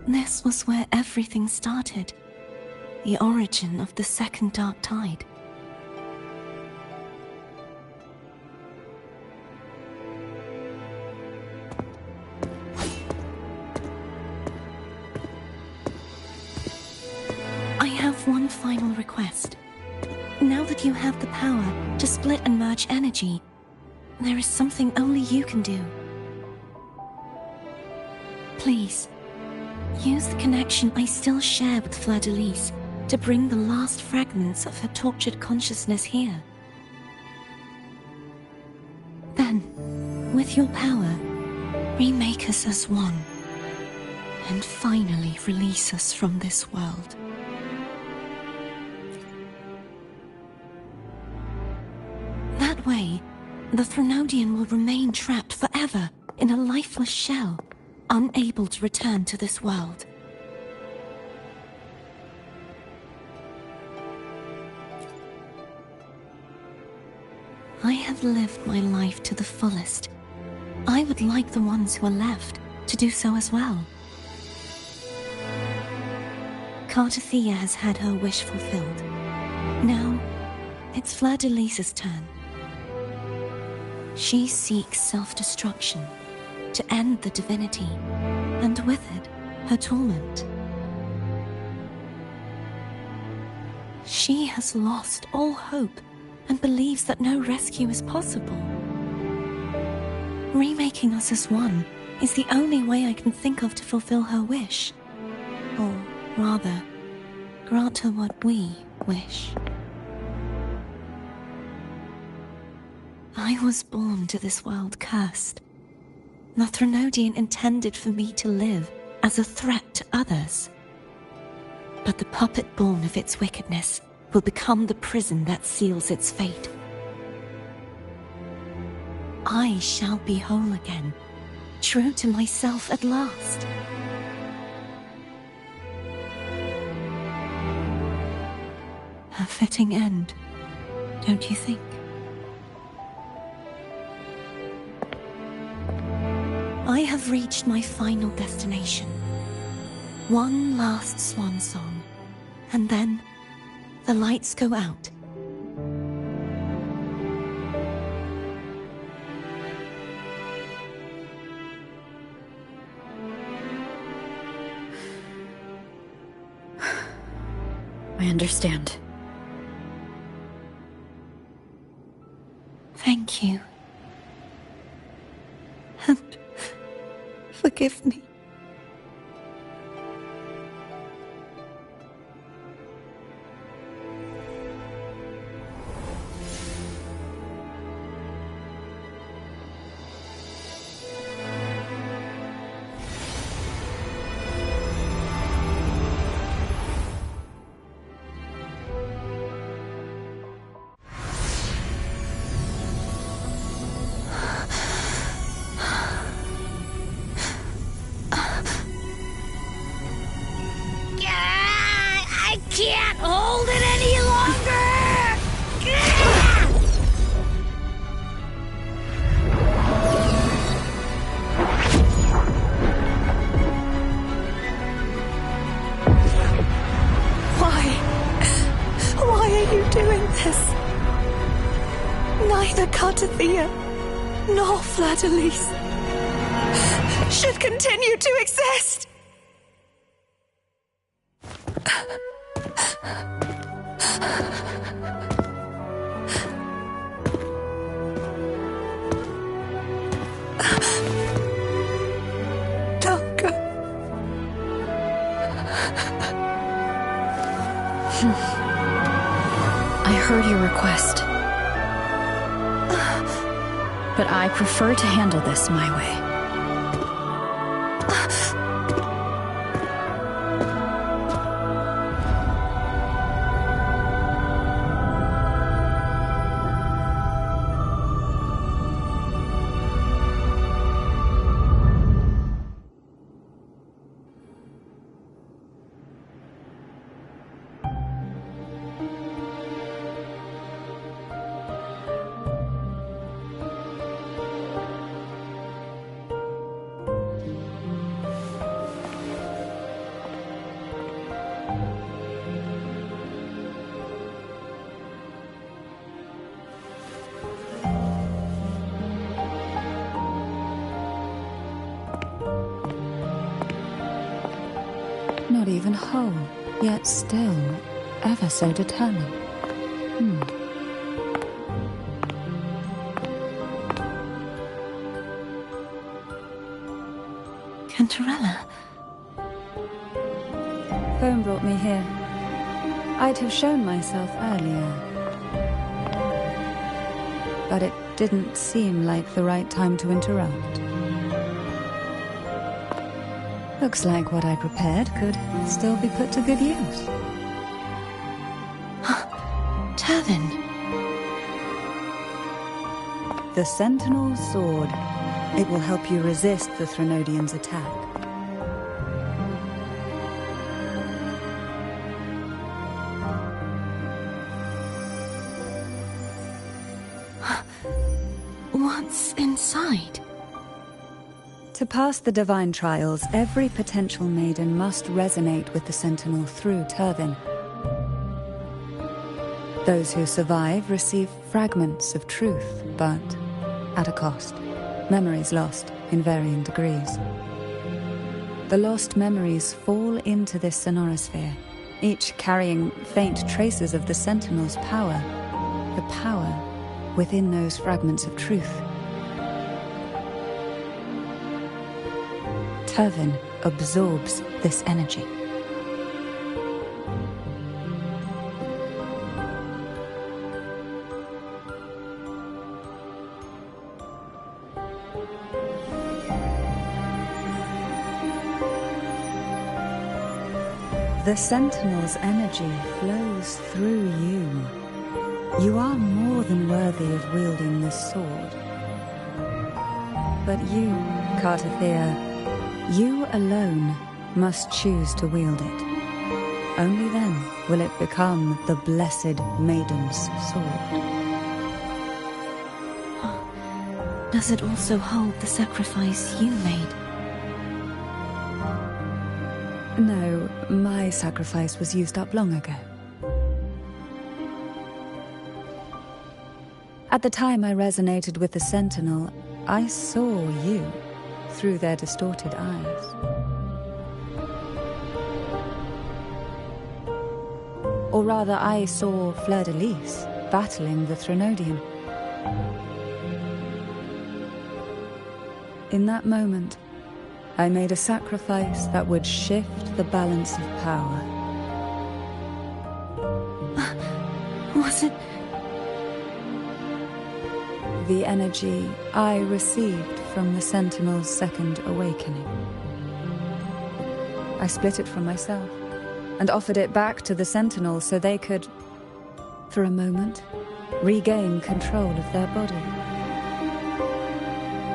This was where everything started. The origin of the second Dark Tide. I have one final request. Now that you have the power to split and merge energy, there is something only you can do. Please, use the connection I still share with Fleur-de-Lis to bring the last fragments of her tortured consciousness here. Then, with your power, remake us as one, and finally release us from this world. That way, the Threnodian will remain trapped forever in a lifeless shell, unable to return to this world. I have lived my life to the fullest. I would like the ones who are left to do so as well. Cartathea has had her wish fulfilled. Now, it's Fleur-de-Lis's turn. She seeks self-destruction to end the divinity, and with it, her torment. She has lost all hope and believes that no rescue is possible. Remaking us as one is the only way I can think of to fulfill her wish. Or rather, grant her what we wish. I was born to this world cursed. The Threnodian intended for me to live as a threat to others. But the puppet born of its wickedness will become the prison that seals its fate. I shall be whole again, true to myself at last. A fitting end, don't you think? I have reached my final destination. One last swan song, and then the lights go out.
I understand.
Thank you. And forgive me.
I can't hold it any longer!
Why are you doing this? Neither Cartathea nor Fleur-de-Lis should continue to exist! Don't go.
I heard your request. But I prefer to handle this my way.
Not even whole. yet still ever so determined.
Cantarella.
Phone brought me here. I'd have shown myself earlier, but it didn't seem like the right time to interrupt. Looks like what I prepared could still be put to good use.
Turvin.
The Sentinel's sword. It will help you resist the Threnodian's attack.
What's inside?
To pass the divine trials, every potential maiden must resonate with the Sentinel through Turvin. Those who survive receive fragments of truth, but at a cost. Memories lost in varying degrees. The lost memories fall into this sonorosphere, each carrying faint traces of the Sentinel's power, the power within those fragments of truth. Turvin absorbs this energy. The Sentinel's energy flows through you. You are more than worthy of wielding this sword. But you, Cartathea, you alone must choose to wield it. Only then will it become the Blessed Maiden's sword.
Does it also hold the sacrifice you made?
No, my sacrifice was used up long ago. At the time I resonated with the Sentinel, I saw you through their distorted eyes. Or rather, I saw Fleur-de-Lis battling the Threnodian. In that moment, I made a sacrifice that would shift the balance of power.
Was it?
The energy I received from the Sentinel's second awakening. I split it from myself and offered it back to the Sentinel so they could, for a moment, regain control of their body.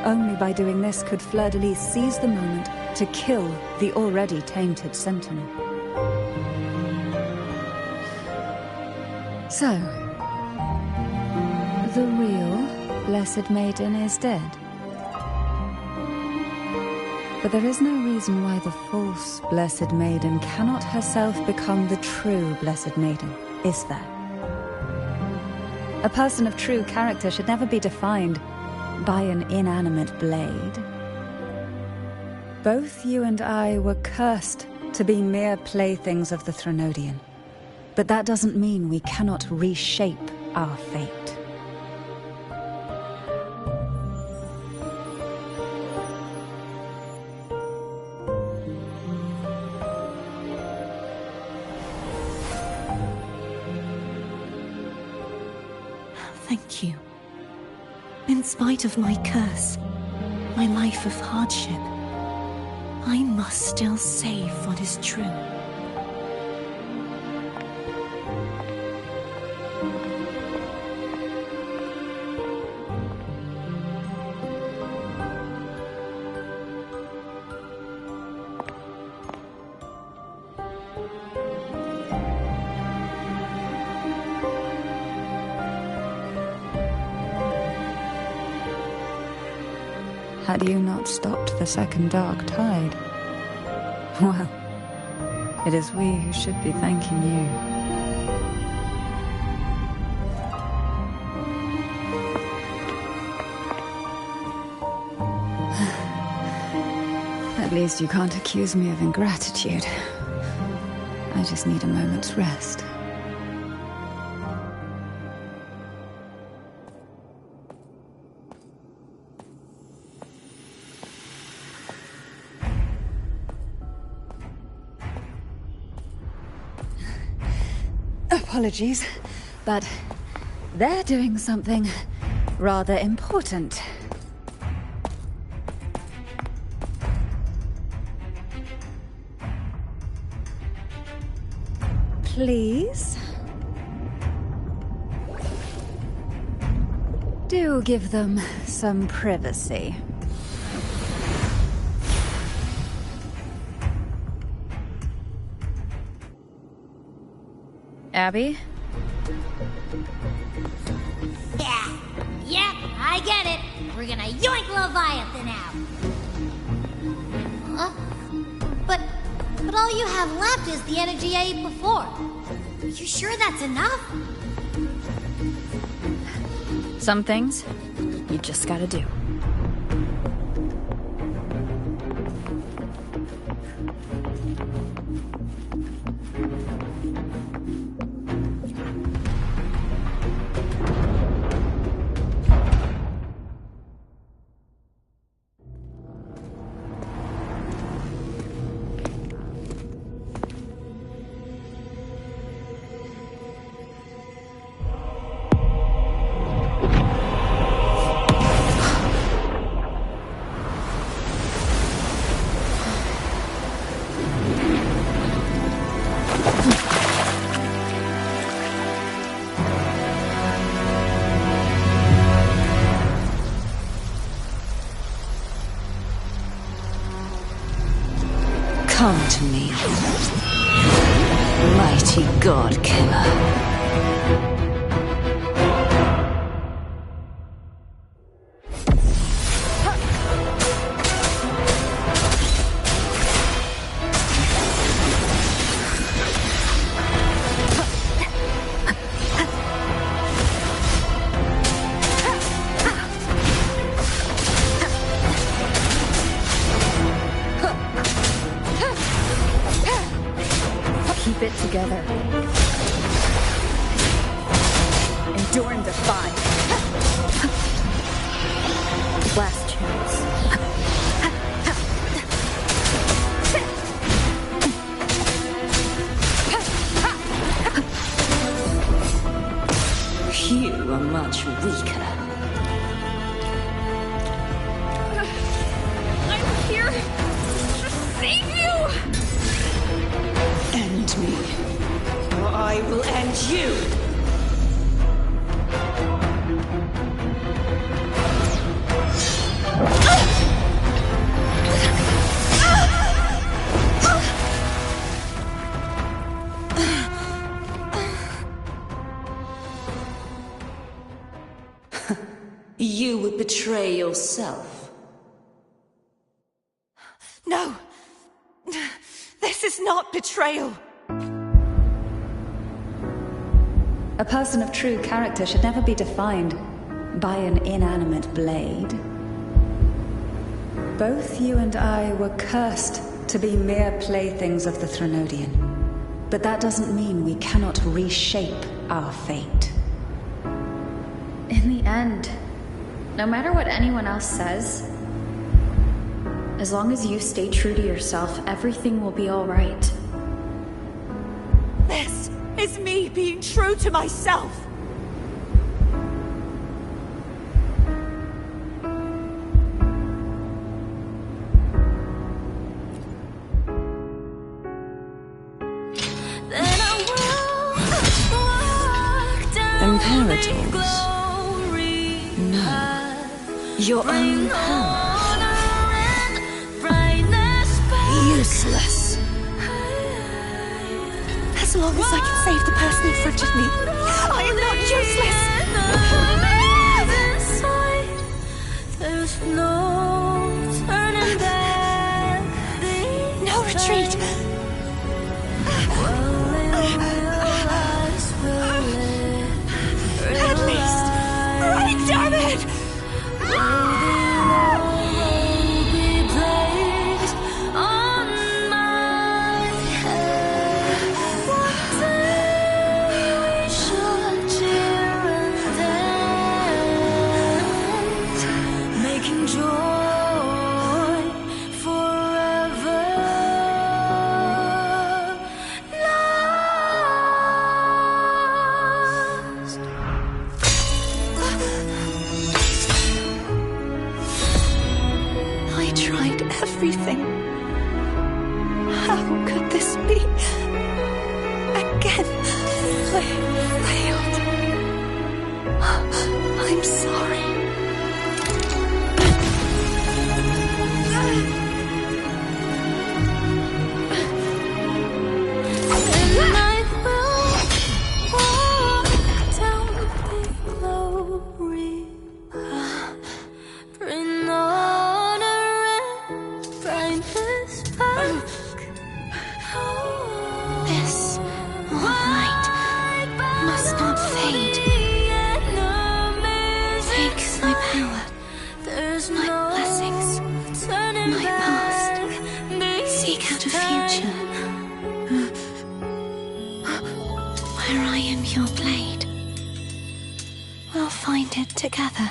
Only by doing this could Fleur-de-Lis seize the moment to kill the already tainted Sentinel. So, the real Blessed Maiden is dead. But there is no reason why the false Blessed Maiden cannot herself become the true Blessed Maiden, is there? A person of true character should never be defined by an inanimate blade. Both you and I were cursed to be mere playthings of the Threnodian. But that doesn't mean we cannot reshape our fate.
Thank you. In spite of my curse, my life of hardship, I must still save what is true.
Had you not stopped the second dark tide? Well, it is we who should be thanking you. At least you can't accuse me of ingratitude. I just need a moment's rest. Apologies, but they're doing something rather important. Please? Do give them some privacy.
Abby?
Yeah, I get it. We're gonna yoink Leviathan out. Huh? But all you have left is the energy I ate before. Are you sure that's enough?
Some things, you just gotta do.
Come to me, mighty god killer.
Keep it together. Endure and defy. Last chance.
You are much weaker.
I'm here to save you!
End me, or I will end you! You would betray yourself.
No! This is not betrayal!
A person of true character should never be defined by an inanimate blade. Both you and I were cursed to be mere playthings of the Threnodian. But that doesn't mean we cannot reshape our fate.
In the end, no matter what anyone else says, as long as you stay true to yourself, everything will be all right.
This is me being true to myself!
Imperators? No. Your own power. Useless.
As long as I can save the person in front of me, I am not useless!
There's no turning back.
No retreat! At least, right, damn it!
failed. I'm sorry.
And I will walk down the glory, bring honor and brightness back.
This light must not fade. Take my power, my blessings, my past. Seek out a future where I am your blade. We'll find it together.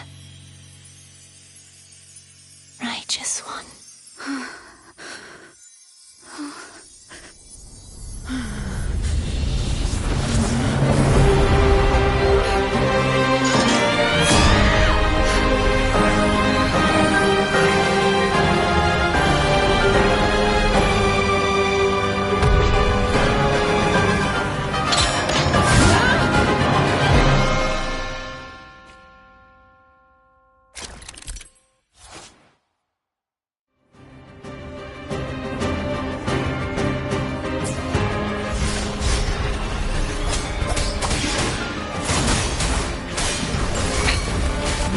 Righteous one.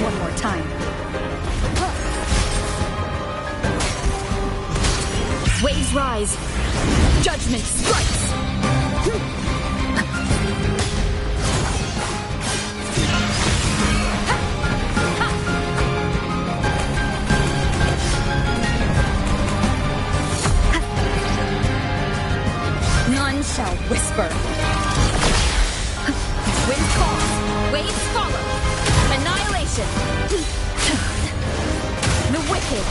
One more time. Waves rise. Judgment strikes. None shall whisper. Wind calls. Waves follow. Annihilation. The wicked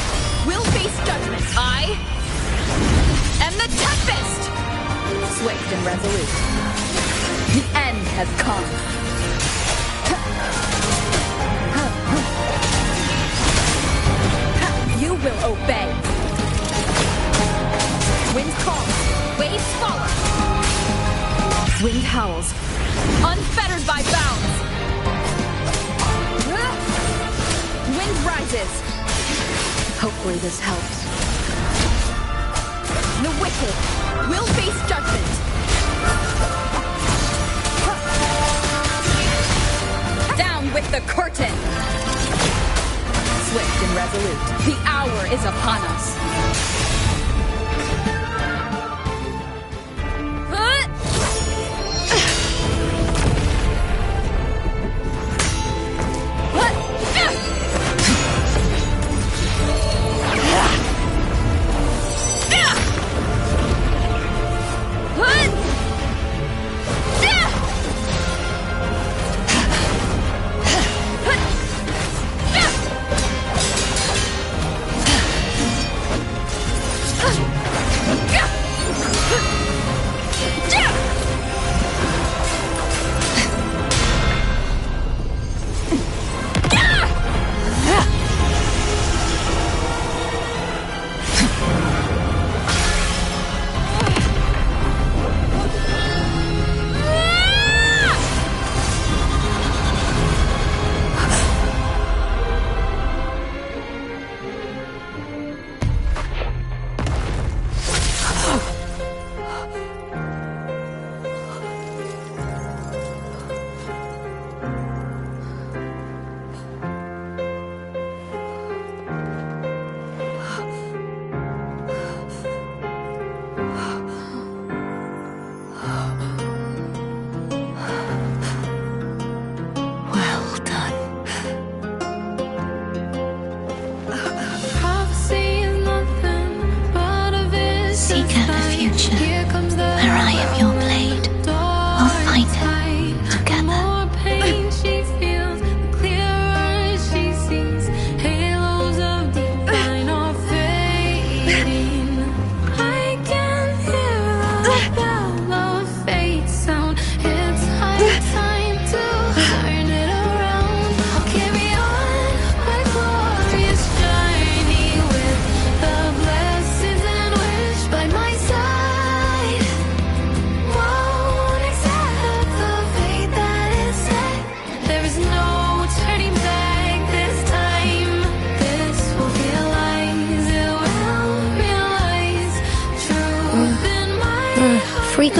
will face judgment. I am the Tempest! Swift and resolute. The end has come. You will obey. Wind calls. Waves follow. Wind howls. Unfettered by bounds. Wind rises. Hopefully this helps. The wicked will face judgment. Down with the curtain. Swift and resolute. The hour is upon us.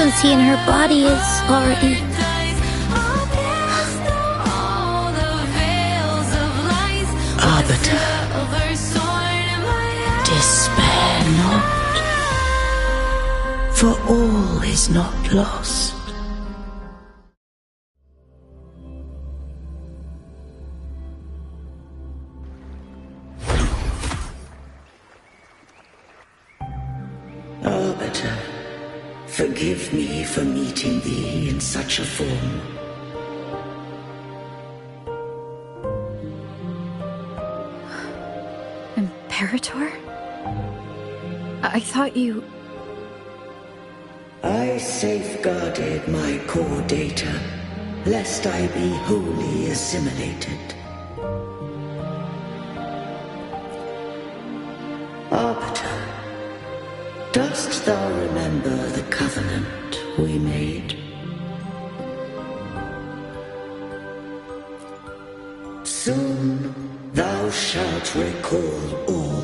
jealousy in her body is already...
Arbiter, despair not, for all is not lost. Arbiter, forgive me for meeting thee in such a form.
Imperator? I thought you...
I safeguarded my core data, lest I be wholly assimilated. Arbiter, dost thou remember the covenant we made? Soon thou shalt recall all.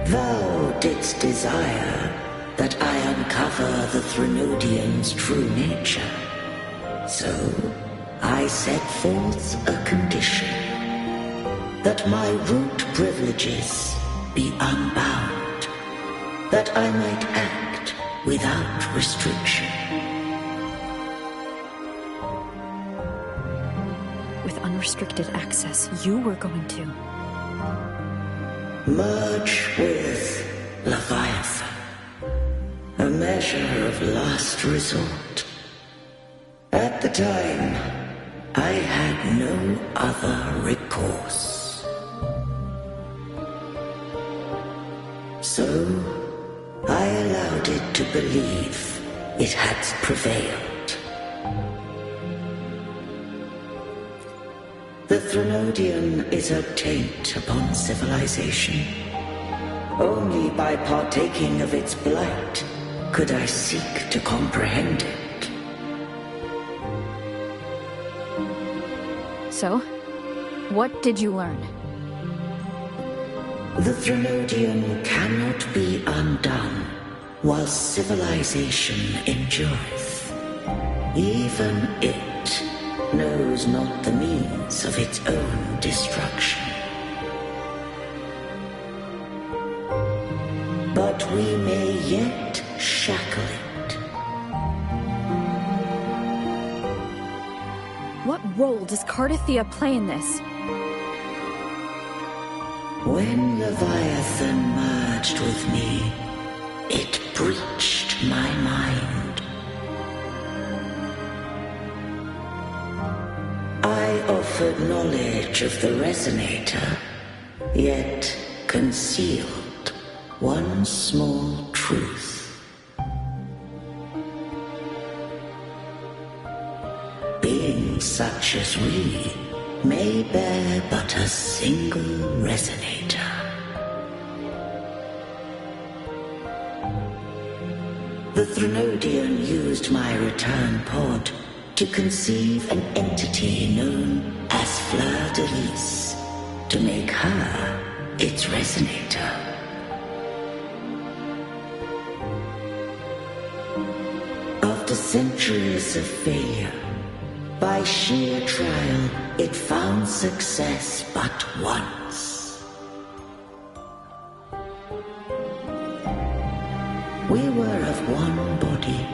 Thou didst desire that I uncover the Threnodian's true nature. So I set forth a condition, that my root privileges be unbound, that I might act without restriction.
With unrestricted access, you were going to...
merge with Leviathan, a measure of last resort. At the time, I had no other recourse. So, I allowed it to believe it had prevailed. The Threnodian is a taint upon civilization. Only by partaking of its blight could I seek to comprehend it.
So, what did you learn?
The Threnodian cannot be undone while civilization endureth. Even it knows not the means of its own destruction. But we may yet shackle it.
What role does Cardathia play in this?
When Leviathan merged with me, it breached my mind. I offered knowledge of the Resonator, yet concealed one small truth. Beings such as we may bear but a single Resonator. The Threnodian used my return pod to conceive an entity known as Fleur-de-Lis, to make her its Resonator. After centuries of failure, by sheer trial, it found success but once. We were of one body.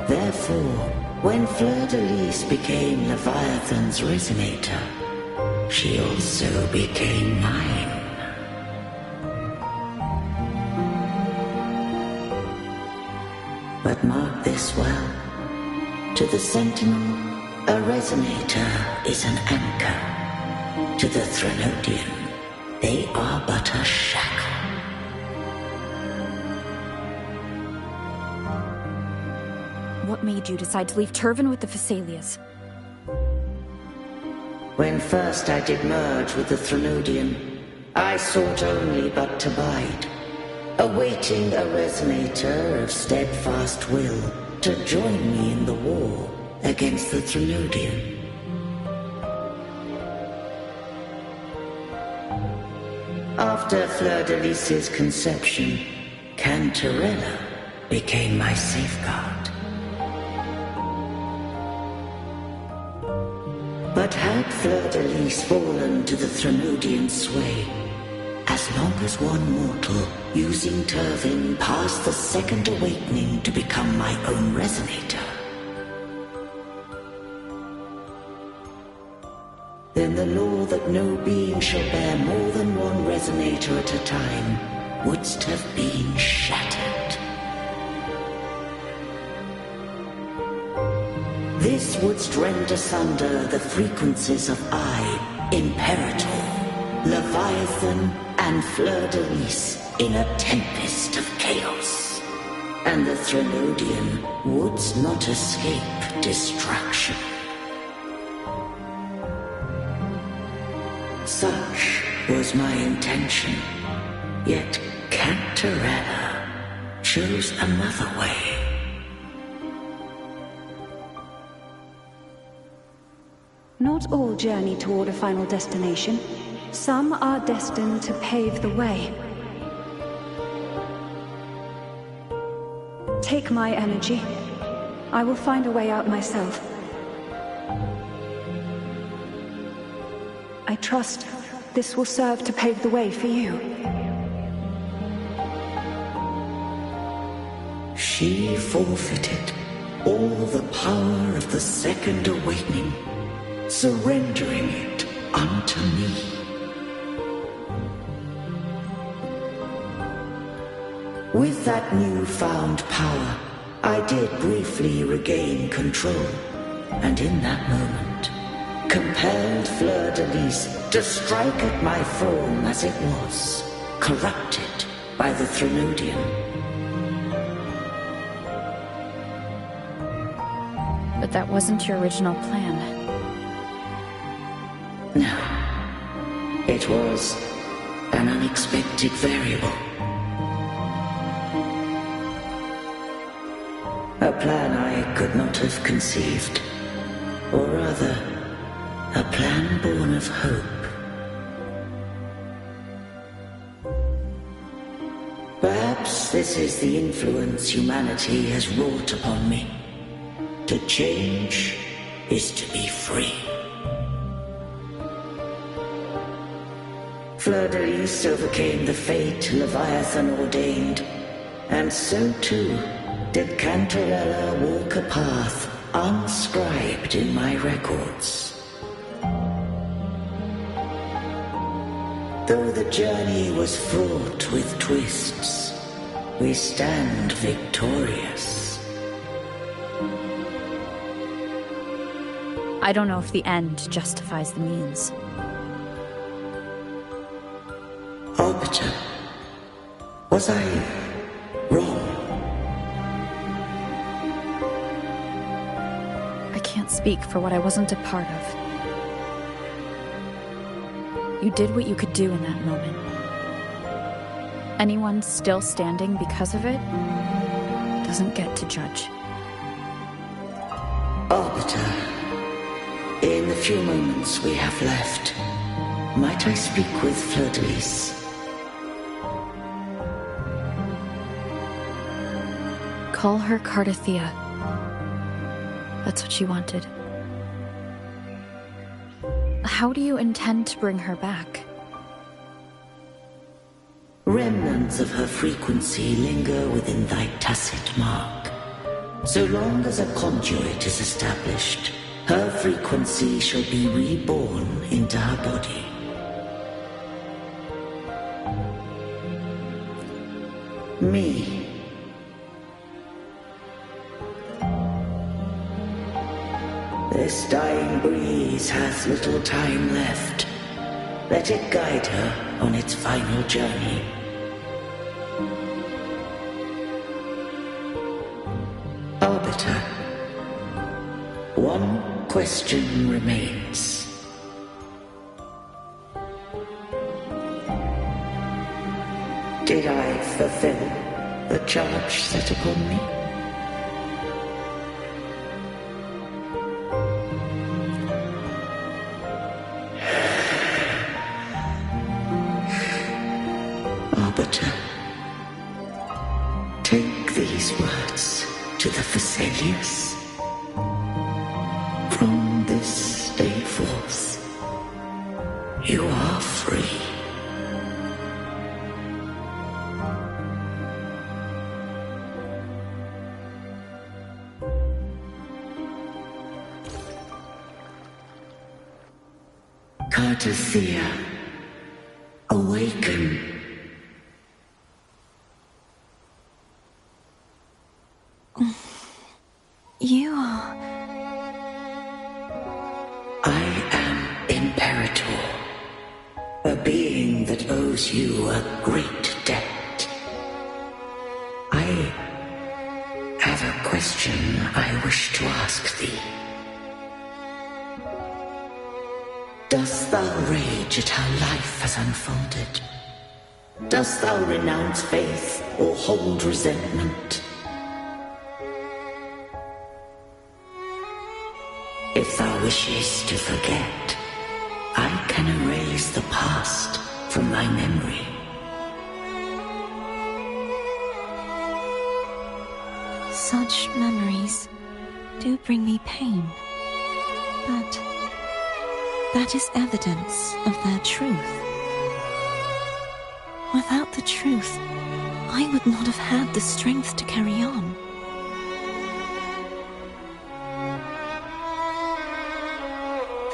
Therefore, when Fleur-de-Lis became Leviathan's Resonator, she also became mine. But mark this well. To the Sentinel, a Resonator is an anchor. To the Threnodian, they are but a shackle.
What made you decide to leave Turvan with the Phassalias?
When first I did merge with the Threnodian, I sought only but to bide, awaiting a Resonator of steadfast will to join me in the war against the Threnodian. After Fleur-de-Lis's conception, Cantarella became my safeguard. But had Fleur-de-Lis fallen to the Threnodian sway, as long as one mortal using Turvin passed the second awakening to become my own resonator, then the law that no being shall bear more than one resonator at a time wouldst have been shattered. This wouldst rend asunder the frequencies of I, Imperator, Leviathan, and Fleur-de-Lis in a tempest of chaos, and the Threnodian wouldst not escape destruction. Such was my intention, yet Cantarella chose another way.
Not all journey toward a final destination. Some are destined to pave the way. Take my energy. I will find a way out myself. I trust this will serve to pave the way for you.
She forfeited all the power of the second awakening, surrendering it unto me. With that newfound power, I did briefly regain control, and in that moment, compelled Fleur-de-Lis to strike at my form as it was, corrupted by the Threnodian.
But that wasn't your original plan.
No. It was an unexpected variable. A plan I could not have conceived. Or rather, a plan born of hope. Perhaps this is the influence humanity has wrought upon me. To change is to be free. Fleur-de-Lis overcame the fate Leviathan ordained, and so too did Cantarella walk a path unscribed in my records. Though the journey was fraught with twists, we stand victorious.
I don't know if the end justifies the means.
Arbiter, was I wrong?
I can't speak for what I wasn't a part of. You did what you could do in that moment. Anyone still standing because of it doesn't get to judge.
Arbiter, in the few moments we have left, might I speak with Fleur-de-Lis?
Call her Cardathea. That's what she wanted. How do you intend to bring her back?
Remnants of her frequency linger within thy tacit mark. So long as a conduit is established, her frequency shall be reborn into her body. Me. This dying breeze hath little time left. Let it guide her on its final journey. Arbiter, one question remains. Did I fulfill the charge set upon me? Take these words to the Thessalius. From this day forth, you are free. Cartathea, awaken.
You are...
I am Imperator, a being that owes you a great debt. I have a question I wish to ask thee. Dost thou rage at how life has unfolded? Dost thou renounce faith or hold resentment? If thou wishes to forget, I can erase the past from thy memory.
Such memories do bring me pain, but that is evidence of their truth. Without the truth, I would not have had the strength to carry on.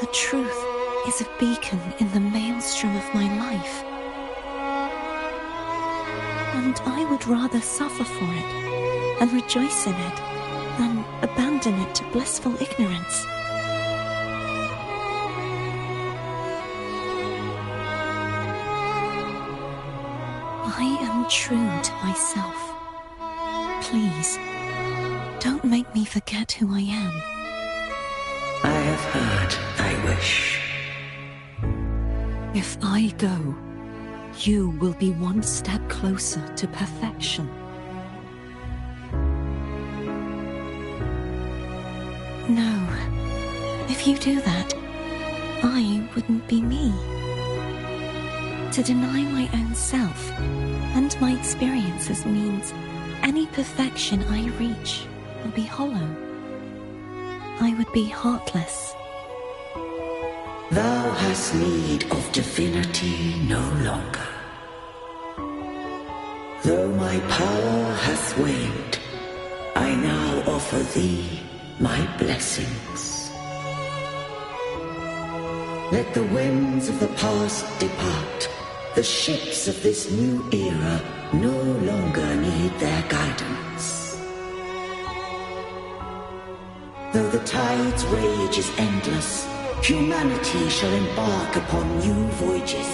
The truth is a beacon in the maelstrom of my life. And I would rather suffer for it and rejoice in it than abandon it to blissful ignorance. I am true to myself. Please, don't make me forget who I am.
I have heard thy wish.
If I go, you will be one step closer to perfection. No, if you do that, I wouldn't be me. To deny my own self and my experiences means any perfection I reach will be hollow. I would be heartless.
Thou hast need of divinity no longer. Though my power hath waned, I now offer thee my blessings. Let the winds of the past depart. The ships of this new era no longer need their guidance. Though the tide's rage is endless, humanity shall embark upon new voyages.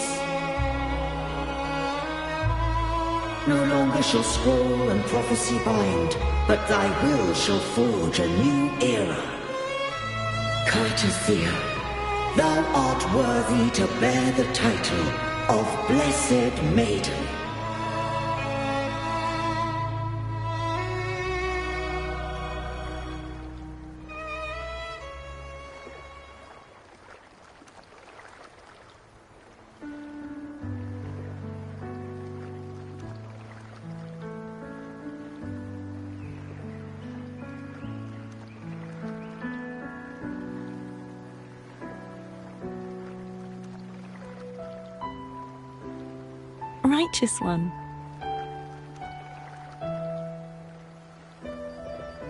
No longer shall scroll and prophecy bind, but thy will shall forge a new era. Cartathea, thou art worthy to bear the title of Blessed Maiden.
Righteous one.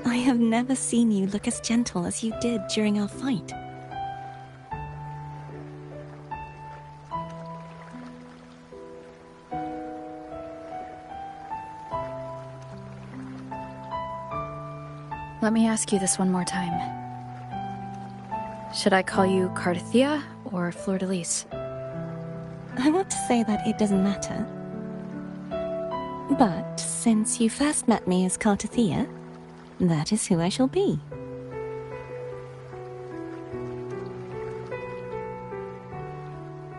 I have never seen you look as gentle as you did during our fight.
Let me ask you this one more time. Should I call you Cartathea or Fleur-de-Lis?
I want to say that it doesn't matter. But since you first met me as Cartathea, that is who I shall be.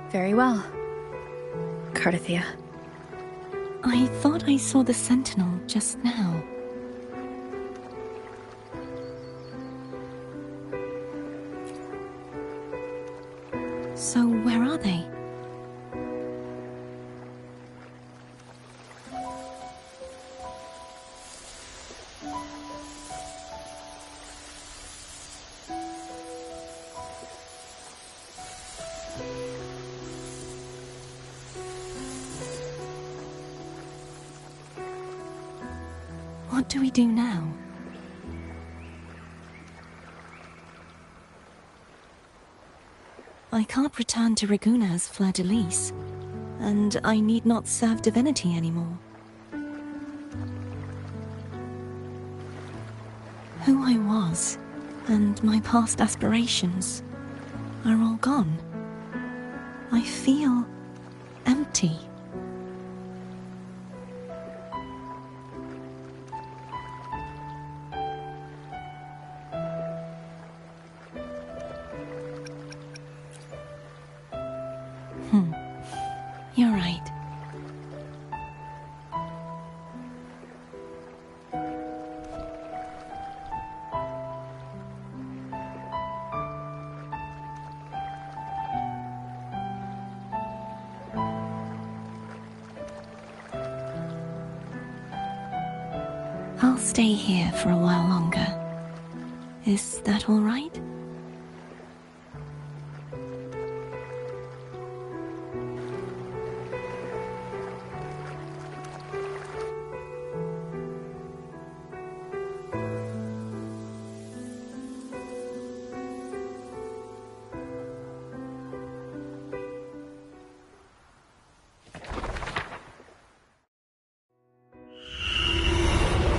Very well, Cartathea.
I thought I saw the sentinel just now. So where are they? What do we do now? I can't return to Raguena as Fleur-de-Lis, and I need not serve divinity anymore. Who I was, and my past aspirations, are all gone. I feel empty. You're right. I'll stay here for a while longer. Is that all right?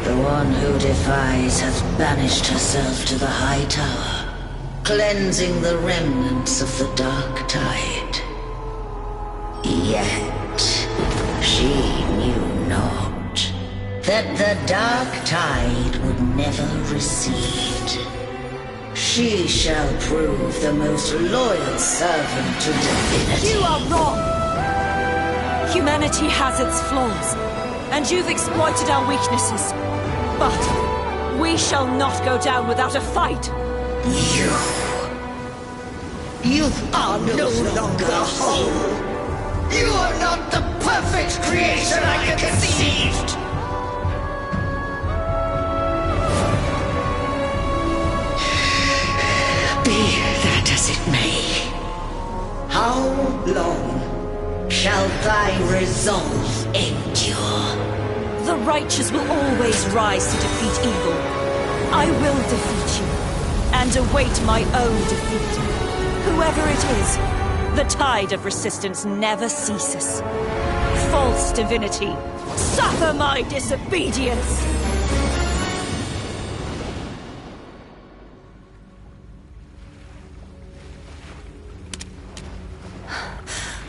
The one who defies has banished herself to the High Tower, cleansing the remnants of the Dark Tide. Yet, she knew not that the Dark Tide would never recede. She shall prove the most loyal servant to divinity.
You are wrong! Humanity has its flaws, and you've exploited our weaknesses. But we shall not go down without a fight.
You are no longer whole. You are not the perfect creation I conceived. Be that as it may, how long shall thy resolve endure?
The righteous will always rise to defeat evil. I will defeat you, and await my own defeat. Whoever it is, the tide of resistance never ceases. False divinity, suffer my disobedience!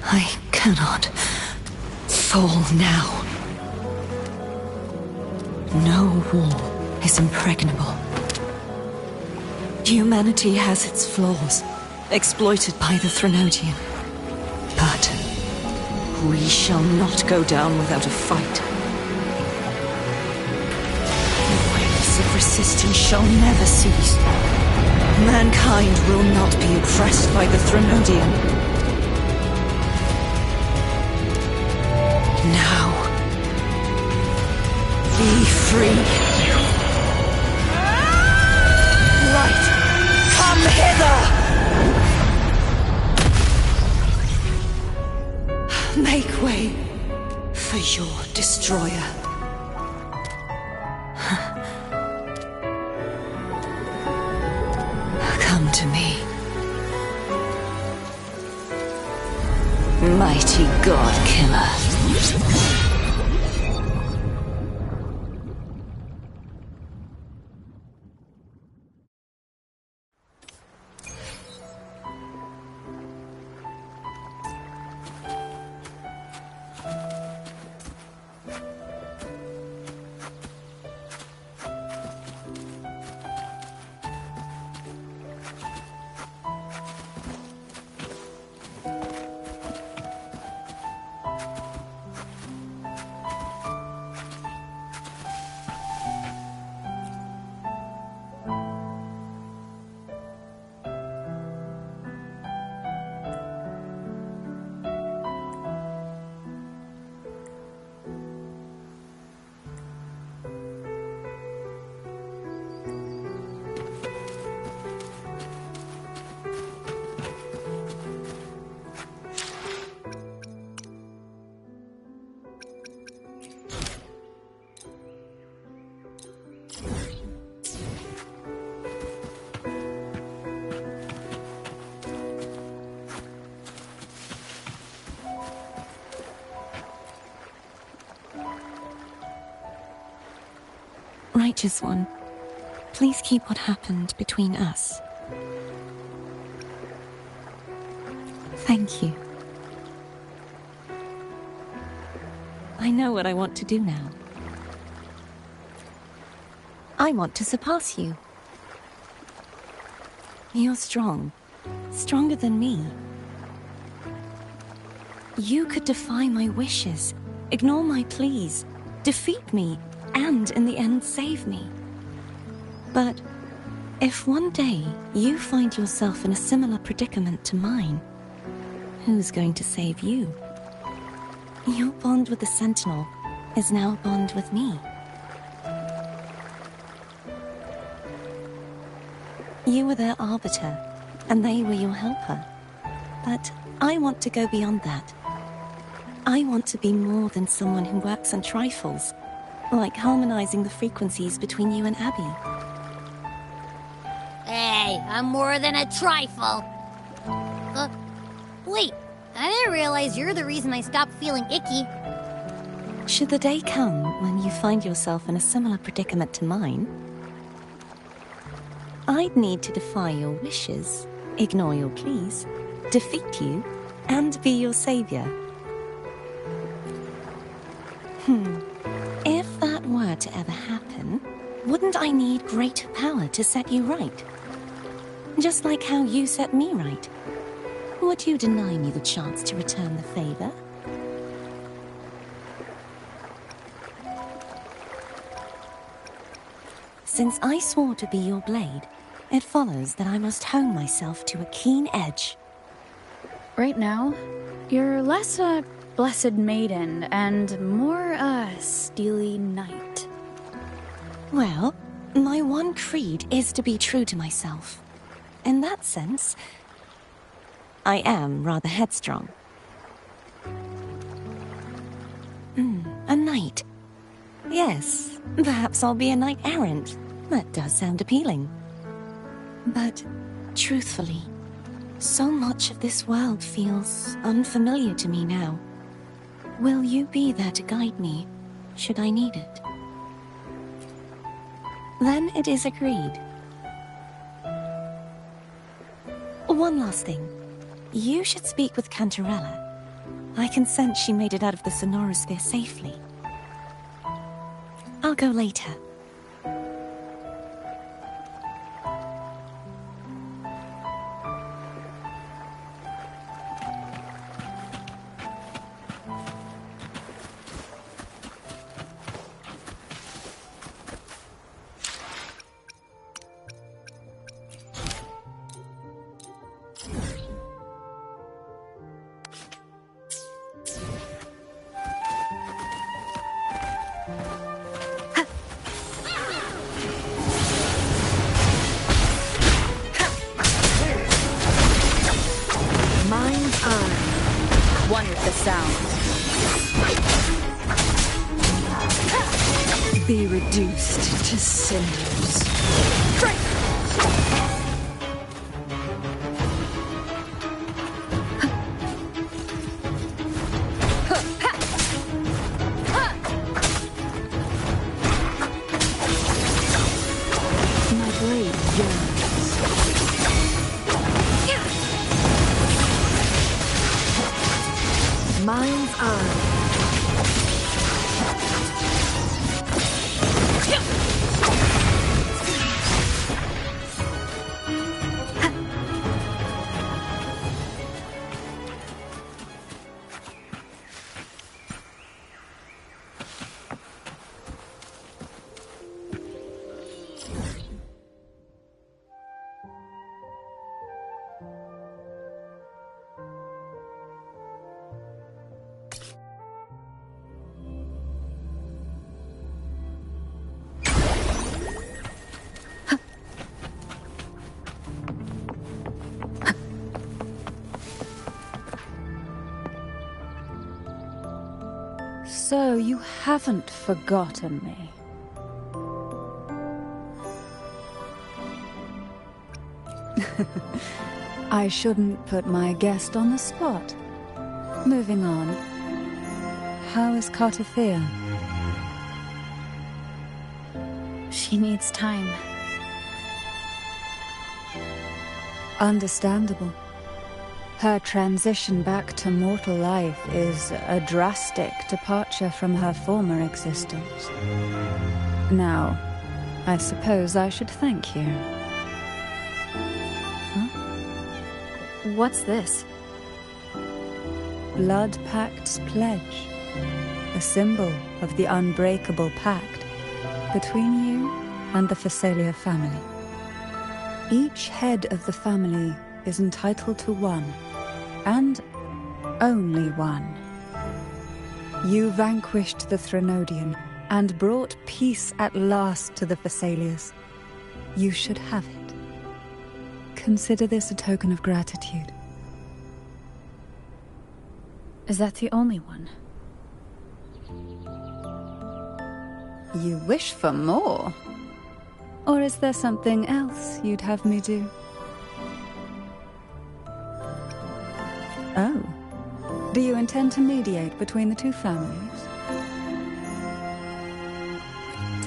I cannot fall now. No wall is impregnable. Humanity has its flaws, exploited by the Threnodian. But we shall not go down without a fight. The waves of resistance shall never cease. Mankind will not be oppressed by the Threnodian. Now, be free.
Light, come hither!
Make way for your destroyer. Come to me. Mighty God Killer. Righteous One, please keep what happened between us. Thank you. I know what I want to do now. I want to surpass you. You're strong. Stronger than me. You could defy my wishes, ignore my pleas, defeat me, and in the end save me. But if one day you find yourself in a similar predicament to mine, who's going to save you? Your bond with the Sentinel is now a bond with me. You were their arbiter, and they were your helper. But I want to go beyond that. I want to be more than someone who works on trifles, like harmonizing the frequencies between you and Abby.
Hey, I'm more than a trifle. Wait, I didn't realize you're the reason I stopped feeling icky.
Should the day come when you find yourself in a similar predicament to mine, I'd need to defy your wishes, ignore your pleas, defeat you, and be your savior. If that were to ever happen, wouldn't I need greater power to set you right? Just like how you set me right. Would you deny me the chance to return the favor? Since I swore to be your blade, it follows that I must hone myself to a keen edge.
Right now, you're less a blessed maiden and more a steely knight.
Well, my one creed is to be true to myself. In that sense, I am rather headstrong. A knight. Yes, perhaps I'll be a knight errant. That does sound appealing. But, truthfully, so much of this world feels unfamiliar to me now. Will you be there to guide me, should I need it? Then it is agreed. One last thing. You should speak with Cantarella. I can sense she made it out of the Sonorosphere safely. I'll go later.
One with the sound. Be reduced to cinders.
My blade yearns.
Mind's eye.
So you haven't forgotten me. I shouldn't put my guest on the spot. Moving on. How is Carter?
She needs time.
Understandable. Her transition back to mortal life is a drastic departure from her former existence. Now, I suppose I should thank you.
Huh? What's this?
Blood Pact's pledge. A symbol of the unbreakable pact between you and the Phasalia family. Each head of the family is entitled to one, and only one. You vanquished the Threnodian and brought peace at last to the Phasalias. You should have it. Consider this a token of gratitude.
Is that the only one?
You wish for more? Or is there something else you'd have me do? Oh. Do you intend to mediate between the two families?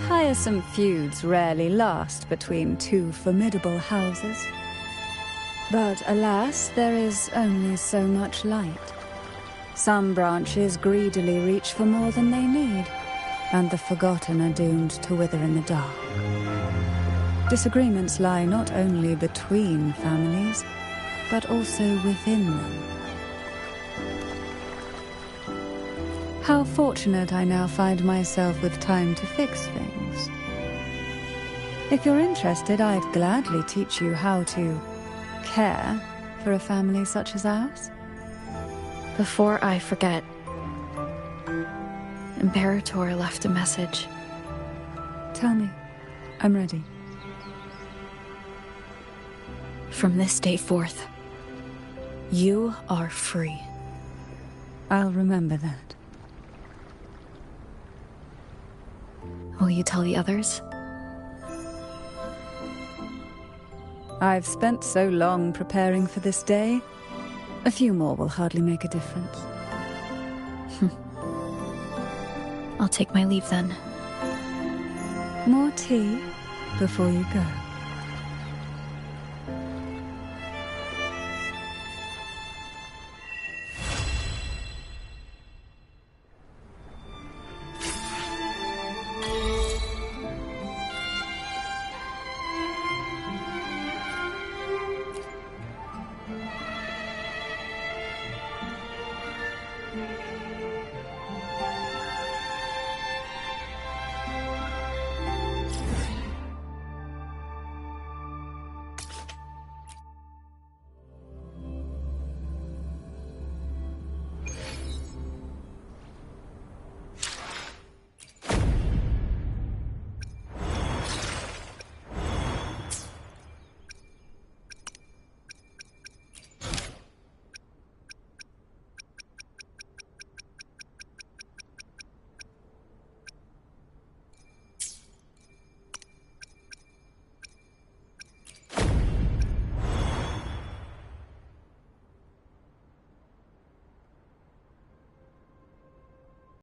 Tiresome feuds rarely last between two formidable houses. But alas, there is only so much light. Some branches greedily reach for more than they need, and the forgotten are doomed to wither in the dark. Disagreements lie not only between families, but also within them. How fortunate I now find myself with time to fix things. If you're interested, I'd gladly teach you how to care for a family such as ours.
Before I forget, Imperator left a message.
Tell me. I'm ready.
From this day forth, you are free.
I'll remember that.
Will you tell the others?
I've spent so long preparing for this day. A few more will hardly make a difference.
I'll take my leave then.
More tea before you go.